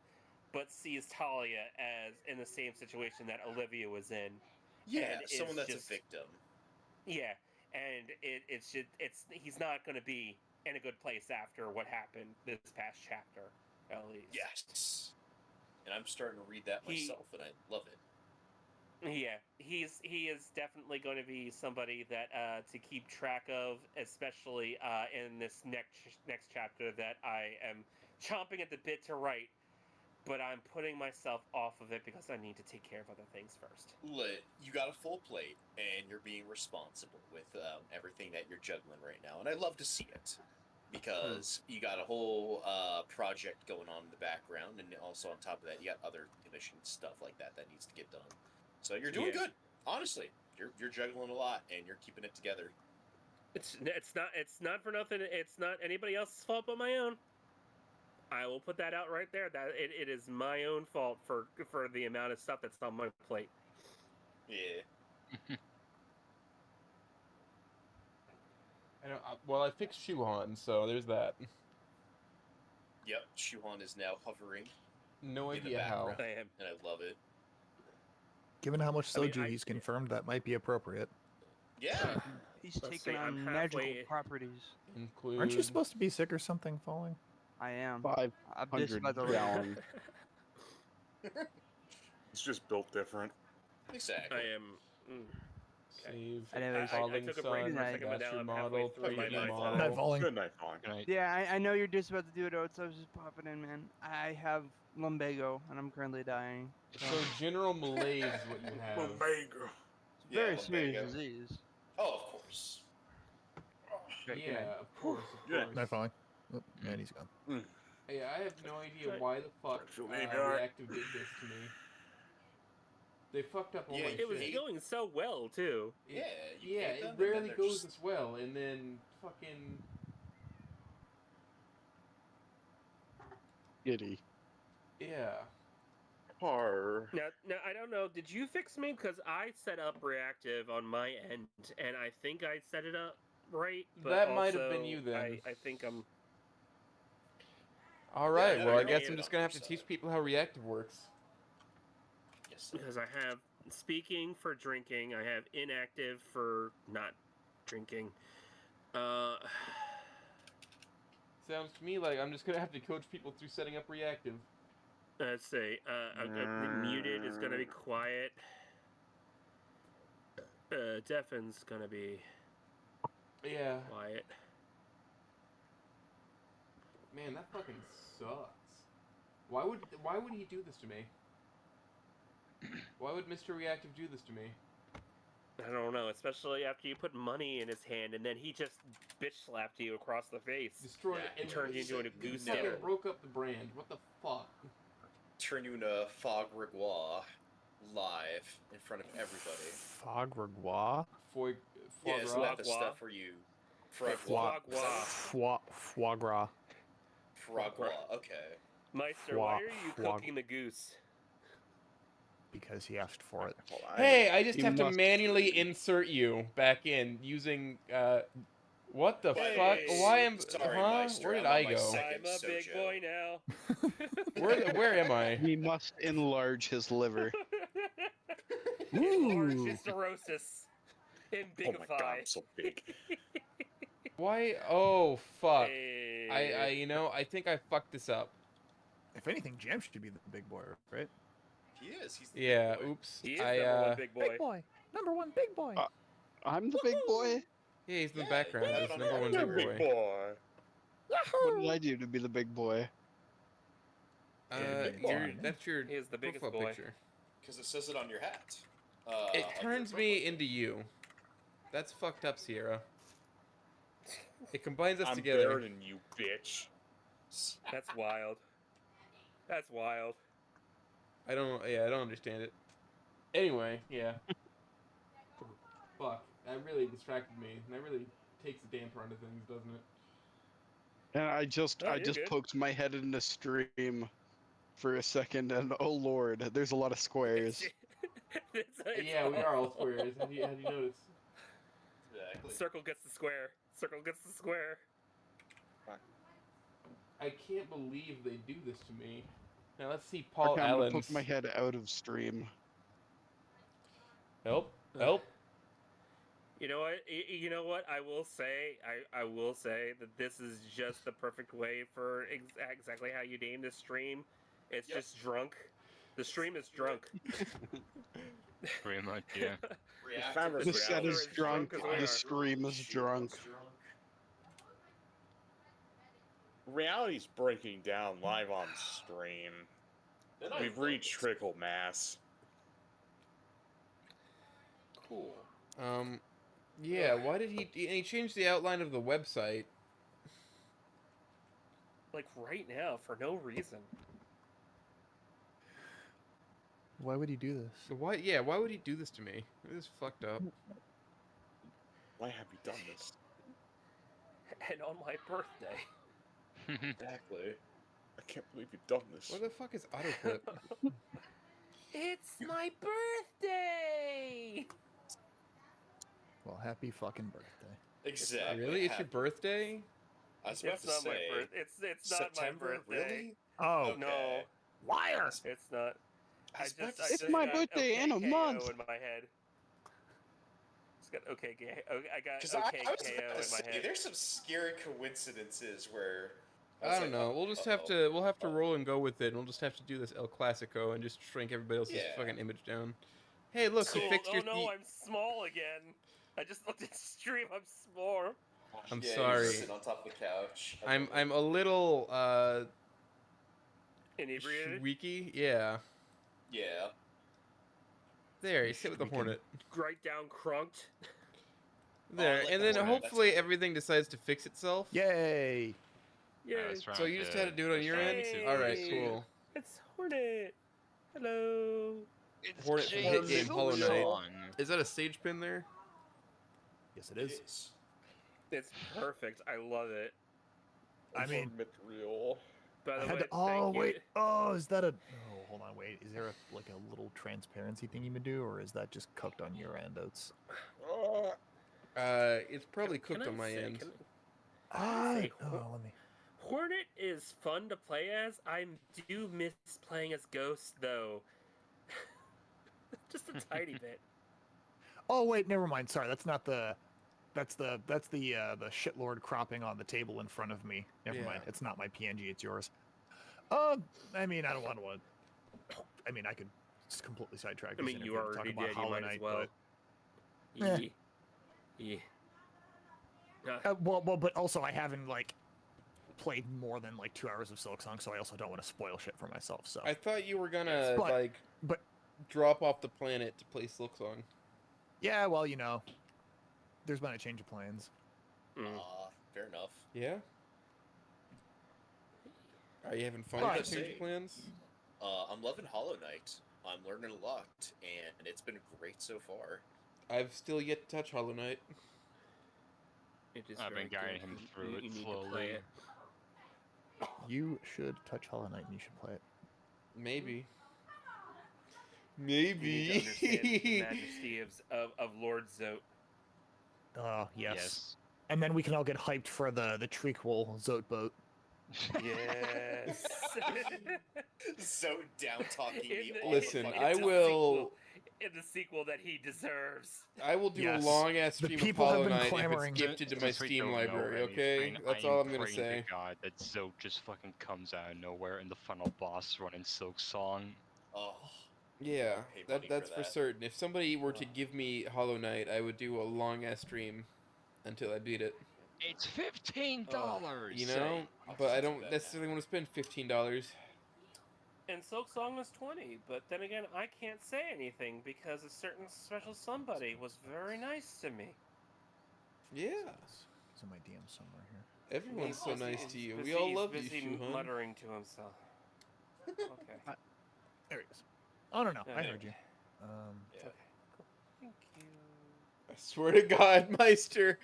but sees Talia as in the same situation that Olivia was in. Yeah, someone that's a victim. Yeah, and he's not going to be in a good place after what happened this past chapter, at least. Yes. And I'm starting to read that myself, and I love it. Yeah, he is definitely going to be somebody that to keep track of, especially in this next chapter that I am chomping at the bit to write, but I'm putting myself off of it because I need to take care of other things first. You got a full plate, and you're being responsible with everything that you're juggling right now, and I love to see it because you got a whole project going on in the background, and also on top of that, you got other commission stuff like that needs to get done. So you're doing good, honestly. You're juggling a lot, and you're keeping it together. It's not for nothing. It's not anybody else's fault but my own. I will put that out right there. That it is my own fault for the amount of stuff that's on my plate. Yeah. I fixed Shuhan, so there's that. Yep, Shuhan is now hovering. No in the idea how. I am. And I love it. Given how much soju he's confirmed, that might be appropriate. Yeah. He's taking on magical properties. Aren't you supposed to be sick or something, Falling? I am. 500 gallon. It's just built different. Exactly. I am. Save. I took a break for a second, but now I'm halfway through my night. Good night, Falling. Good night, Falling. Good night. Yeah, I know you're just about to do it, Oates. I was just popping in, man. I have lumbago, and I'm currently dying. So general malaise is what you have. Lumbago. It's a very serious disease. Oh, of course. Yeah, of course. Good night, Falling. Oh, man, he's gone. Hey, I have no idea why the fuck Reactive did this to me. They fucked up all my shit. It was going so well, too. Yeah, it rarely goes this well, and then fucking... Giddy. Yeah. Now, I don't know. Did you fix me? Because I set up Reactive on my end, and I think I set it up right. But that might have been you then. I think I'm... Alright, well, I guess I'm just gonna have to teach people how Reactive works. Yes. Because I have speaking for drinking, I have inactive for not drinking. Sounds to me like I'm just gonna have to coach people through setting up Reactive. Let's see. Muted is gonna be quiet. Deafen's gonna be quiet. Man, that fucking sucks. Why would he do this to me? Why would Mr. Reactive do this to me? I don't know, especially after you put money in his hand and then he just bitch slapped you across the face. Destroyed it and turned you into a goose. Never broke up the brand. What the fuck? Turn you into Fog Rigois live in front of everybody. Fog Rigois? Yeah, isn't that the stuff where you... Foie gras. Frogwa, okay. Meister, why are you cooking the goose? Because he asked for it. Hey, I just have to manually insert you back in using, what the fuck? Why am... Sorry, huh? Meister, Where did I'm I on my go? second I'm a big sojo. boy now. Where am I? He must enlarge his liver. Enlarge cirrhosis. Oh my god, I'm so big. Why? Oh, fuck. Hey. You know, I think I fucked this up. If anything, Jam should be the big boy, right? He is. He's the Yeah, big boy. oops. He is number one big boy. Big boy. Number one big boy. I'm the big boy. Yeah, he's in the background. yeah, He's yeah, number one yeah, big boy. What did I do to be the big boy? That's your He is the biggest profile boy. picture. Because it says it on your hat. It turns me into you. That's fucked up, Sierra. It combines us I'm together. better than you, bitch. That's wild. That's wild. I don't understand it. Anyway, yeah. Fuck. That really distracted me. And that really takes a damper onto things, doesn't it? And I just good. poked my head in the stream for a second, and oh lord, there's a lot of squares. It's Yeah, we are all squares. Have you noticed? Exactly. Circle gets the square. Circle gets the square. I can't believe they do this to me. Now let's see Paul Okay, I'm gonna Allen's. poke my head out of stream. Help! Help! You know what? You know what? I will say that this is just the perfect way for exactly how you name this stream. It's just drunk. The stream is drunk. Pretty much, yeah. The set is drunk. as we The are. stream is drunk. Reality's breaking down live on stream. We've reached critical mass. Cool. Yeah. Why did he changed the outline of the website? Like right now, for no reason. Why would he do this? Why? Yeah. Why would he do this to me? This is fucked up. Why have you done this? And on my birthday. Exactly. I can't believe you've done this. What the fuck is autoclip? It's my birthday! Well, happy fucking birthday. Exactly. Really? It's your birthday? I was about It's to not my say. birthday. It's not my September? birthday. Really? Oh, Okay. No, liar! it's not. It's my birthday in a month. In my head. It's got I got Because I was OKKO about to in my say, head. there's some scary coincidences where I don't know. We'll just have to. We'll have to roll and go with it. And we'll just have to do this El Clasico and just shrink everybody else's fucking image down. Hey, look, Cool. you fixed your. Oh no, I'm small again. I just looked at stream. I'm small. I'm yeah, sorry. You sit on top of the couch. I'm a little Inebriated. squeaky. Yeah. Yeah. There, you sit with the hornet. Right down crunked. There, I like and the then hornet, hopefully that's good. everything decides to fix itself. Yay! Yeah. So you just had to do it on your end? Alright, cool. It's Hornet. Hello. It's Hornet from hit game Hollow Knight. Shuhan. Is that a sage pin there? Yes, it is. It's perfect. I love it. I mean, Mithril. By the I had way, to, oh thank you. wait, oh, is that a? Oh, hold on, wait. Is there like a little transparency thing you would do, or is that just cooked on your end, Oats? It's probably cooked on my end. Say, let me. Hornet is fun to play as. I do miss playing as Ghost though. Just a tiny bit. Oh wait, never mind. Sorry, that's not the. That's the shitlord cropping on the table in front of me. Never mind. It's not my PNG. It's yours. I mean, I don't want to. I mean, I could just completely sidetrack. I mean, you already did. You might as well. But, Yeah. well, but also I haven't like played more than like 2 hours of Silksong, so I also don't want to spoil shit for myself. So I thought you were gonna but drop off the planet to play Silksong. yeah, well, you know, there's been a change of plans. Fair enough. Yeah. Are you having fun Well, with the change of plans? I'm loving Hollow Knight. I'm learning a lot, and it's been great so far. I've still yet to touch Hollow Knight. I've been guiding him through it slowly. You should touch Hollow Knight and you should play it. Maybe. You need to understand the majesty of Lord Zote. Yes. And then we can all get hyped for the trequel Zote boat. Yes. Zote down talking me. Listen, I will. In the sequel that he deserves. I will do a long ass stream of Hollow Knight if it's gifted to my Steam library. Okay, that's all I'm gonna say. God, that Zote just fucking comes out of nowhere in the final boss running Silksong. Oh. Yeah, that's for for that. certain. If somebody were to give me Hollow Knight, I would do a long ass stream until I beat it. It's $15. You know, but I don't necessarily want to spend $15. And Silksong was 20, but then again, I can't say anything because a certain special somebody was very nice to me. Yeah. It's in my DM somewhere here. Everyone's so nice to you. Busy, We all love you, he's busy Shuhan. muttering to himself. Okay. There he is. Oh no, I Okay. heard you. Okay, cool. Thank you. I swear to God, Meister.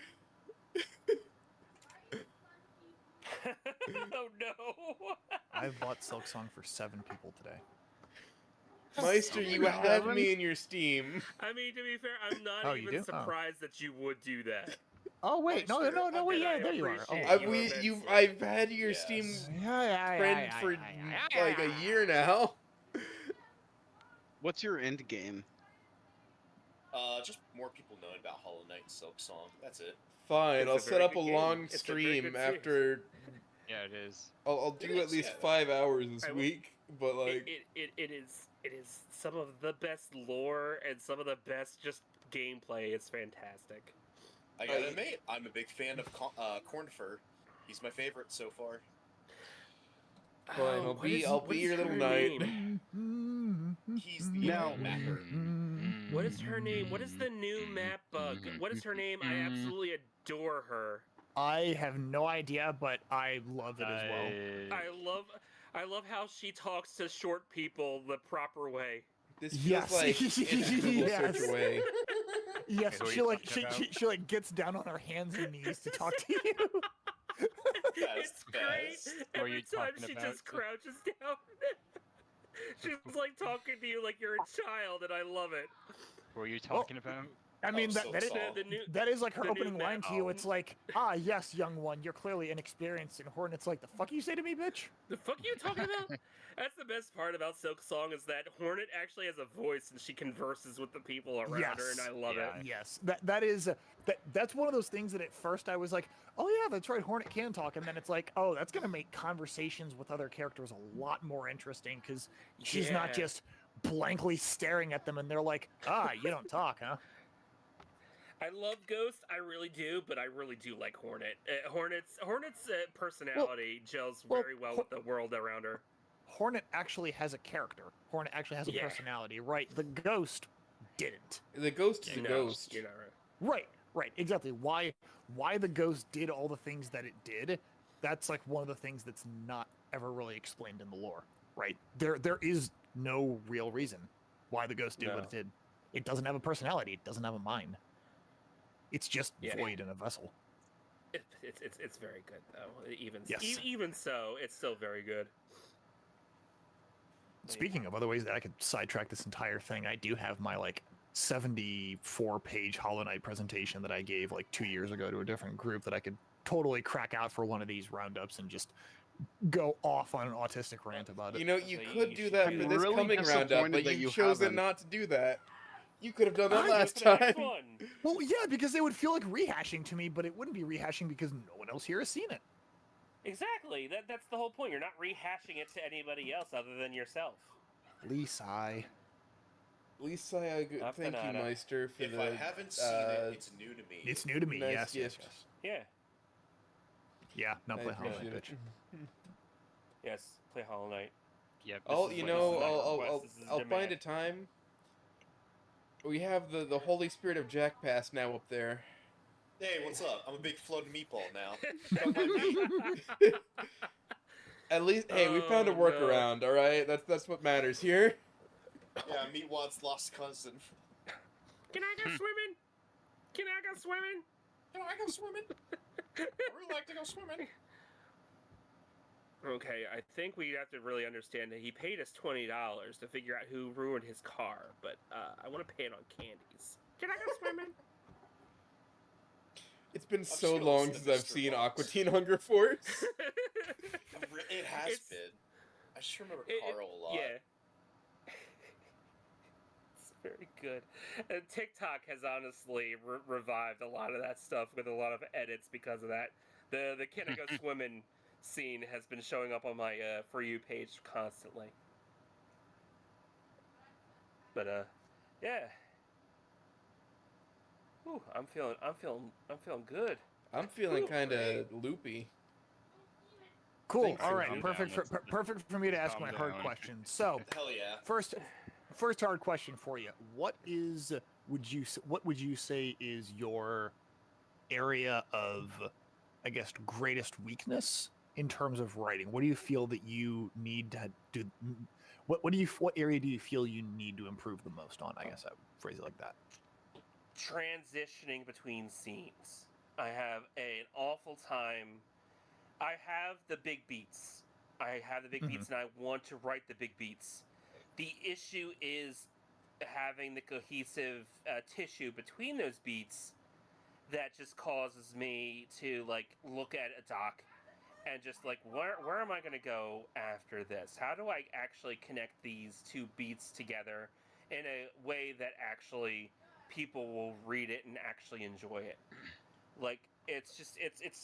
Oh no! I've bought Silksong for 7 people today. Meister, you have me in your Steam. I mean, to be fair, I'm not Oh, you even do? surprised that you would do that. Oh wait, no, wait, yeah, there you are. Oh, appreciate I've had your Steam friend for like a year now. What's your end game? Just more people knowing about Hollow Knight and Silk Song. That's it. Fine, It's I'll a set very up a good game. long It's a very stream good series. after. Yeah, it is. I'll It do at is, least yeah. 5 hours this I will- week, but like. It is some of the best lore and some of the best just gameplay. It's fantastic. I gotta admit, I'm a big fan of Cornfur. He's my favorite so far. Fine, I'll be your little knight. He's the Now- mapper. What is her name? What is the new map bug? What is her name? I absolutely adore her. I have no idea, but I love it as well. I love how she talks to short people the proper way. This feels Yes. like it's Google Yes. search away. Yes, Who are she you like talking about? she like gets down on her hands and knees to talk to you. It's great. Best. Who are Every you time talking she about? just crouches down. She's like talking to you like you're a child, and I love it. What are you talking about? I mean, Silk that is Song. that is like her the new opening line map- to you. oh. It's like, yes, young one, you're clearly inexperienced. And Hornet's like, the fuck you say to me, bitch? The fuck are you talking about? That's the best part about Silk Song is that Hornet actually has a voice and she converses with the people around her, and Yes. I love Yeah. it. Yes, that's one of those things that at first I was like, oh yeah, that's right, Hornet can talk, and then it's like, oh, that's gonna make conversations with other characters a lot more interesting because she's not Yeah. just blankly staring at them and they're like, you don't talk, huh? I love Ghost, I really do, but I really do like Hornet. Hornet's personality gels well, very well with the world around her. Hornet actually has a character. Hornet actually has a Yeah. personality, right? The Ghost didn't. The ghost is a No, ghost. You're not right. Right, exactly. Why the Ghost did all the things that it did, that's like one of the things that's not ever really explained in the lore, right? There is no real reason why the Ghost did what it did. It doesn't have a personality, it doesn't have a mind. It's just Yeah. void in a vessel. It's very good though. Even Yes. even so, it's still very good. Speaking of other ways that I could sidetrack this entire thing, I do have my like 74-page Hollow Knight presentation that I gave like 2 years ago to a different group that I could totally crack out for one of these roundups and just go off on an autistic rant about it. You know, you So could you do should that be for this really coming roundup, disappointed but that you've you chosen haven't. not to do that. You could have done that I last just had time. fun. Well, yeah, because it would feel like rehashing to me, but it wouldn't be rehashing because no one else here has seen it. Exactly. That's the whole point. You're not rehashing it to anybody else other than yourself. Lisa. Lisa, thank you, Nada. Meister, for If the. I haven't seen it, it's new to me. It's new to me, Nice yes, yes, gift. yes. Yeah. Yeah, no, I play Hollow appreciate Knight, it. bitch. Yes. Play Hollow Knight. Yep. I'll, is you what- know, this is my request, this is I'll demand. find a time. We have the Holy Spirit of Jack Pass now up there. Hey, what's up? I'm a big floating meatball now. Don't mind me. At least, hey, we found a Oh, no. workaround. All right, that's what matters here. Yeah, Meatwad's lost cousin. Can I go swimming? Can I go swimming? Can I go swimming? I really like to go swimming. Okay, I think we have to really understand that he paid us $20 to figure out who ruined his car, but I want to pay it on candies. Can I go swimming? It's been just so gonna long listen to since I've Mr. seen Fox. Aqua Teen Hunger Force. It has It's- been. I just remember It- Carl a lot. Yeah. It's very good. And TikTok has honestly revived a lot of that stuff with a lot of edits because of that. The Can I Go Swimming scene has been showing up on my For You page constantly. But yeah. Ooh, I'm feeling good. I'm feeling Ooh, kind great. of loopy. Cool. Thanks, All Calm right. down. Perfect. Let's- Perfect for me to ask calm my hard down. question. So, Hell yeah. first hard question for you. What would you say is your area of, I guess, greatest weakness in terms of writing? What do you feel that you need to do? What area do you feel you need to improve the most on? I guess I would phrase it like that. Transitioning between scenes. I have an awful time. I have the big beats. And I want to write the big beats. The issue is having the cohesive tissue between those beats that just causes me to like look at a doc and just like where am I going to go after this? How do I actually connect these two beats together in a way that actually people will read it and actually enjoy it. Like, it's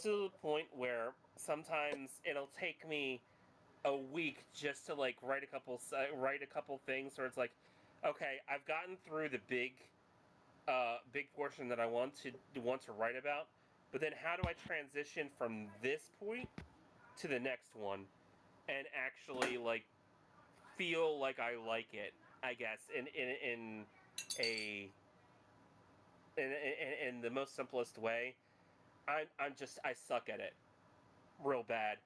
to the point where sometimes it'll take me a week just to like write a couple things where it's like, okay, I've gotten through the big portion that I want to write about, but then how do I transition from this point to the next one and actually like feel like I like it, I guess, in a in the most simplest way. I suck at it real bad.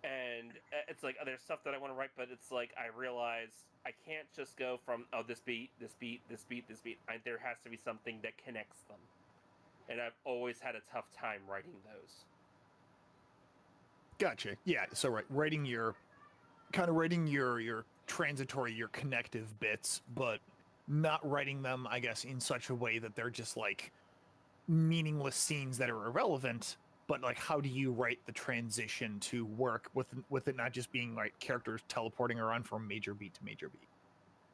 And it's like there's stuff that I want to write, but it's like I realize I can't just go from this beat, this beat, this beat, this beat. There has to be something that connects them, and I've always had a tough time writing those. Gotcha. Yeah. So writing your transitory, your connective bits, but not writing them, I guess, in such a way that they're just like meaningless scenes that are irrelevant. But like, how do you write the transition to work with it not just being like characters teleporting around from major beat to major beat?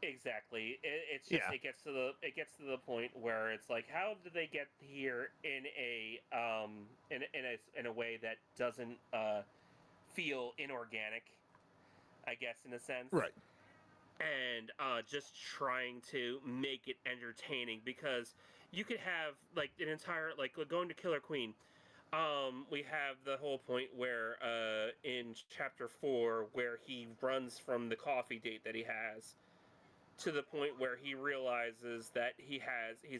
Exactly. It's just it gets to the point where it's like, how did they get here in a way that doesn't feel inorganic, I guess, in a sense. Right. And just trying to make it entertaining, because you could have like an entire like going to Killer Queen. We have the whole point where in chapter 4 where he runs from the coffee date that he has to the point where he realizes that he's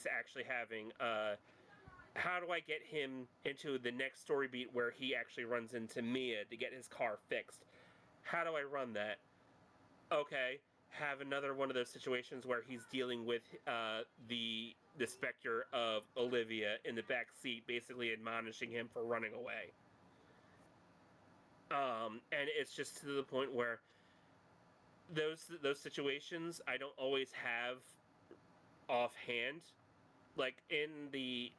actually having how do I get him into the next story beat where he actually runs into Mia to get his car fixed? How do I run that? Okay, have another one of those situations where he's dealing with the specter of Olivia in the back seat, basically admonishing him for running away. And it's just to the point where those situations I don't always have offhand, like in the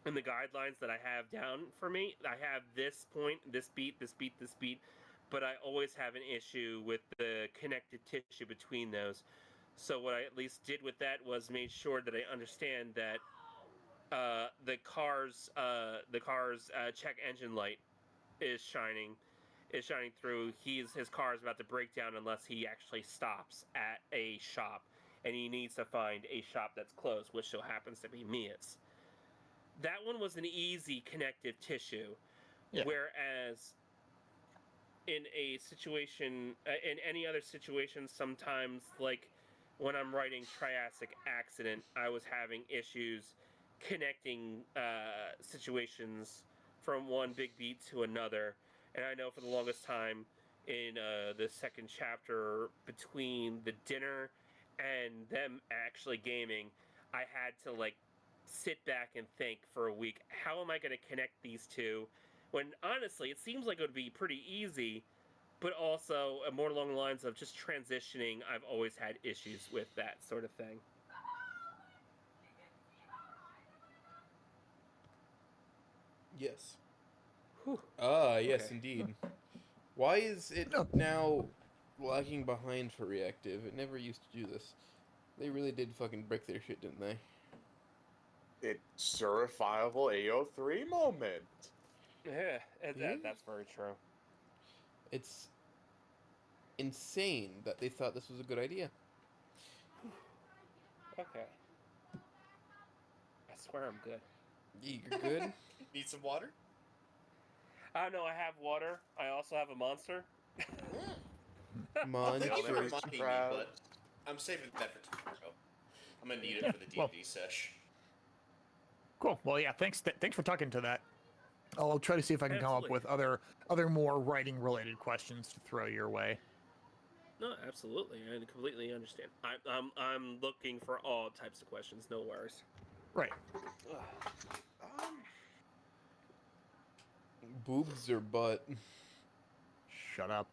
guidelines that I have down for me. I have this point, this beat, this beat, this beat, but I always have an issue with the connective tissue between those. So what I at least did with that was made sure that I understand that the car's check engine light is shining through. His car is about to break down unless he actually stops at a shop, and he needs to find a shop that's closed, which so happens to be Mia's. That one was an easy connective tissue, whereas in a situation, in any other situation, sometimes like when I'm writing Triassic Accident, I was having issues connecting situations from one big beat to another. And I know for the longest time in the second chapter, between the dinner and them actually gaming, I had to like sit back and think for a week, how am I going to connect these two? When honestly, it seems like it would be pretty easy, but also more along the lines of just transitioning. I've always had issues with that sort of thing. Yes. Whew. Yes, Okay. indeed. Why is it now lagging behind for reactive? It never used to do this. They really did fucking break their shit, didn't they? It's certifiable AO3 moment. Yeah, that's very true. It's insane that they thought this was a good idea. Okay. I swear I'm good. You're good? Need some water? No, I have water. I also have a monster. Monster. Thank you for reminding me, but I'm saving that for tomorrow. I'm gonna need it for the D&D sesh. Cool. Well, yeah. Thanks for talking to that. I'll try to see if I can come up with other more writing related questions to throw your way. No, absolutely. I completely understand. I'm looking for all types of questions. No worries. Right. Boobs or butt? Shut up.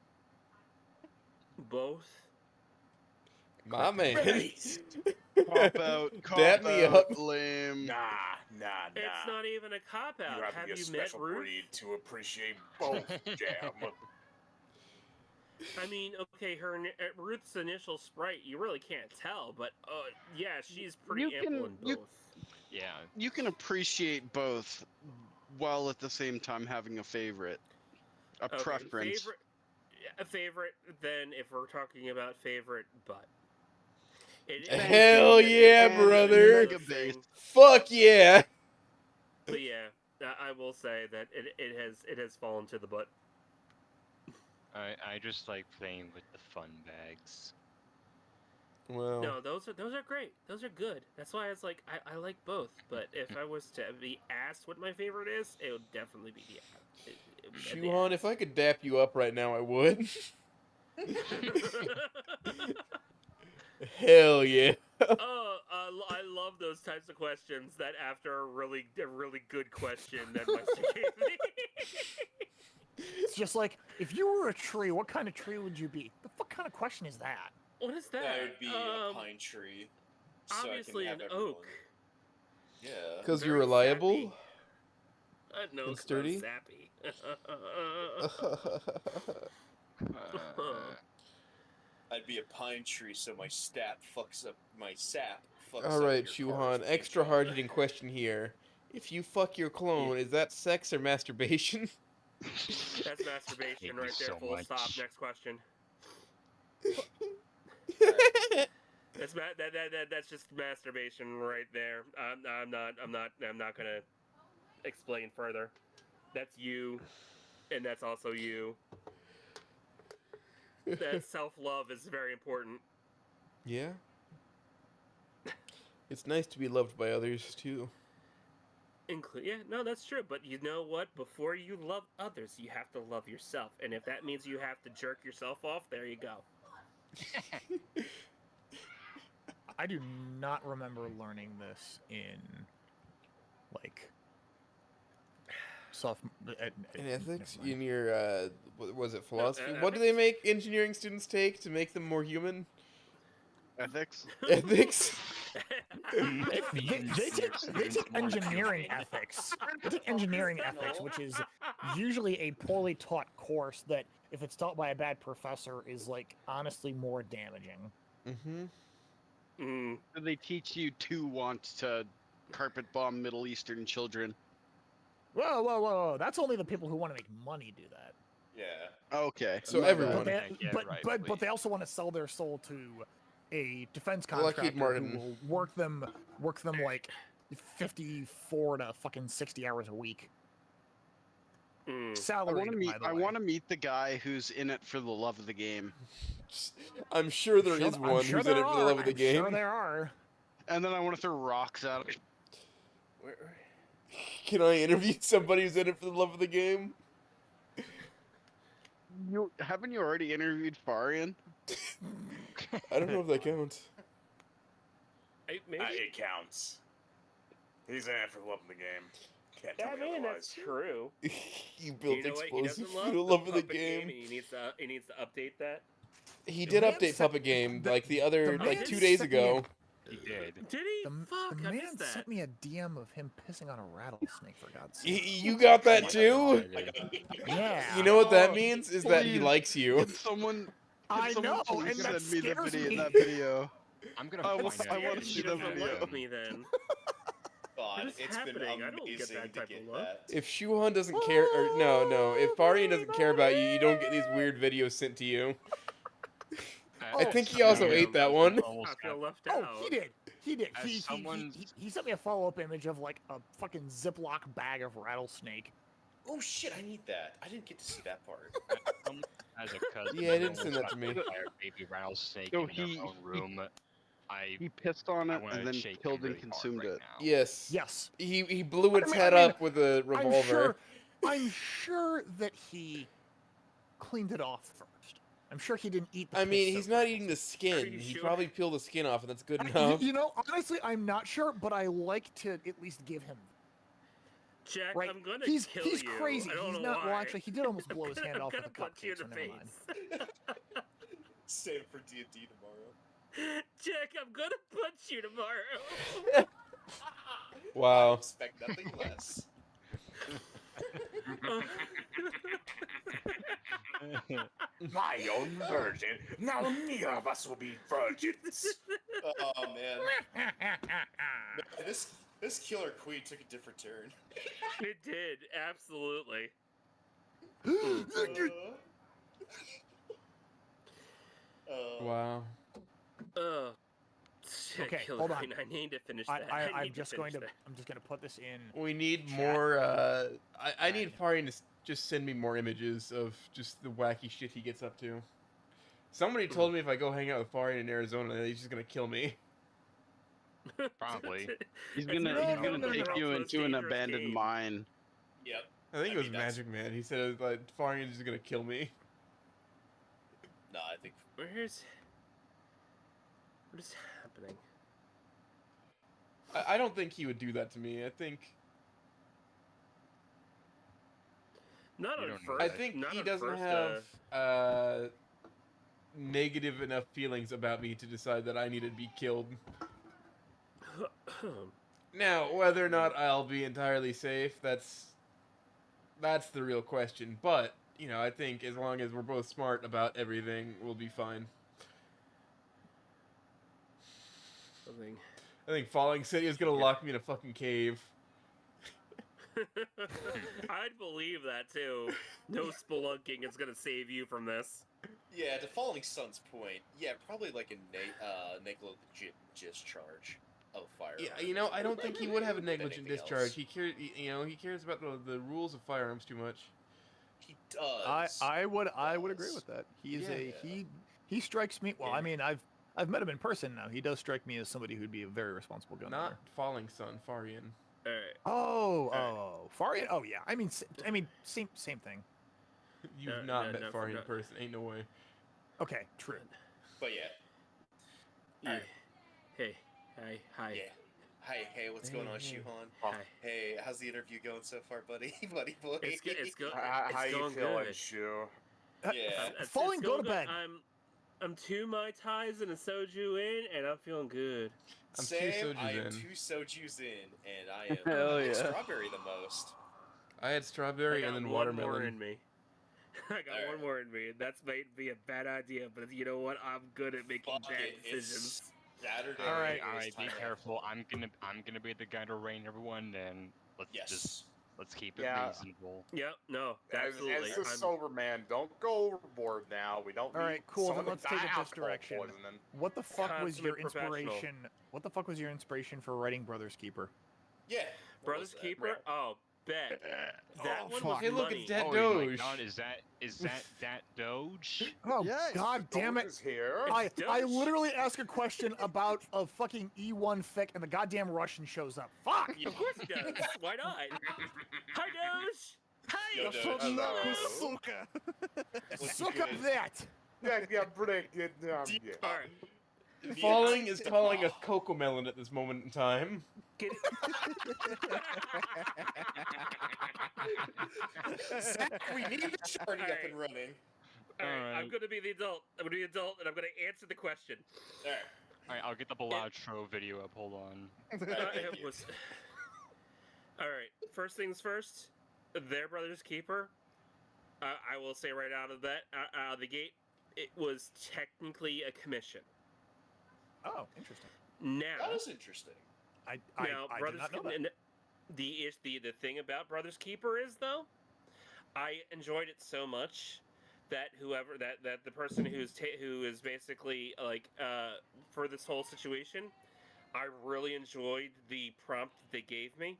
Both. My man. Cop out. Dab me up. Lame. Nah. It's not even a cop out. You have to be a special breed to appreciate both, Jam. I mean, okay, Ruth's initial sprite, you really can't tell, but yeah, she's pretty ample in both. Yeah. You can appreciate both while at the same time having a favorite. A preference. Favorite, then if we're talking about favorite, but. Hell yeah, brother! Fuck yeah! But yeah, I will say that it has fallen to the butt. I just like playing with the fun bags. Well, no, those are great. Those are good. That's why it's like I like both. But if I was to be asked what my favorite is, it would definitely be the Shuhan, if I could dap you up right now, I would. Hell yeah. Oh, I love those types of questions that after a really good question that Meister gave me. It's just like, if you were a tree, what kind of tree would you be? The fuck kind of question is that? What is that? That would be a pine tree. So Obviously I can an have oak. Yeah. Because you're reliable? Sappy. No, and sturdy? Sappy. I'd be a pine tree, so my sap fucks up Alright, your Shuhan, extra hard-hitting question here. If you fuck your clone, is that sex or masturbation? That's masturbation right there, full stop. Next question. That's just masturbation right there. I'm not gonna explain further. That's you, and that's also you. That self-love is very important. Yeah. It's nice to be loved by others too. Yeah, no, that's true. But you know what? Before you love others, you have to love yourself. And if that means you have to jerk yourself off, there you go. I do not remember learning this in, like, in ethics? In your, was it philosophy? What do they make engineering students take to make them more human? Ethics? Ethics? they take engineering ethics. They take engineering ethics, which is usually a poorly taught course that, if it's taught by a bad professor, is, like, honestly more damaging. Mm-hmm. They teach you to want to carpet bomb Middle Eastern children. Whoa. That's only the people who want to make money do that. Yeah. Okay. So everyone. But they also want to sell their soul to a defense contractor who will work them like 54 to fucking 60 hours a week. Salary. I want to meet the guy who's in it for the love of the game. I'm sure there is one who's in it for the love of the game. Sure there are. And then I want to throw rocks at him. Can I interview somebody who's in it for the love of the game? Haven't you already interviewed Farian? I don't know if that counts. It counts. He's in it for the love of the game. Can't tell me otherwise. That's true. You built explosives for the love of the game. He needs to update that. He did update Puppet Game like 2 days ago. He did. Did he? The man sent me a DM of him pissing on a rattlesnake, for God's sake. You got that too? Yeah. You know what that means? Is that he likes you. I know, and that send me the scares video me. in that video. I'm gonna I find out. want to see the video. Me then. God, What is it's been happening? I don't get amazing that to type get of love. that. If Shuhan doesn't care, or no, if Farian doesn't care about you, you don't get these weird videos sent to you. I think he also ate that one. I feel left out. Oh, he did. He sent me a follow-up image of like a fucking Ziploc bag of rattlesnake. Oh shit, I need that. I didn't get to see that part. As a cousin, Yeah, he didn't send that to me. Baby rattlesnake So in their own room. He pissed on I it wanna and then shake killed him and really consumed hard right it. now. Yes. Yes. He blew its head up with a revolver. I'm sure that he cleaned it off first. I'm sure he didn't eat the I mean, piss he's so not fast. eating the skin. you He sure? probably peeled the skin off, and that's good I mean, enough. you know, honestly, I'm not sure, but I like to at least give him. Jack, Right. I'm gonna He's kill he's you. crazy. I don't He's know not. why. Well, actually, he did almost blow his hand I'm off with gonna a punch you in cupcake, the so never mind. face. Save it for D&D tomorrow. Jack, I'm gonna punch you tomorrow. Wow. I expect nothing less. My own virgin. Now neither of us will be virgins. Oh man. This killer queen took a different turn. It did, absolutely. Wow. Okay, Killer hold on. Queen, I need to finish that. I'm just going to put this in. We need chat. more. I need Farian to just send me more images of just the wacky shit he gets up to. Somebody told me if I go hang out with Farian in Arizona, he's just gonna kill me. Probably. He's gonna take you into an abandoned mine. Yep. I think it was Magic Man. He said like Farian's just gonna kill me. No, I think. What is happening? I don't think he would do that to me. I think. I think he doesn't have negative enough feelings about me to decide that I need to be killed. Now, whether or not I'll be entirely safe, that's the real question. But, you know, I think as long as we're both smart about everything, we'll be fine. I think Falling City is gonna lock me in a fucking cave. I'd believe that too. No spelunking is gonna save you from this. Yeah, to Falling Sun's point, yeah, probably like a negligent discharge of fire. Yeah, you know, I don't think he would have a negligent discharge. He cares about the rules of firearms too much. He does. I would agree with that. He strikes me. Well, I mean, I've met him in person now. He does strike me as somebody who'd be a very responsible gun owner. Not Falling Sun, Farian. Farian. Oh yeah. I mean, same thing. You've not met Farian in person. Ain't no way. Okay, true. But yeah. Hey. Hi. Yeah. Hey, what's going on, Shuhan? Hi. Hey, how's the interview going so far, buddy? Buddy boy. It's going How you feeling, good. Shu? Yeah. Falling, go to bed. I'm 2 Mai Tais and a soju in, and I'm feeling good. Same. I am 2 sojus in, and I am Hell yeah. strawberry the most. I had strawberry and then watermelon. More in me. I got one more in me. That's might be a bad idea, but you know what? I'm good at making bad decisions. Saturday. All right. Be careful. I'm gonna be the guy to rein everyone, and let's keep it reasonable. Yep. No. Absolutely. As the sober man, don't go overboard now. We don't. All right, cool. Then someone let's to take die it this alcohol direction. poisoning. What the fuck was your Consummate inspiration? What the fuck was your inspiration for writing Brothers Keeper? Yeah. Brothers Keeper. Oh, bet. That one was Hey, look, money. it's that Oh Doge. my God, is that Doge? Oh god damn it! Here. I literally ask a question about a fucking E1 fic and the goddamn Russian shows up. Fuck! Of course it does. Why not? Hi, Doge. Hi. Yo, Doge. Suka! Suka that! Yeah, break it down. All right. Falling is calling us Cocomelon at this moment in time. Zach, we need the charity up and running. All right. I'm gonna be the adult. I'm gonna be the adult, and I'm gonna answer the question. All right. All right, I'll get the Bellagio video up. Hold on. All right. First things first. Their Brothers Keeper. I will say right out of the gate, it was technically a commission. Oh, interesting. Now That was interesting. I Brothers did not know that. The thing about Brothers Keeper is though, I enjoyed it so much that the person who is basically like for this whole situation, I really enjoyed the prompt they gave me,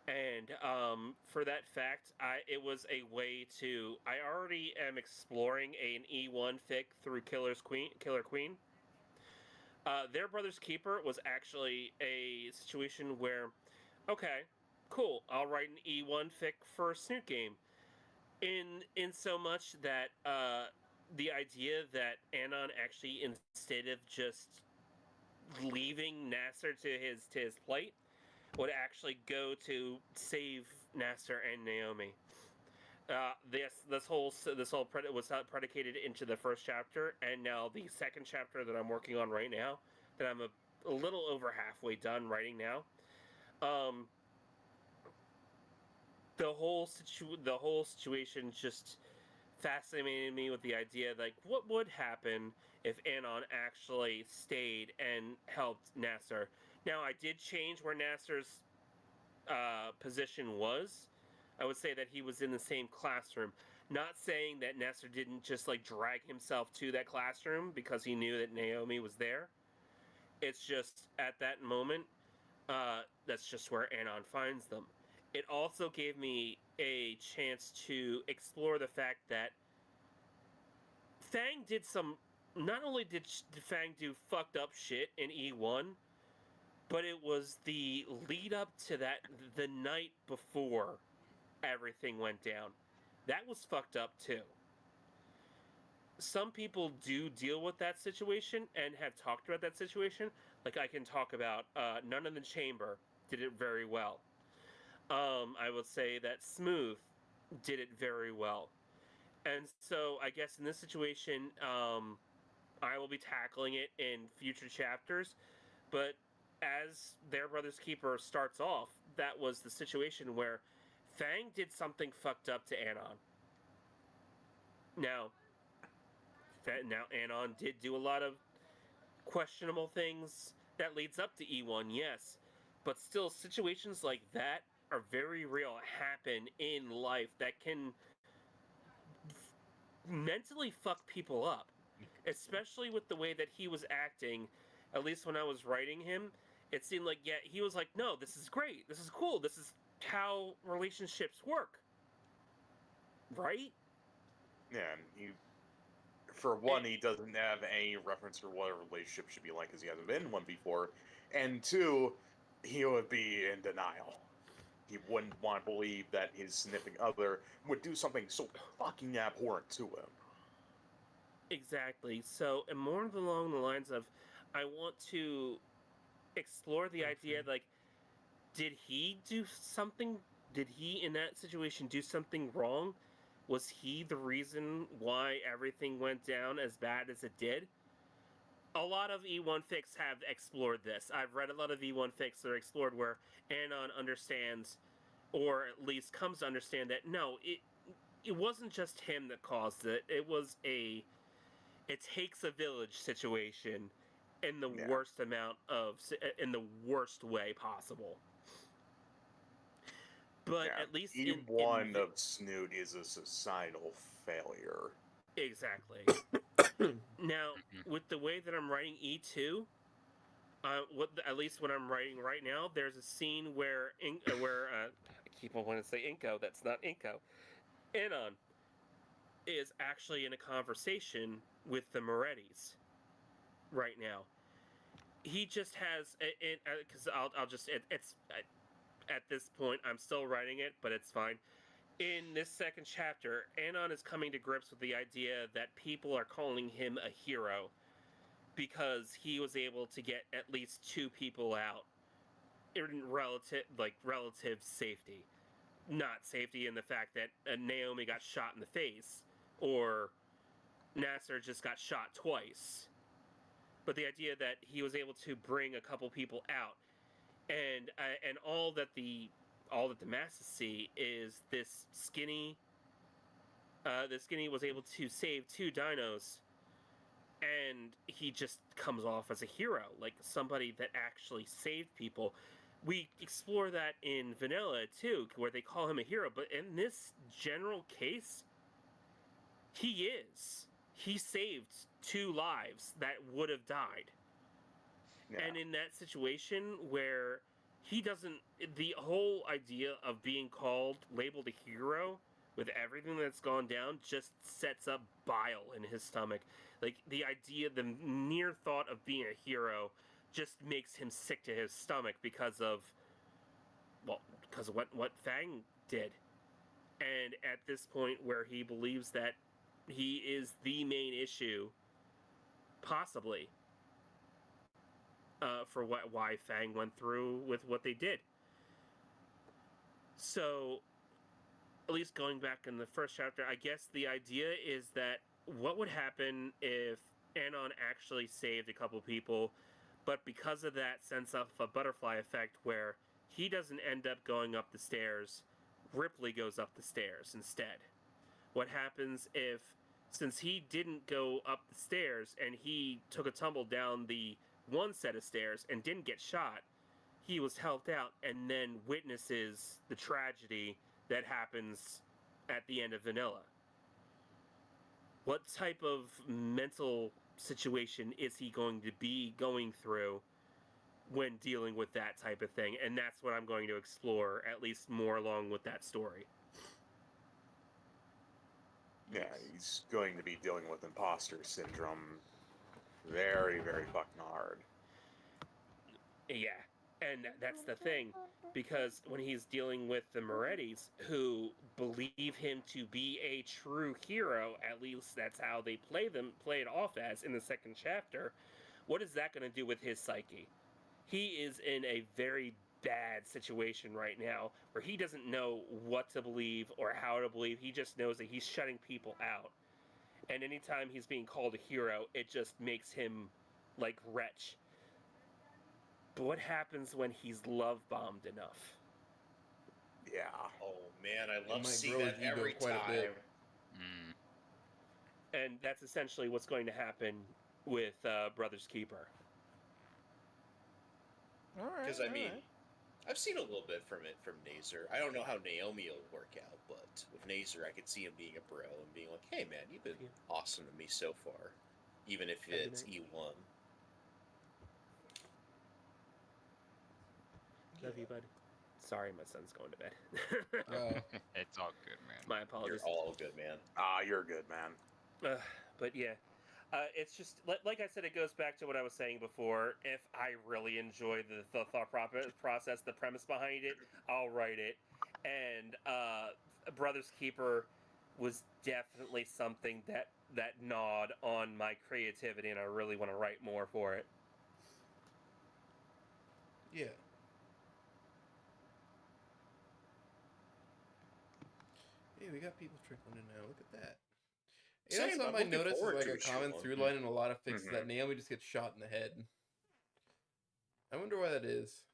and for that fact, it was a way to. I already am exploring an E1 fic through Killer Queen. Their Brother's Keeper was actually a situation where, okay, cool, I'll write an E1 fic for a Snoot game. In so much that the idea that Anon actually, instead of just leaving Nasser to his plight, would actually go to save Nasser and Naomi. This whole was predicated into the first chapter, and now the second chapter that I'm working on right now, that I'm a little over halfway done writing now. The whole situation just fascinated me with the idea, like, what would happen if Anon actually stayed and helped Nasser? Now, I did change where Nasser's position was. I would say that he was in the same classroom. Not saying that Nasser didn't just, like, drag himself to that classroom because he knew that Naomi was there. It's just, at that moment, that's just where Anon finds them. It also gave me a chance to explore the fact that Fang did some. Not only did Fang do fucked up shit in E1, but it was the lead up to that, the night before everything went down. That was fucked up too. Some people do deal with that situation and have talked about that situation. Like, I can talk about None in the Chamber did it very well. I would say that Smooth did it very well. And so I guess in this situation, I will be tackling it in future chapters. But as Their Brother's Keeper starts off, that was the situation where Fang did something fucked up to Anon. Now Anon did do a lot of questionable things that leads up to E1, yes. But still, situations like that are very real, happen in life that can mentally fuck people up. Especially with the way that he was acting, at least when I was writing him, it seemed like, yeah, he was like, no, this is great, this is cool, this is how relationships work. Right? Yeah, and for one, he doesn't have any reference for what a relationship should be like because he hasn't been in one before. And two, he would be in denial. He wouldn't want to believe that his significant other would do something so fucking abhorrent to him. Exactly. So, and more along the lines of, I want to explore the idea, like, did he do something? Did he, in that situation, do something wrong? Was he the reason why everything went down as bad as it did? A lot of E1 fics have explored this. I've read a lot of E1 fics that are explored where Anon understands, or at least comes to understand, that no, it wasn't just him that caused it. It was a it takes a village situation in the worst amount of, in the worst way possible. But at least E1 of Snoot is a societal failure. Exactly. Now, with the way that I'm writing E2, at least when I'm writing right now, there's a scene where I keep on wanting to say Inko. That's not Inko. Anon is actually in a conversation with the Morettis right now. He just has, because I'll just, it's at this point I'm still writing it, but it's fine. In this second chapter, Anon is coming to grips with the idea that people are calling him a hero because he was able to get at least 2 people out in relative safety. Not safety in the fact that Naomi got shot in the face or Nasser just got shot twice. But the idea that he was able to bring a couple people out, and all that the masses see is this skinny. The skinny was able to save 2 dinos, and he just comes off as a hero, like somebody that actually saved people. We explore that in Vanilla too, where they call him a hero, but in this general case, he is. He saved 2 lives that would have died. Yeah. And in that situation where he doesn't, the whole idea of being labeled a hero with everything that's gone down just sets up bile in his stomach. Like, the near thought of being a hero just makes him sick to his stomach because of what Fang did. And at this point where he believes that he is the main issue, possibly, for why Fang went through with what they did. So, at least going back in the first chapter, I guess the idea is that what would happen if Anon actually saved a couple people, but because of that sense of a butterfly effect where he doesn't end up going up the stairs, Ripley goes up the stairs instead. What happens if, since he didn't go up the stairs and he took a tumble down the one set of stairs and didn't get shot, he was helped out and then witnesses the tragedy that happens at the end of Vanilla? What type of mental situation is he going to be going through when dealing with that type of thing? And that's what I'm going to explore, at least more along with that story. Yeah, he's going to be dealing with imposter syndrome very, very fucking hard. Yeah, and that's the thing, because when he's dealing with the Morettis, who believe him to be a true hero, at least that's how they play it off as in the second chapter, what is that going to do with his psyche? He is in a very bad situation right now, where he doesn't know what to believe or how to believe. He just knows that he's shutting people out. And anytime he's being called a hero, it just makes him like wretch. But what happens when he's love bombed enough? Yeah. Oh man, I love might seeing grow that his ego every quite a time. bit. And that's essentially what's going to happen with Brother's Keeper. All right. Because I mean, I've seen a little bit from Nazer. I don't know how Naomi will work out, but with Nazer, I could see him being a bro and being like, "Hey man, you've been awesome to me so far, even if it's E1." Love you, bud. Sorry, my son's going to bed. It's all good, man. My apologies. You're all good, man. You're good, man. But yeah, it's just like I said. It goes back to what I was saying before. If I really enjoy the thought process, the premise behind it, I'll write it. And Brother's Keeper was definitely something that gnawed on my creativity, and I really want to write more for it. Yeah. Hey, we got people trickling in now. Look at that. You know, something I noticed is like a common through line in a lot of fixes that Naomi just gets shot in the head. I wonder why that is.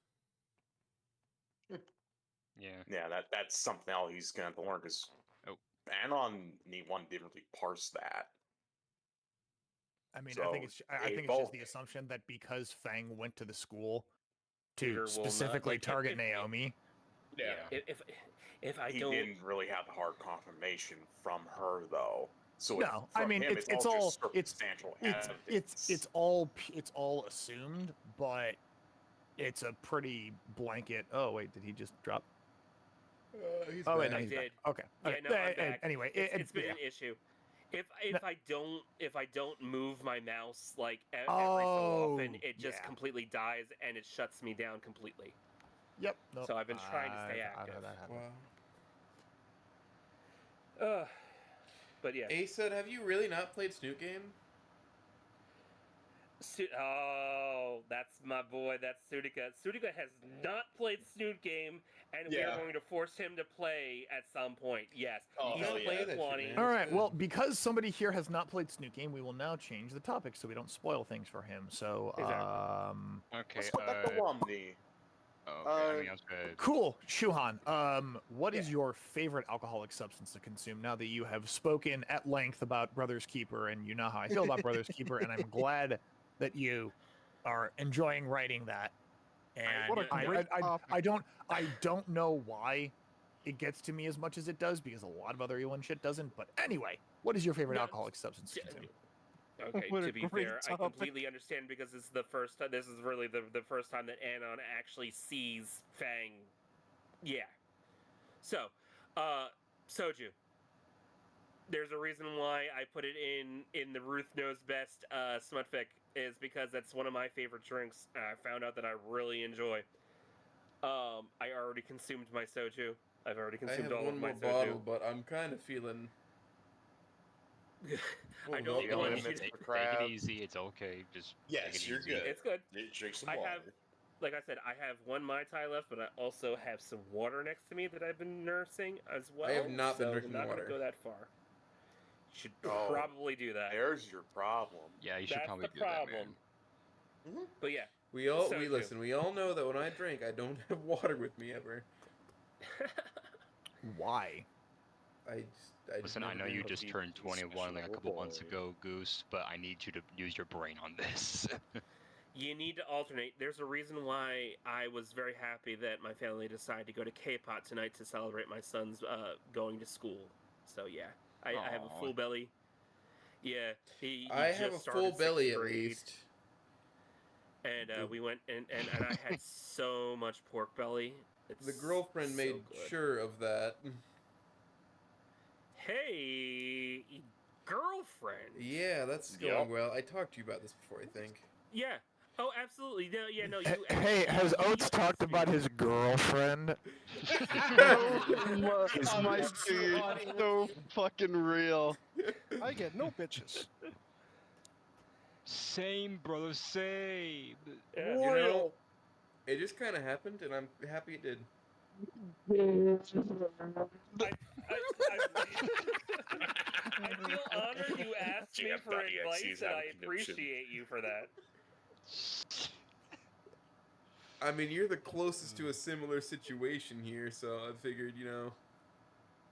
Yeah, that's something else he's gonna have to learn, because Anon E1 didn't really parse that. I mean, So, I think it's just the assumption that because Fang went to the school to Peter will not, specifically like, target Naomi. Yeah. If I he don't, didn't really have the hard confirmation from her though. So No, I mean him, it's all just circumstantial evidence. it's all assumed, but it's a pretty blanket. Oh wait, did he just drop? He's oh wait, back. no, I he's did. back. Okay. Yeah, okay. no, I'm back. Anyway, it's been yeah. an issue. If No. I don't move my mouse like every so often, it just yeah. completely dies and it shuts me down completely. Yep. Nope. So I've been trying to stay I've active. had that happen. Wow. But yeah. Ace, have you really not played Snoot Game? Oh, that's my boy. That's Sudica. Sudica has not played Snoot Game, and we are going to force him to play at some point. Yes, he's played plenty. All right. Well, because somebody here has not played Snoot Game, we will now change the topic so we don't spoil things for him. So, okay. Let's put that to Womney. I mean, I was good. Cool, Shuhan. What is your favorite alcoholic substance to consume? Now that you have spoken at length about Brother's Keeper, and you know how I feel about Brother's Keeper, and I'm glad that you are enjoying writing that. And What a great topic. I don't know why it gets to me as much as it does, because a lot of other E1 shit doesn't. But anyway, what is your favorite alcoholic substance to consume? Okay, What a to be great fair, I topic. completely understand, because this is the first time. This is really the first time that Anon actually sees Fang. Yeah. So, soju. There's a reason why I put it in the Ruth Knows Best smutfic, is because that's one of my favorite drinks. I found out that I really enjoy. I already consumed my soju. I've already consumed all of my soju. I have one more bottle, but I'm kind of feeling. I don't Take want you to take it easy. It's okay. Just Yes, take it you're easy. good. It's good. Drink some I water. have, like I said, I have one Mai Tai left, but I also have some water next to me that I've been nursing as well. I have not been so drinking I'm not water. gonna go that far. Should Oh, probably do that. There's your problem. Yeah, you should That's probably the do that, problem. man. But yeah, We Soju. listen. We all know that when I drink, I don't have water with me ever. Why? Listen, I know you just turned 21 like a couple months ago, Goose, but I need you to use your brain on this. You need to alternate. There's a reason why I was very happy that my family decided to go to K-Pot tonight to celebrate my son's going to school. So yeah, I have a full belly. Yeah, he I just have a started full belly sixth at grade. least. And we went and I had so much pork belly. The girlfriend so made good. sure of that. Hey, girlfriend. Yeah, that's going well. I talked to you about this before, I think. Yeah. Oh, absolutely. No, yeah, no. Hey, has Oates talked about his girlfriend? My dude, so fucking real. I get no bitches. Same, brother, same. Yeah. You know, it just kind of happened, and I'm happy it did. I feel honored you asked me for advice, and I appreciate you for that. I mean, you're the closest to a similar situation here, so I figured,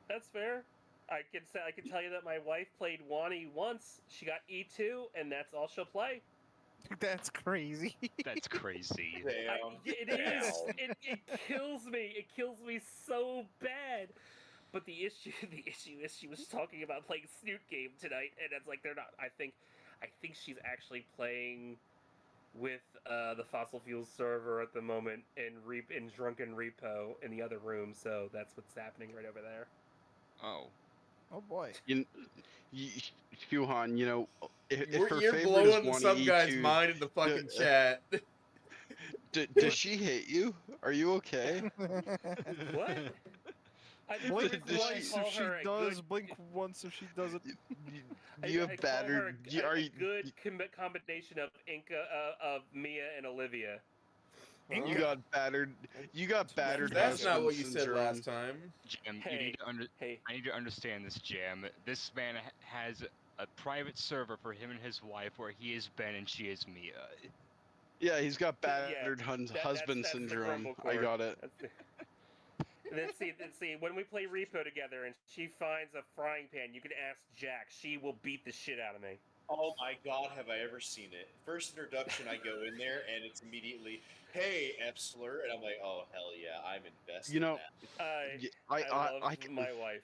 That's fair. I can tell you that my wife played Wani once. She got E2, and that's all she'll play. That's crazy. That's crazy. It is. It kills me. It kills me so bad. But the issue is she was talking about playing Snoot Game tonight, and it's like they're not. I think she's actually playing with the Fossil Fuels server at the moment in Drunken Repo in the other room. So that's what's happening right over there. Oh. Oh boy. Shuhan, if her you're favorite blowing is some E2, guy's mind in the fucking chat. Does she hate you? Are you okay? What? Blink once if she does. Blink once if she doesn't. You have battered. A good combination of Mia and Olivia. You got battered. You got battered. That's not what you said last time. Jam, I need to understand this, Jam. This man has a private server for him and his wife where he is Ben and she is Mia. Yeah, he's got battered husband syndrome. I got it. Let's see. When we play Repo together and she finds a frying pan, you can ask Jack. She will beat the shit out of me. Oh my god, have I ever seen it? First introduction, I go in there and it's immediately, hey, Epsler, and I'm like, oh hell yeah, I'm invested. In that. I love my wife.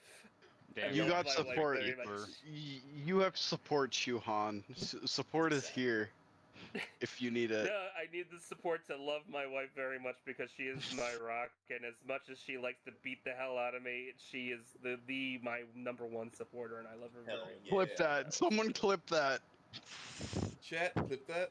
Damn, you got support. You have support, Shuhan. Support is here. If you need it. No, I need the support to love my wife very much because she is my rock, and as much as she likes to beat the hell out of me, she is my number one supporter, and I love her very much. Clip that. Someone clip that. Chat, clip that.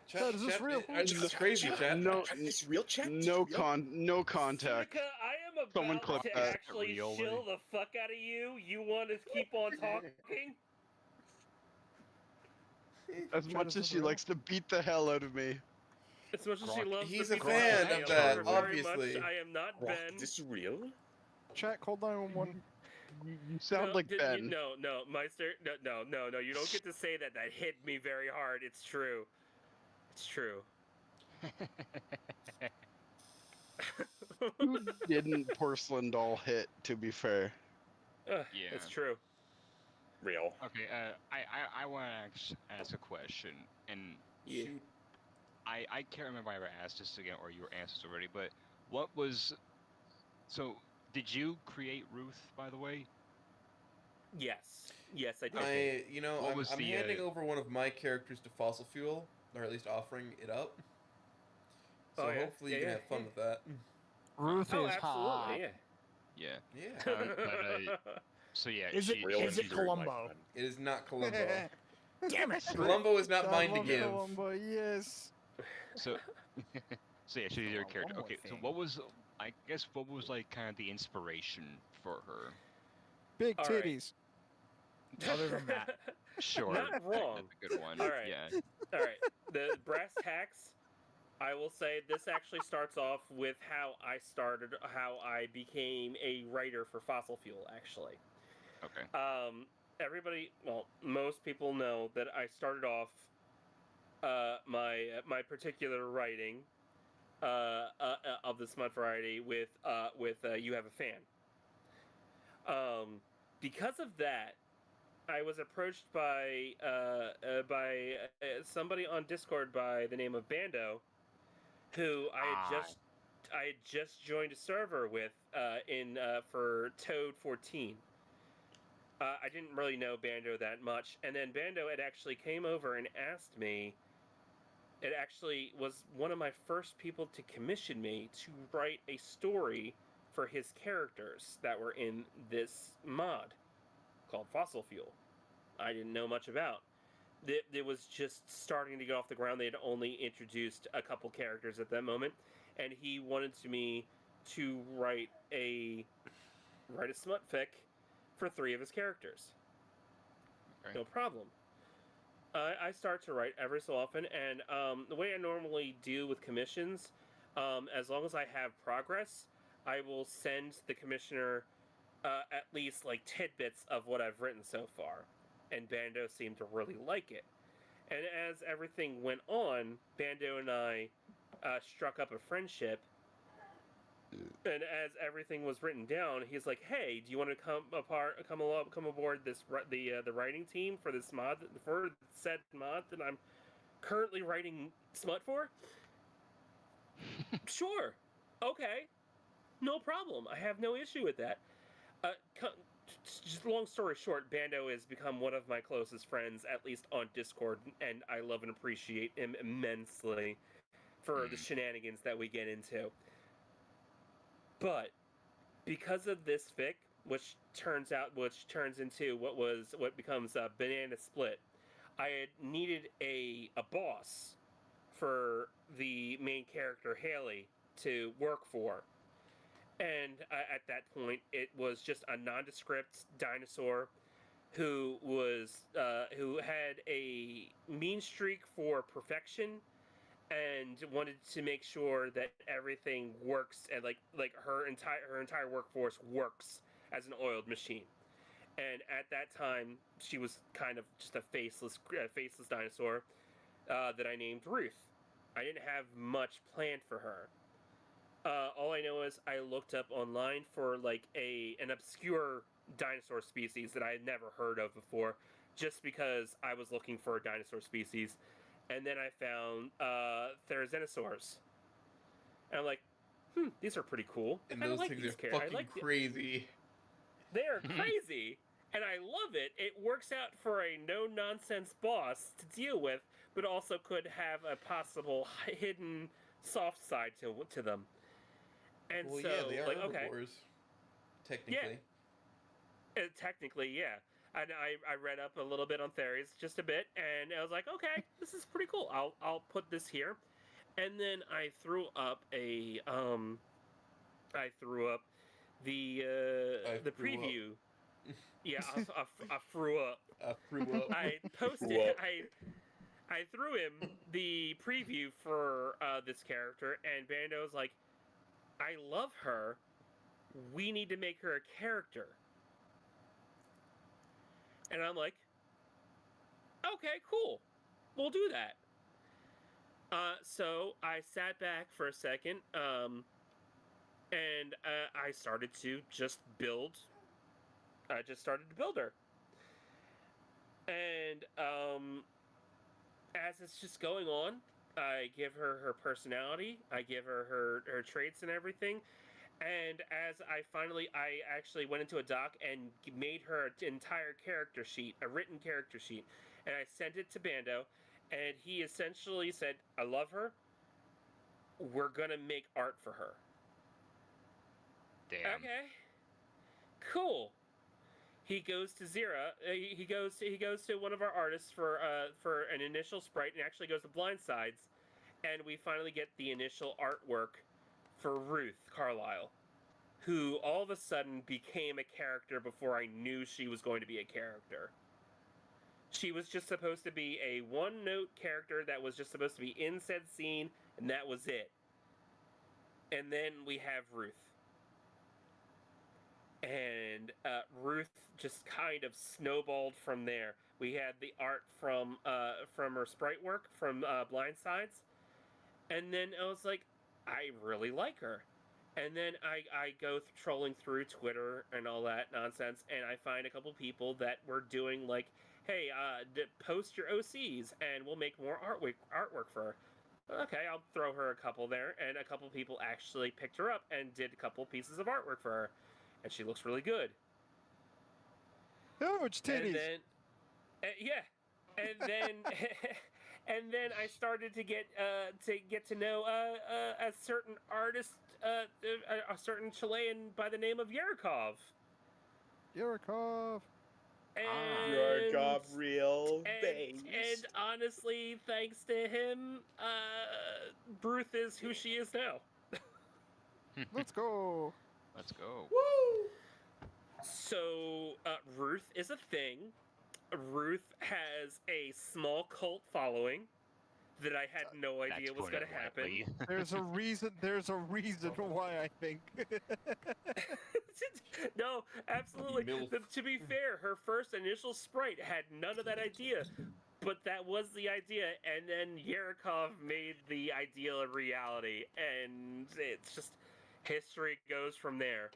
Chat, is this real? This is crazy, chat. No, is real, chat? No contact. Seneca, I am Someone about clip to that. actually chill the fuck out of you. You want to keep on talking? As much as she likes to beat the hell out of me. As much as she loves He's to a beat fan the of hell out that, her very obviously. much. I am not Ben. Is this real? Chat, call 911. You sound like Ben. No, Meister. No. You don't get to say that. That hit me very hard. It's true. It's true. Who didn't porcelain doll hit, to be fair? Yeah. It's true. Real. Okay, I want to ask a question, and I can't remember if I ever asked this again or you were answered already, but so did you create Ruth, by the way? Yes, I did. I'm handing over one of my characters to Fossil Fuel, or at least offering it up. So hopefully you can have fun with that. Ruth is hot. Absolutely, Yeah. So yeah, Is it Columbo? It is not Columbo. Damn it! Columbo is not mine to give. Columbo, yes. So yeah, she's your character. Okay, so what was like kind of the inspiration for her? Big titties. Other than that, sure. Not wrong. That's a good one. All right. Yeah. All right. The brass tacks. I will say this actually starts off with how I became a writer for Fossil Fuel. Actually. Okay. Most people know that I started off my particular writing of the smut variety with You Have a Fan. Because of that, I was approached by somebody on Discord by the name of Bando, who I had just joined a server with for Toad 14. I didn't really know Bando that much, and then Bando had actually came over and asked me. It actually was one of my first people to commission me to write a story for his characters that were in this mod called Fossil Fuel. I didn't know much about. It was just starting to get off the ground. They had only introduced a couple characters at that moment, and he wanted me to write a smut fic for 3 of his characters. Okay. No problem. I start to write every so often, and the way I normally do with commissions, as long as I have progress, I will send the commissioner at least like tidbits of what I've written so far. And Bando seemed to really like it. And as everything went on, Bando and I struck up a friendship. And as everything was written down, he's like, "Hey, do you want to come aboard the writing team for this mod, for said mod that I'm currently writing smut for?" Sure. Okay. No problem. I have no issue with that. Just long story short, Bando has become one of my closest friends, at least on Discord, and I love and appreciate him immensely for the shenanigans that we get into. But because of this fic, which turns into what becomes a Banana Split, I had needed a boss for the main character Haley to work for. And at that point, it was just a nondescript dinosaur who had a mean streak for perfection and wanted to make sure that everything works and like her entire workforce works as an oiled machine. And at that time, she was kind of just a faceless dinosaur that I named Ruth. I didn't have much planned for her. All I know is I looked up online for like an obscure dinosaur species that I had never heard of before, just because I was looking for a dinosaur species, and then I found Therizinosaurs, and I'm like, these are pretty cool. And those things are fucking crazy. They are crazy, and I love it. It works out for a no-nonsense boss to deal with, but also could have a possible hidden soft side to them. And well, so, yeah, they are like, herbivores, technically. Yeah. Technically, yeah. And I read up a little bit on Theris, just a bit, and I was like, okay, this is pretty cool. I'll put this here. And then I threw up the preview. Yeah, I threw up. I threw up. I posted. I threw him the preview for this character, and Bando was like, "I love her. We need to make her a character." And I'm like, "Okay, cool. We'll do that." So I sat back for a second, and I started to just build. I just started to build her, and as it's just going on, I give her her personality, I give her her traits and everything, and as I actually went into a doc and made her an entire character sheet, a written character sheet, and I sent it to Bando, and he essentially said, "I love her. We're gonna make art for her." Damn. Okay. Cool. He goes to Zira. He goes to one of our artists for an initial sprite, and actually goes to Blindsides, and we finally get the initial artwork for Ruth Carlisle, who all of a sudden became a character before I knew she was going to be a character. She was just supposed to be a one-note character that was just supposed to be in said scene, and that was it. And then we have Ruth. And Ruth just kind of snowballed from there. We had the art from her sprite work from Blindsides, and then I was like, I really like her. And then I go trolling through Twitter and all that nonsense, and I find a couple people that were doing like, hey, post your OCs and we'll make more artwork for her. Okay, I'll throw her a couple there, and a couple people actually picked her up and did a couple pieces of artwork for her, and she looks really good. Huge titties. And then, yeah, and then, and then I started to get to know a certain artist, a certain Chilean by the name of Yerkov. Yerkov. Yerkov, real base. And honestly, thanks to him, Ruth is who she is now. Let's go. Let's go. Woo! So, Ruth is a thing. Ruth has a small cult following that I had no idea was going to happen. There's a reason. There's a reason why I think. No, absolutely. To be fair, her first initial sprite had none of that idea, but that was the idea, and then Yerkov made the ideal a reality, and it's just history goes from there.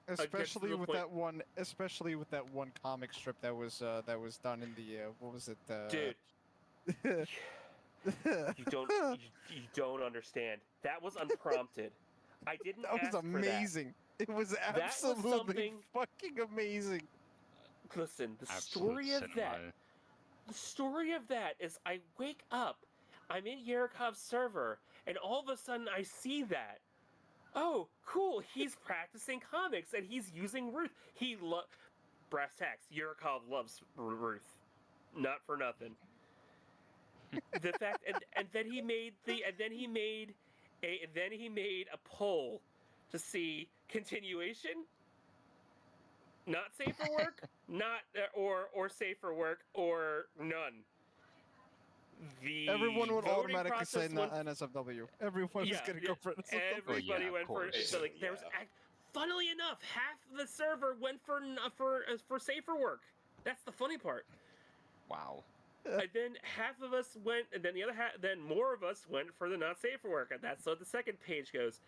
Especially with that one. Especially with that one comic strip that was done in the what was it? Dude. You don't understand. That was unprompted. I didn't. That was amazing. It was absolutely fucking amazing. Listen, the story of that is I wake up, I'm in Yerkov's server, and all of a sudden I see that. Oh, cool! He's practicing comics and he's using Ruth. Brass tacks. Yerkov loves Ruth, not for nothing. The fact, and then he made a poll to see continuation, not safe for work, not or safe for work, or none. Everyone would automatically say not NSFW. Everyone was gonna go for NSFW. Everybody went for it. So like there was, funnily enough, half of the server went for safer work. That's the funny part. Wow. And then half of us went, and then the other half, then more of us went for the not safe for work. And that's what the second page goes.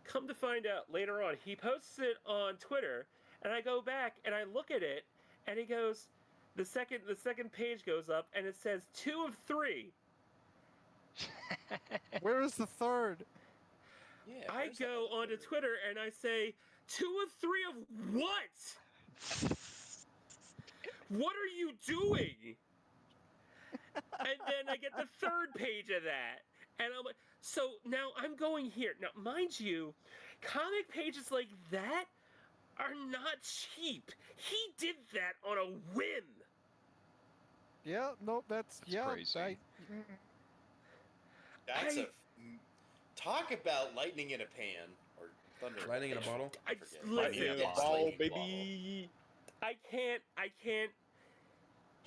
Come to find out later on, he posts it on Twitter, and I go back and I look at it, and he goes, the second page goes up, and it says 2 of 3. Where is the third? Yeah, I go onto Twitter and I say, 2 of 3 of what? What are you doing? And then I get the third page of that. And I'm like, so now I'm going here. Now, mind you, comic pages like that are not cheap. He did that on a whim. Yeah, no, that's crazy. Talk about lightning in a pan, or thunder. Lightning in a bottle. Lightning in a bottle, baby. I can't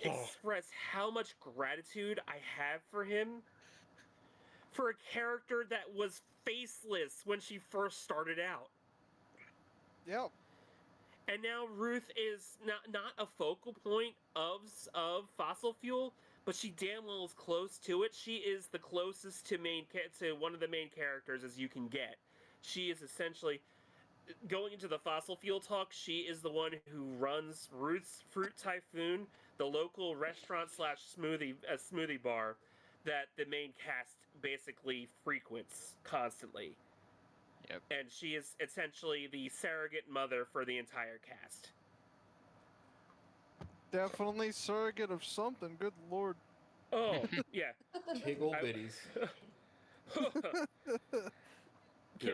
express how much gratitude I have for him, for a character that was faceless when she first started out. Yep. And now Ruth is not a focal point of fossil fuel, but she damn well is close to it. She is the closest to one of the main characters as you can get. She is essentially, going into the fossil fuel talk, she is the one who runs Ruth's Fruit Typhoon, the local restaurant / smoothie bar that the main cast basically frequents constantly. Yep. And she is essentially the surrogate mother for the entire cast. Definitely surrogate of something, good lord. Oh, yeah. Tiggle bitties.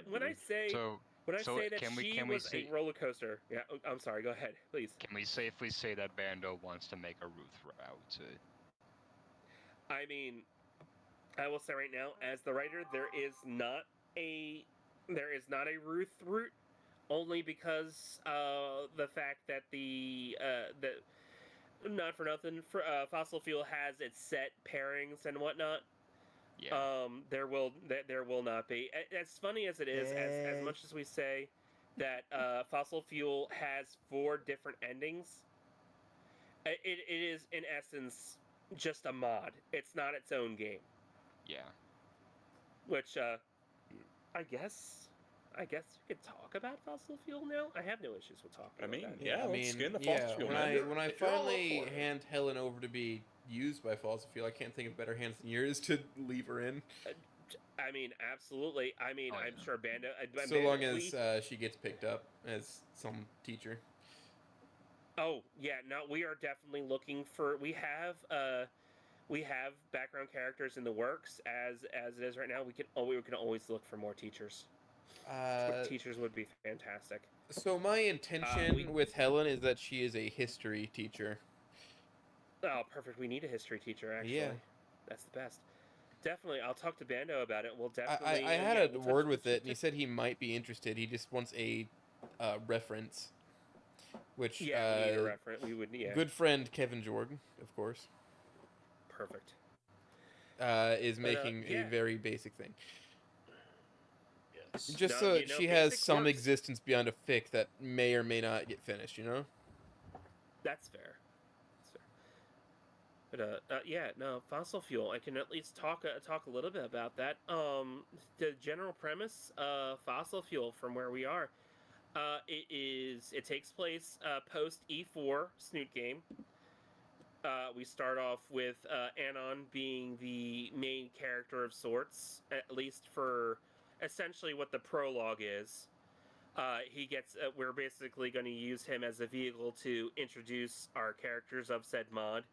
When I say that she was a roller coaster. Yeah, I'm sorry, go ahead, please. Can we safely say that Bando wants to make a Ruth route? I mean, I will say right now, as the writer, there is not a Ruth route, only because the fact that not for nothing, fossil fuel has its set pairings and whatnot. Yeah. There will not be. As funny as it is, as much as we say that fossil fuel has 4 different endings, it is in essence just a mod. It's not its own game. Yeah. Which I guess you could talk about fossil fuel now. I have no issues with talking. I mean, about that. yeah, I let's mean, skin the fossil fuel, when man. I If you're all up finally for it. hand Helen over to be used by fossil fuel, I can't think of better hands than yours to leave her in. I mean, absolutely. I mean, I'm sure Bando. So long as she gets picked up as some teacher. Oh yeah, no, we are definitely looking for. We have background characters in the works as it is right now. We can always look for more teachers. Teachers would be fantastic. So my intention with Helen is that she is a history teacher. Oh, perfect. We need a history teacher, actually. Yeah. That's the best. Definitely. I'll talk to Bando about it. We'll definitely... I had a word with it, and he said he might be interested. He just wants a reference. Which, yeah, we need a reference. We would, yeah. Good friend Kevin Jordan, of course. Perfect. Is making a very basic thing. Yes. Just so she has some existence beyond a fic that may or may not get finished, you know? That's fair. But yeah, no, fossil fuel. I can at least talk a little bit about that. The general premise, fossil fuel from where we are, it takes place post E4 Snoot game. We start off with Anon being the main character of sorts, at least for essentially what the prologue is. He gets. We're basically going to use him as a vehicle to introduce our characters of said mod.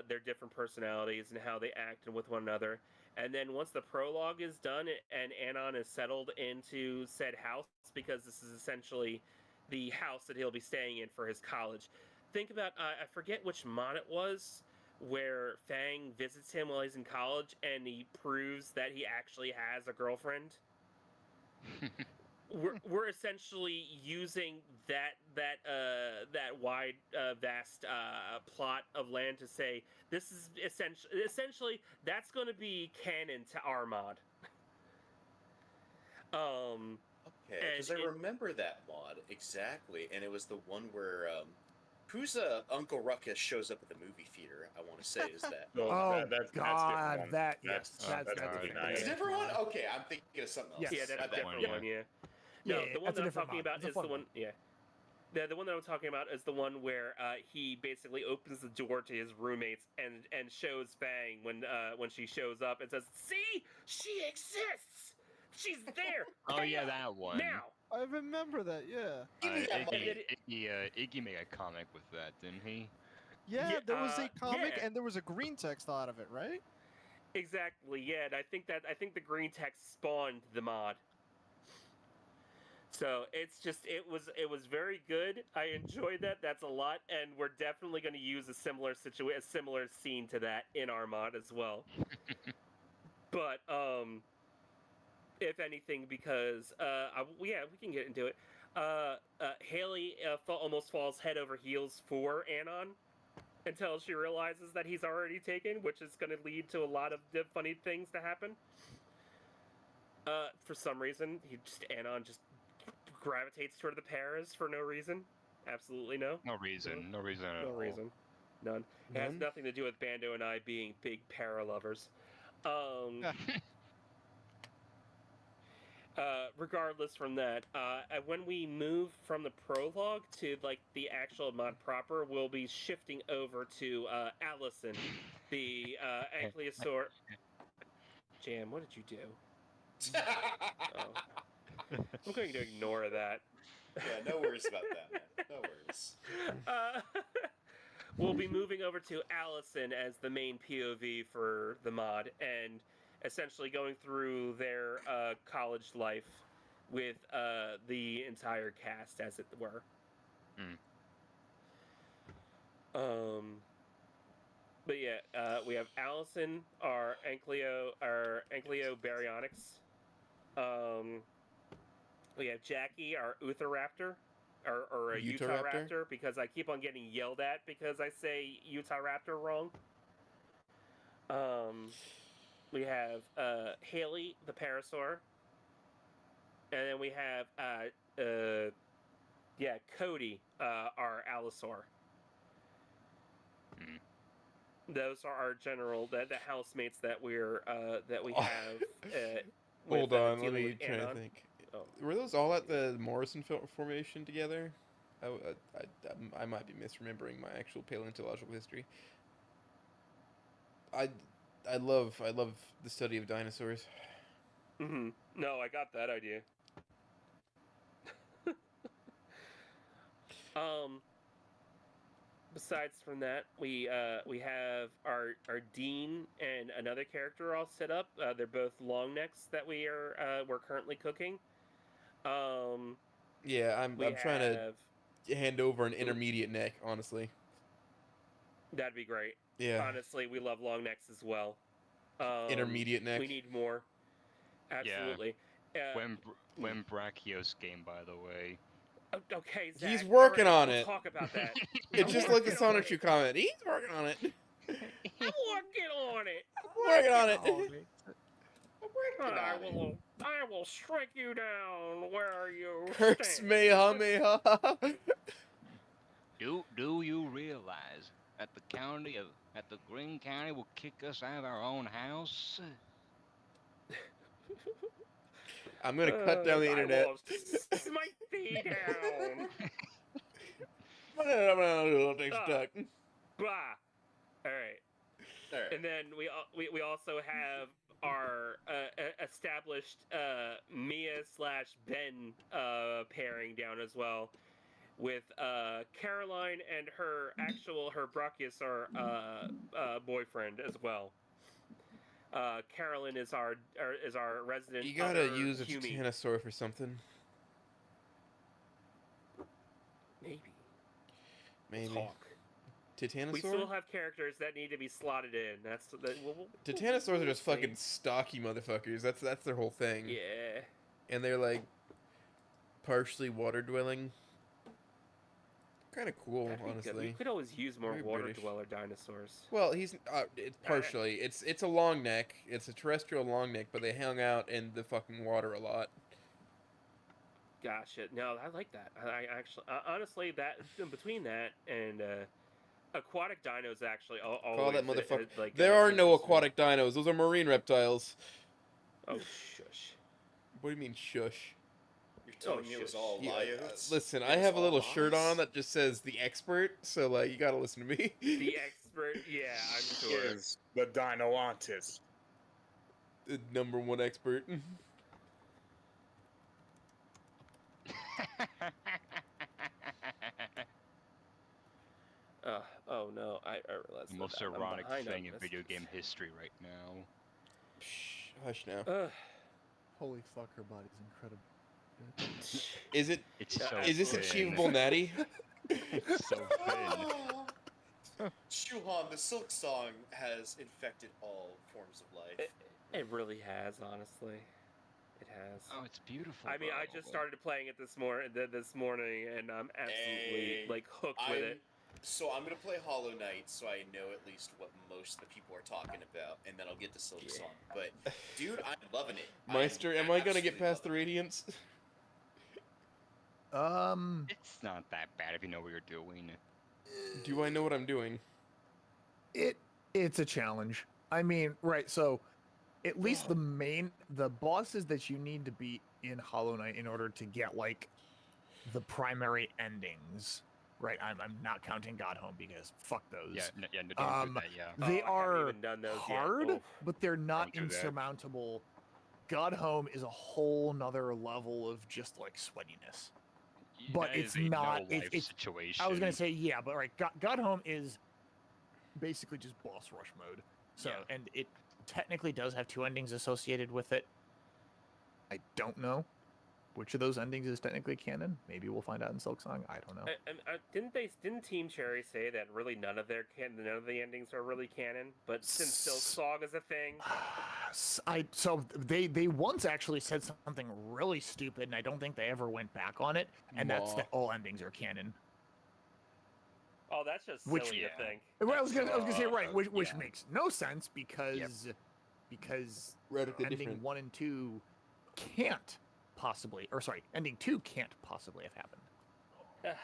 Their different personalities and how they act with one another. And then once the prologue is done and Anon is settled into said house, because this is essentially the house that he'll be staying in for his college. Think about, I forget which mod it was, where Fang visits him while he's in college and he proves that he actually has a girlfriend. We're essentially using that wide vast plot of land to say this is essentially that's going to be canon to our mod. Okay, because I remember that mod exactly, and it was the one where who's Uncle Ruckus shows up at the movie theater. I want to say is that. That's God, that's that's a different one. Okay, I'm thinking of something else. Yes. Yeah, that's a different one. Yeah. No, the one that I'm talking about is the one. Yeah. The one that I'm talking about is the one where he basically opens the door to his roommates and shows Fang when she shows up and says, "See, she exists. She's there." Oh yeah, that one. Now. I remember that. Yeah. Iggy made a comic with that, didn't he? Yeah, there was a comic and there was a green text out of it, right? Exactly. Yeah, and I think the green text spawned the mod. So it's just it was very good. I enjoyed that. That's a lot, and we're definitely going to use a similar scene to that in our mod as well. But if anything, because we can get into it. Haley almost falls head over heels for Anon until she realizes that he's already taken, which is going to lead to a lot of funny things to happen. For some reason, Anon just gravitates toward the Paras for no reason. Absolutely no. No reason at all. No reason. None. It has nothing to do with Bando and I being big para lovers. Regardless from that, when we move from the prologue to like the actual mod proper, we'll be shifting over to Allison, the Ankylosaur. Jam, what did you do? I'm going to ignore that. Yeah, no worries about that, man. No worries. We'll be moving over to Allison as the main POV for the mod, and essentially going through their college life with the entire cast, as it were. But yeah, we have Allison, our Ankylo Baryonyx. We have Jackie, our Utheraptor, or a Utah Raptor, because I keep on getting yelled at because I say Utah Raptor wrong. We have Haley, the Parasaur, and then we have Cody, our Allosaur. Those are our general the housemates that we have Hold with, on, let dealing me with try to Anon. think. Oh. Were those all at the Morrison formation together? I might be misremembering my actual paleontological history. I love the study of dinosaurs. Mm-hmm. No, I got that idea. Besides from that, we have our dean and another character all set up. They're both long necks that we're currently cooking. Yeah, I'm trying to hand over an intermediate neck, honestly. That'd be great. Yeah. Honestly, we love long necks as well. Intermediate neck. We need more. Absolutely. Yeah. When Brachio's game, by the way. Okay, Zach. He's working on we'll it. Talk about that. It's just like the Sonichu comment. He's working on it. I'm working on it. Working on it. I will strike you down where you stand. Kirksmehameha. Do you realize that the Green County will kick us out of our own house? I'm gonna cut down the internet. I will smite thee down. Stuck. Blah. All right. And then we also have our established Mia/Ben pairing down as well, with Caroline and her Brachiosaur boyfriend as well. Carolyn is our resident. You gotta use a Titanosaur for something. Maybe. Talk. Titanosaur? We still have characters that need to be slotted in. Titanosaurs are just fucking stocky motherfuckers. That's their whole thing. Yeah. And they're like partially water dwelling. Kind of cool, honestly. We could always use more Very water British. dweller dinosaurs. Well, it's partially. It's a long neck. It's a terrestrial long neck, but they hung out in the fucking water a lot. Gotcha. No, I like that. I actually, honestly, that between that and aquatic dinos, actually, Call that motherfucker. like there are no aquatic dinos. Those are marine reptiles. Oh, shush. What do you mean, shush? You're telling me it was all liars? Listen, I have a little shirt on that just says "the expert," so like you gotta listen to me. The expert, yeah, I'm sure. Is the Dinoantis. The #1 expert. Oh no, I realized the most ironic thing in video game history right now. Shh, hush now. Holy fuck, her body's incredible. Is it? Is this thin. achievable, Natty? It's so thin. Shuhan, the Silk Song has infected all forms of life. It really has, honestly. It has. Oh, it's beautiful. I mean, I just started playing it this morning, and I'm absolutely like hooked with it. So I'm gonna play Hollow Knight, so I know at least what most of the people are talking about, and then I'll get the Silk Song. But dude, I'm loving it. Meister, am I gonna get past the Radiance? It's not that bad if you know what you're doing. Do I know what I'm doing? It's a challenge. I mean, right, so at least the bosses that you need to beat in Hollow Knight in order to get like the primary endings. Right, I'm not counting God Home because fuck those. Yeah, don't do that, yeah. They are hard, yet. but they're not Don't do that. insurmountable. God Home is a whole nother level of just like sweatiness. But That it's is a not. no-life It's. situation. I was gonna say yeah, but right, God Home is basically just boss rush mode. So and it technically does have 2 endings associated with it. I don't know which of those endings is technically canon. Maybe we'll find out in Silksong. I don't know. Didn't Team Cherry say that really none of the endings are really canon? But since Silksong is a thing, so they once actually said something really stupid, and I don't think they ever went back on it. And that's that all endings are canon. Oh, that's just silly to think. Well, I was gonna say right, which makes no sense because ending 1 and 2 can't possibly, or sorry, ending 2 can't possibly have happened. I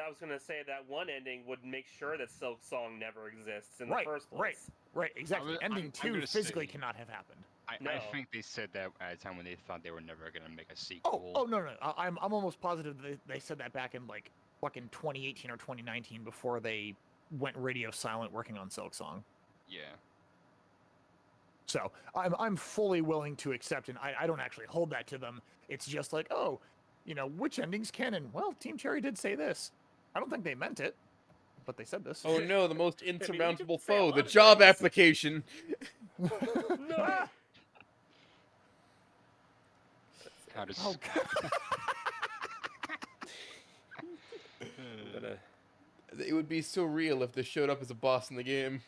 was gonna say that one ending would make sure that Silksong never exists in the first place. Right, exactly. Ending 2 physically cannot have happened. I think they said that at a time when they thought they were never gonna make a sequel. Oh no. I'm almost positive they said that back in like fucking 2018 or 2019 before they went radio silent working on Silk Song. Yeah. So I'm fully willing to accept, and I don't actually hold that to them. It's just like, oh, which ending's canon? Well, Team Cherry did say this. I don't think they meant it, but they said this. Oh no, the most insurmountable say a foe, lot the of job things. application. No. How does? Oh God. It would be so real if this showed up as a boss in the game.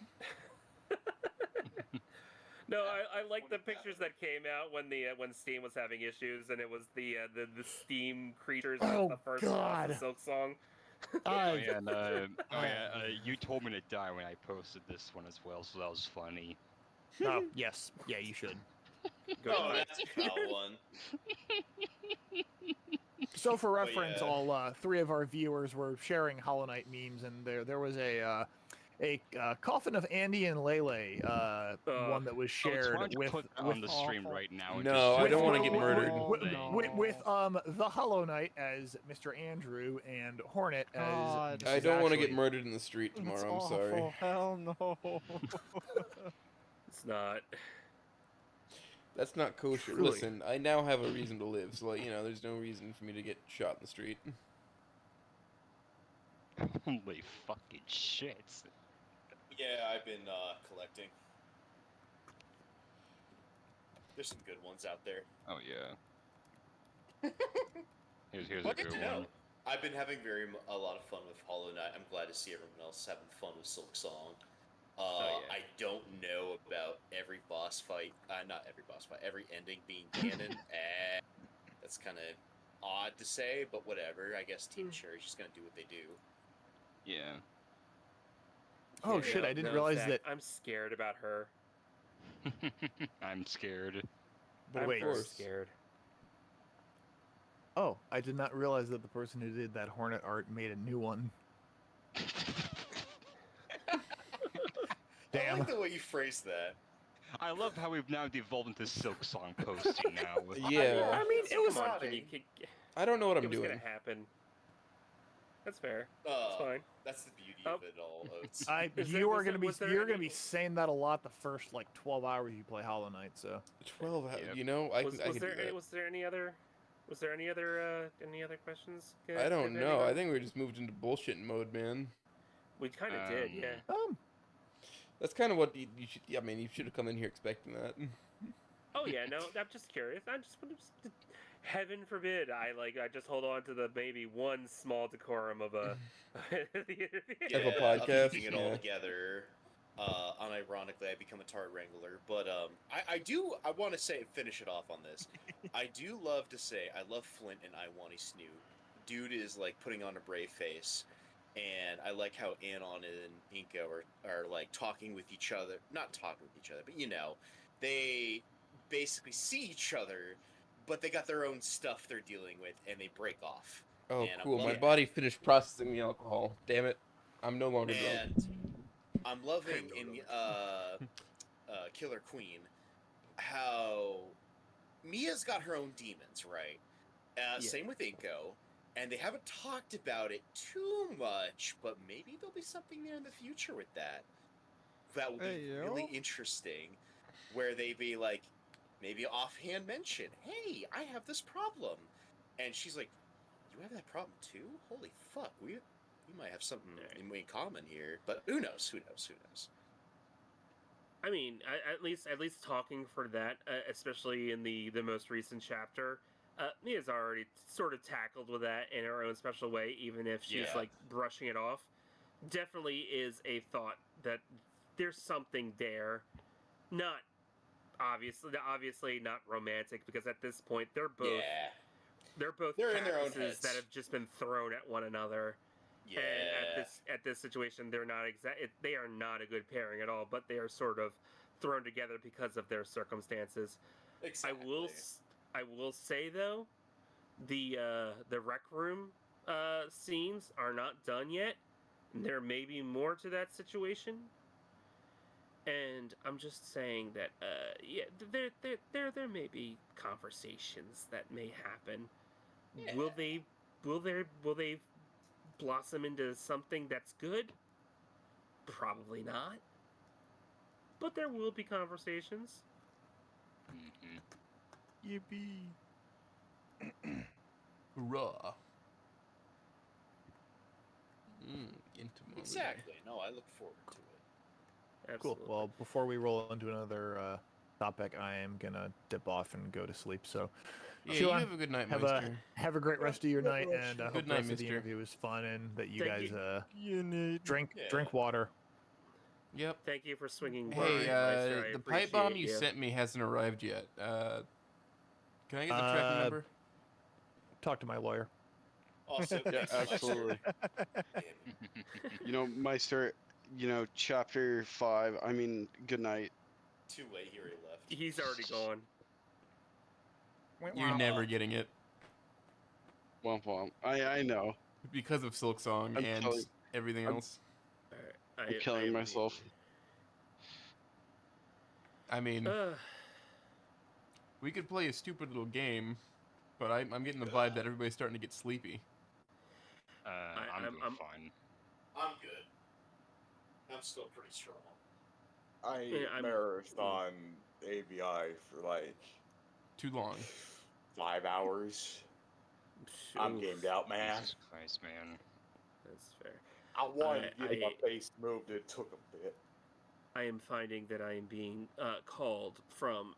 No, I like the pictures that came out when Steam was having issues, and it was the Steam creatures was the first boss of Silk Song. Oh yeah, and you told me to die when I posted this one as well, so that was funny. Oh yes, yeah, you should. Oh, that's a foul one. So for reference, yeah. all three of our viewers were sharing Hollow Knight memes, and there was a Coffin of Andy and Lele one that was shared with on the stream right now. No, I don't want to get murdered. With the Hollow Knight as Mr. Andrew and Hornet as God. Mrs. I don't want to Ashley. get murdered in the street tomorrow. It's I'm sorry. awful. Hell no. It's not. That's not kosher. Truly. Listen, I now have a reason to live, so there's no reason for me to get shot in the street. Holy fucking shit. Yeah, I've been collecting. There's some good ones out there. Oh yeah. Here's a Well, good good to know. one. I've been having a lot of fun with Hollow Knight. I'm glad to see everyone else having fun with Silk Song. Yeah. I don't know about every boss fight. Not every boss fight. Every ending being canon. That's kind of odd to say, but whatever. I guess Team Cherry's just gonna do what they do. Yeah. Oh shit! I didn't realize that. I'm scared about her. I'm scared. But I'm wait, very scared. Oh, I did not realize that the person who did that Hornet art made a new one. I like the way you phrased that. I love how we've now devolved into Silk Song posting now. Yeah. I mean, it was Come on, funny. I don't know what It I'm was doing. gonna happen. That's fair. It's fine. That's the beauty of it all, Oates. You're gonna be saying that a lot the first like 12 hours you play Hollow Knight. So 12 hours. Yep. I Was could do there that. any other questions? I don't know. I think we just moved into bullshit mode, man. We kind of did, yeah. That's kind of what you should. I mean, you should have come in here expecting that. Oh yeah, no, I'm just curious. Heaven forbid, I just hold on to the maybe one small decorum of a podcast, of keeping it all together. Unironically, I become a Tart Wrangler, but I want to say, finish it off on this. I do love to say, I love Flint and Iwani Snoot. Dude is like putting on a brave face, and I like how Anon and Inko are like talking with each other. Not talking with each other, but they basically see each other, but they got their own stuff they're dealing with, and they break off. Oh, And cool. My I'm body finished processing the alcohol. Damn it. I'm no longer drunk. And I'm loving in Killer Queen how Mia's got her own demons, right? Same with Inko, and they haven't talked about it too much, but maybe there'll be something there in the future with that. That will be really interesting, where they be like, maybe offhand mention, hey, I have this problem. And she's like, you have that problem too? Holy fuck, we might have something in common here. But who knows? I mean, at least talking for that, especially in the most recent chapter, Mia's already sort of tackled with that in her own special way, even if she's like brushing it off. Definitely is a thought that there's something there. Not obviously not romantic, because at this point they're both they're in their own cactuses heads that have just been thrown at one another. Yeah. And at this situation, they're not they are not a good pairing at all, but they are sort of thrown together because of their circumstances. Exactly. I will say though, the rec room scenes are not done yet. There may be more to that situation, And I'm just saying that, yeah, there may be conversations that may happen. Yeah. Will they blossom into something that's good? Probably not. But there will be conversations. Yippee. Hurrah. Exactly. No, I look forward to it. Absolutely. Cool. Well, before we roll into another topic, I am gonna dip off and go to sleep. So, Yeah, Shuhan, you have a good night, Meister. have a great rest of your night, and I hope Good the night, rest of the mister. interview was fun and that you Thank guys drink water. Yep. Thank you for swinging by, Hey, Meister. I the pipe bomb you appreciate sent me hasn't arrived yet. Can I get the tracking number? Talk to my lawyer. Also, Yeah, absolutely. You know, Meister, chapter 5, I mean, good night. Two-way, he already left. He's already gone. You're never getting it. Womp womp. I know. Because of Silk Song and everything else. I'm killing myself. I mean, we could play a stupid little game, but I'm getting the vibe that everybody's starting to get sleepy. I'm doing fine. I'm good. I'm still pretty strong. I marathon ABI for like too long. 5 hours. I'm gamed out, man. Jesus Christ, man. That's fair. I wanted to get my face moved. It took a bit. I am finding that I am being called from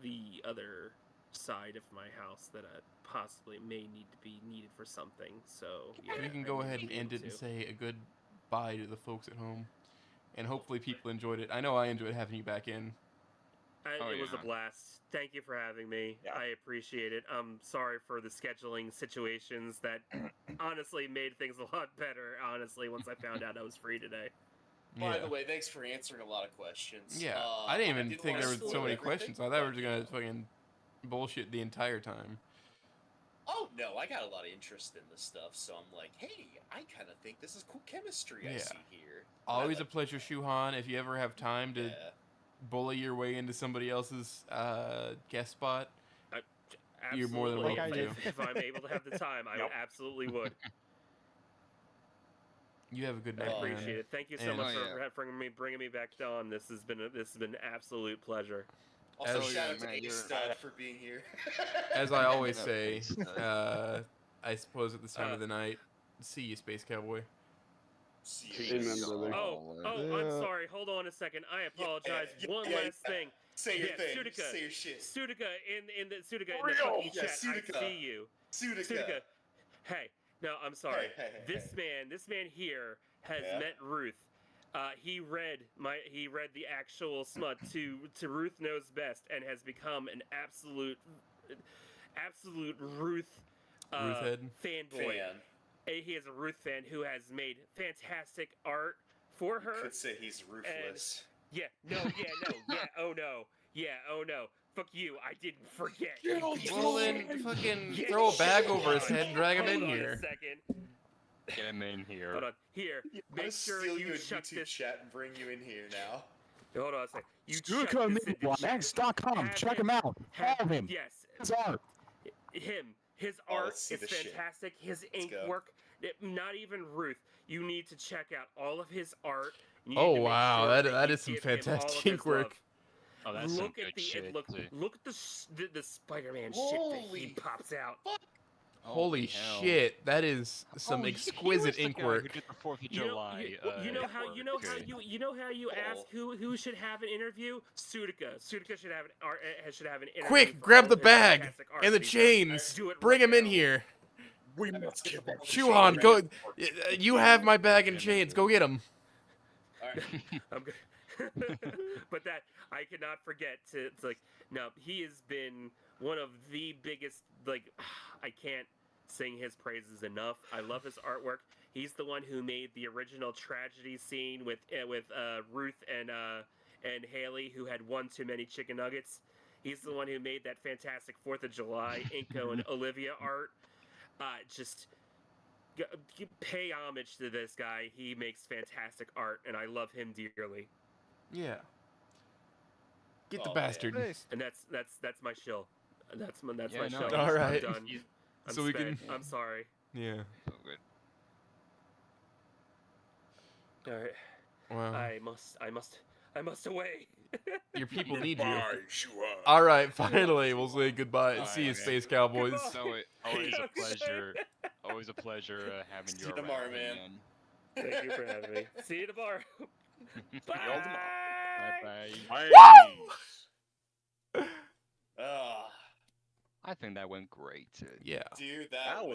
the other side of my house that possibly may need to be needed for something. So yeah, we can go ahead and end it and say a goodbye to the folks at home, and hopefully people enjoyed it. I know I enjoyed having you back in. It was a blast. Thank you for having me. Yeah. I appreciate it. I'm sorry for the scheduling situations that honestly made things a lot better, honestly, once I found out I was free today. By the way, thanks for answering a lot of questions. Yeah, I didn't even think there were so many questions. I thought we were just going to fucking bullshit the entire time. Oh, no, I got a lot of interest in this stuff, so I'm like, hey, I kind of think this is cool chemistry I see here. Always a pleasure, Shuhan. If you ever have time to bully your way into somebody else's guest spot, you're more than welcome to. If I'm able to have the time, I absolutely would. You have a good night. I appreciate it. Thank you so much for bringing me back on. This has been an absolute pleasure. Also, shout out to A-Stud for being here. As I always say, I suppose at this time of the night, see you, Space Cowboy. See you. I'm sorry. Hold on a second. I apologize. One last thing. Say your thing. Sudica, say your shit. Sudica in the fucking chat. Sudica. I see you. Sudica. Hey. No, I'm sorry. This man here has met Ruth. He read the actual smut to Ruth Knows Best and has become an absolute Ruth fanboy. He is a Ruth fan who has made fantastic art for her. You could say he's ruthless. Oh no. Fuck you, I didn't forget. Well then, fucking throw a bag over his head and drag him in here. Get him in here. Hold on. Here, make sure you chuck this chat and bring you in here now. Hold on a second. You chuck this into X.com. Check him out. Follow him. Yes. His art. His art is fantastic. His ink work. Not even Ruth. You need to check out all of his art. Oh wow, that is some fantastic ink work. Oh, that's some good shit. Look at the Spider-Man shit that he pops out. Holy shit, that is some exquisite ink work. Who did the 4th of July? You know how you ask who should have an interview? Sudica. Sudica should have an interview. Quick, grab the bag and the chains. Bring him in here. Shuhan, go. You have my bag and chains. Go get him. I'm good. But that I cannot forget to no, he has been one of the biggest, I can't sing his praises enough. I love his artwork. He's the one who made the original tragedy scene with Ruth and Haley, who had one too many chicken nuggets. He's the one who made that fantastic 4th of July Inko and Olivia art. Just pay homage to this guy. He makes fantastic art, and I love him dearly. Yeah. Get the Oh, bastard. man. Nice. And that's my shill. That's my Yeah, shill. All right. I'm done. I'm So we spent. can- I'm sorry. Yeah. So good. All right. Wow. I must away. Your people need you. Goodbye, Shuhan. All right, finally, we'll say goodbye. See you, Okay. Space Cowboys. Goodbye. So always a Okay. pleasure. Always a pleasure having See you you around, tomorrow, man. Thank you for having me. See you tomorrow. Bye. y'all tomorrow. Bye bye. Bye. Ah, I think that went great. Yeah. dude, That that was went